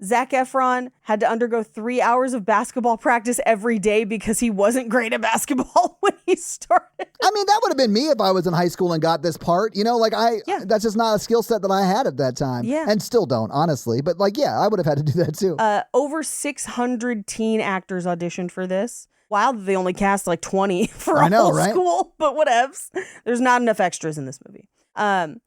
Speaker 6: Zac Efron had to undergo 3 hours of basketball practice every day because he wasn't great at basketball when he started.
Speaker 5: I mean, that would have been me if I was in high school and got this part. That's just not a skill set that I had at that time.
Speaker 6: Yeah.
Speaker 5: And still don't, honestly. But I would have had to do that too.
Speaker 6: Over 600 teen actors auditioned for this. Wow, they only cast like 20 for
Speaker 5: I
Speaker 6: a
Speaker 5: know,
Speaker 6: whole
Speaker 5: right?
Speaker 6: school, but whatevs. There's not enough extras in this movie.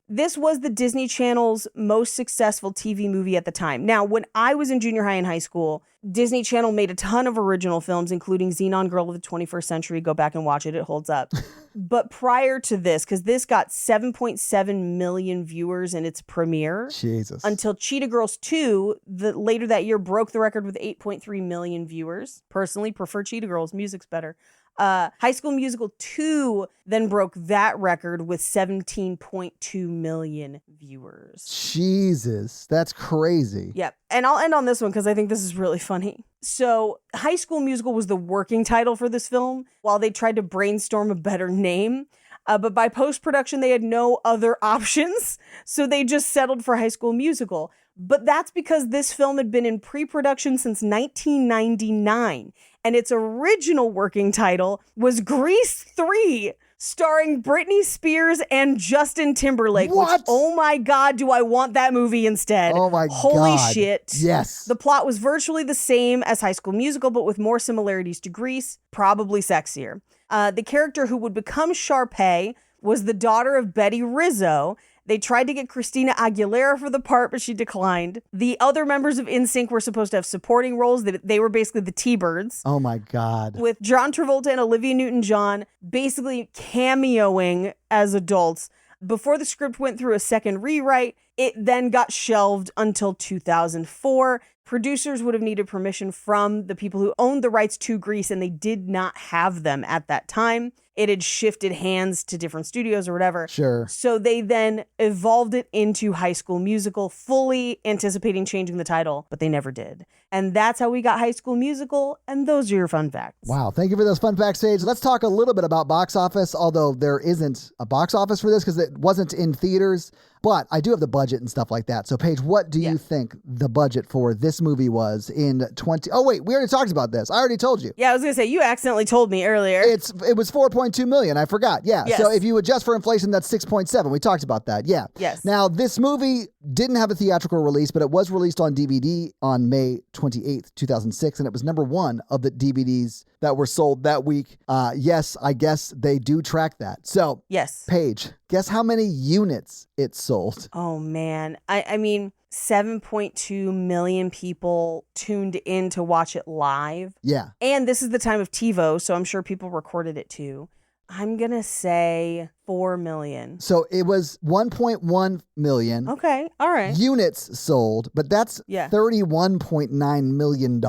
Speaker 6: This was the Disney Channel's most successful TV movie at the time. Now, when I was in junior high and high school, Disney Channel made a ton of original films, including Xenon Girl of the 21st Century. Go back and watch it. It holds up. But prior to this, because this got 7.7 million viewers in its premiere.
Speaker 5: Jesus.
Speaker 6: Until Cheetah Girls 2, later that year, broke the record with 8.3 million viewers. Personally, prefer Cheetah Girls. Music's better. High School Musical 2 then broke that record with 17.2 million viewers.
Speaker 5: Jesus, that's crazy.
Speaker 6: Yep. And I'll end on this one because I think this is really funny. So High School Musical was the working title for this film while they tried to brainstorm a better name. But by post-production, they had no other options. So they just settled for High School Musical. But that's because this film had been in pre-production since 1999. And its original working title was Grease 3, starring Britney Spears and Justin Timberlake.
Speaker 5: What?
Speaker 6: Which, oh my God, do I want that movie instead.
Speaker 5: Oh my
Speaker 6: Holy
Speaker 5: God.
Speaker 6: shit.
Speaker 5: Yes.
Speaker 6: The plot was virtually the same as High School Musical, but with more similarities to Grease, probably sexier. The character who would become Sharpay was the daughter of Betty Rizzo. They tried to get Christina Aguilera for the part, but she declined. The other members of NSYNC were supposed to have supporting roles. They were basically the T-Birds.
Speaker 5: Oh my God.
Speaker 6: With John Travolta and Olivia Newton-John basically cameoing as adults. Before the script went through a second rewrite, it then got shelved until 2004. Producers would have needed permission from the people who owned the rights to Grease, and they did not have them at that time. It had shifted hands to different studios or whatever.
Speaker 5: Sure.
Speaker 6: So they then evolved it into High School Musical, fully anticipating changing the title, but they never did. And that's how we got High School Musical, and those are your fun facts.
Speaker 5: Wow. Thank you for those fun facts, Sage. Let's talk a little bit about box office, although there isn't a box office for this because it wasn't in theaters. But I do have the budget and stuff like that. So, Paige, what do you think the budget for this movie was in 20... Oh, wait, we already talked about this. I already told you.
Speaker 6: Yeah, I was going to say, you accidentally told me earlier.
Speaker 5: It was 4.2 million. I forgot. Yeah.
Speaker 6: Yes.
Speaker 5: So if you adjust for inflation, that's 6.7. We talked about that. Yeah.
Speaker 6: Yes.
Speaker 5: Now, this movie didn't have a theatrical release, but it was released on DVD on May 28th, 2006, and it was number one of the DVDs that were sold that week. Yes, I guess they do track that. So,
Speaker 6: yes.
Speaker 5: Paige, guess how many units it sold?
Speaker 6: Oh, man. I mean, 7.2 million people tuned in to watch it live.
Speaker 5: Yeah.
Speaker 6: And this is the time of TiVo, so I'm sure people recorded it too. I'm going to say 4 million.
Speaker 5: So it was 1.1 million.
Speaker 6: Okay. All right.
Speaker 5: Units sold, but that's $31.9 million.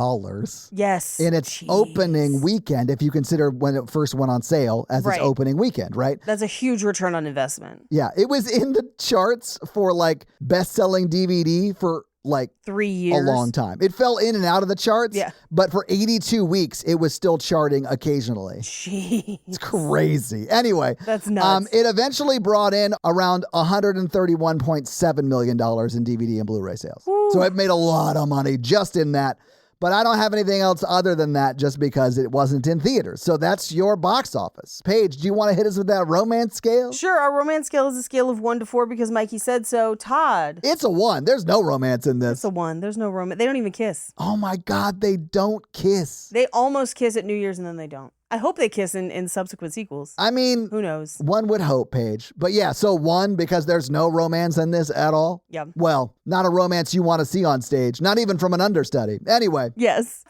Speaker 6: Yes.
Speaker 5: In its opening weekend, if you consider when it first went on sale as its opening weekend, right?
Speaker 6: That's a huge return on investment.
Speaker 5: Yeah. It was in the charts for like best-selling DVD for like
Speaker 6: 3 years.
Speaker 5: A long time. It fell in and out of the charts, but for 82 weeks, it was still charting occasionally.
Speaker 6: Jeez.
Speaker 5: It's crazy. Anyway.
Speaker 6: That's nuts.
Speaker 5: It eventually brought in around $131.7 million in DVD and Blu-ray sales. Woo. So it made a lot of money just in that. But I don't have anything else other than that just because it wasn't in theaters. So that's your box office. Paige, do you want to hit us with that romance scale?
Speaker 6: Sure. Our romance scale is a scale of 1 to 4 because Mikey said so. Todd.
Speaker 5: It's a 1. There's no romance in this.
Speaker 6: It's a 1. There's no romance. They don't even kiss.
Speaker 5: Oh my God, they don't kiss.
Speaker 6: They almost kiss at New Year's and then they don't. I hope they kiss in subsequent sequels.
Speaker 5: I mean,
Speaker 6: who knows?
Speaker 5: One would hope, Paige. But yeah, so 1 because there's no romance in this at all.
Speaker 6: Yeah.
Speaker 5: Well, not a romance you want to see on stage, not even from an understudy. Anyway.
Speaker 6: Yes.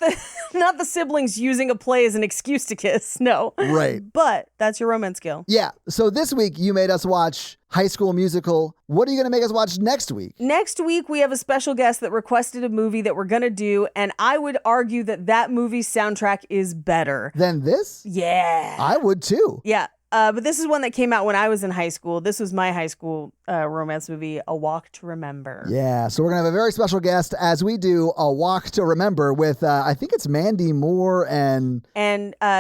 Speaker 6: Not the siblings using a play as an excuse to kiss. No.
Speaker 5: Right.
Speaker 6: But that's your romance scale.
Speaker 5: Yeah. So this week you made us watch High School Musical. What are you going to make us watch next week?
Speaker 6: Next week, we have a special guest that requested a movie that we're going to do, and I would argue that movie's soundtrack is better.
Speaker 5: Than this?
Speaker 6: Yeah.
Speaker 5: I would too.
Speaker 6: Yeah. But this is one that came out when I was in high school. This was my high school romance movie, A Walk to Remember.
Speaker 5: Yeah, so we're going to have a very special guest as we do A Walk to Remember with, I think it's Mandy Moore and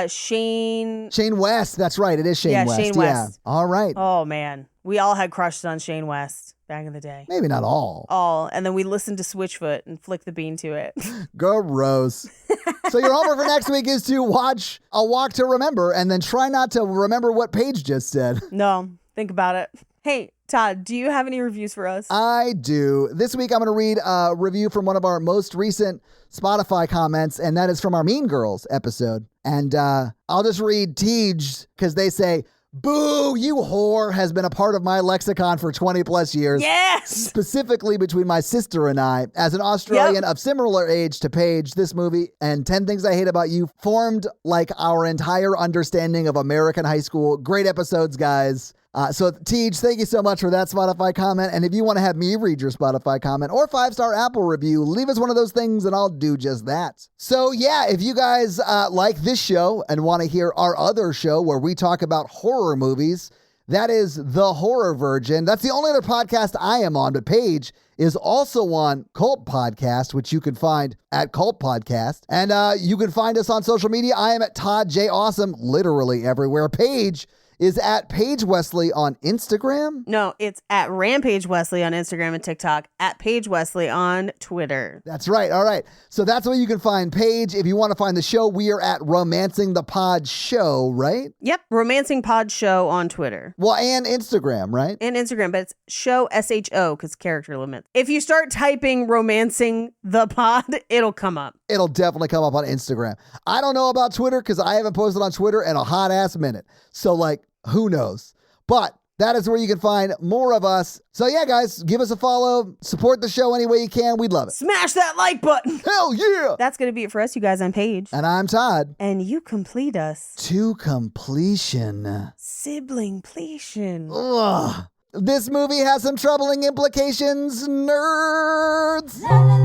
Speaker 6: Shane
Speaker 5: West. That's right. It is Shane West.
Speaker 6: Shane West.
Speaker 5: Yeah. All right.
Speaker 6: Oh, man. We all had crushes on Shane West back in the day.
Speaker 5: Maybe not all.
Speaker 6: All. And then we listened to Switchfoot and flicked the bean to it.
Speaker 5: Gross. So your homework for next week is to watch A Walk to Remember and then try not to remember what Paige just said.
Speaker 6: No, think about it. Hey, Todd, do you have any reviews for us?
Speaker 5: I do. This week, I'm going to read a review from one of our most recent Spotify comments, and that is from our Mean Girls episode. And I'll just read Tej, because they say, "Boo, you whore," has been a part of my lexicon for 20 plus years.
Speaker 6: Yes!
Speaker 5: Specifically between my sister and I. As an Australian of similar age to Paige, this movie and 10 Things I Hate About You formed like our entire understanding of American high school. Great episodes, guys. So Tej, thank you so much for that Spotify comment. And if you want to have me read your Spotify comment or 5-star Apple review, leave us one of those things and I'll do just that. So yeah, if you guys like this show and want to hear our other show where we talk about horror movies, that is The Horror Virgin. That's the only other podcast I am on, but Paige is also on Cult Podcast, which you can find at Cult Podcast. And you can find us on social media. I am at Todd J. Awesome, literally everywhere. Paige is at Paige Wesley on Instagram.
Speaker 6: No, it's at Rampage Wesley on Instagram and TikTok, at Paige Wesley on Twitter.
Speaker 5: That's right. All right. So that's where you can find Paige. If you want to find the show, we are at Romancing the Pod Show, right?
Speaker 6: Yep. Romancing Pod Show on Twitter.
Speaker 5: Well, and Instagram, right?
Speaker 6: And Instagram, but it's show SHO because character limits. If you start typing Romancing the Pod, it'll come up.
Speaker 5: It'll definitely come up on Instagram. I don't know about Twitter because I haven't posted on Twitter in a hot ass minute. So who knows? But that is where you can find more of us. So yeah, guys, give us a follow. Support the show any way you can. We'd love it.
Speaker 6: Smash that like button.
Speaker 5: Hell yeah.
Speaker 6: That's going to be it for us, you guys. I'm Paige.
Speaker 5: And I'm Todd.
Speaker 6: And you complete us.
Speaker 5: To completion.
Speaker 6: Sibling pletion.
Speaker 5: Ugh. This movie has some troubling implications, nerds.
Speaker 3: La, la, la.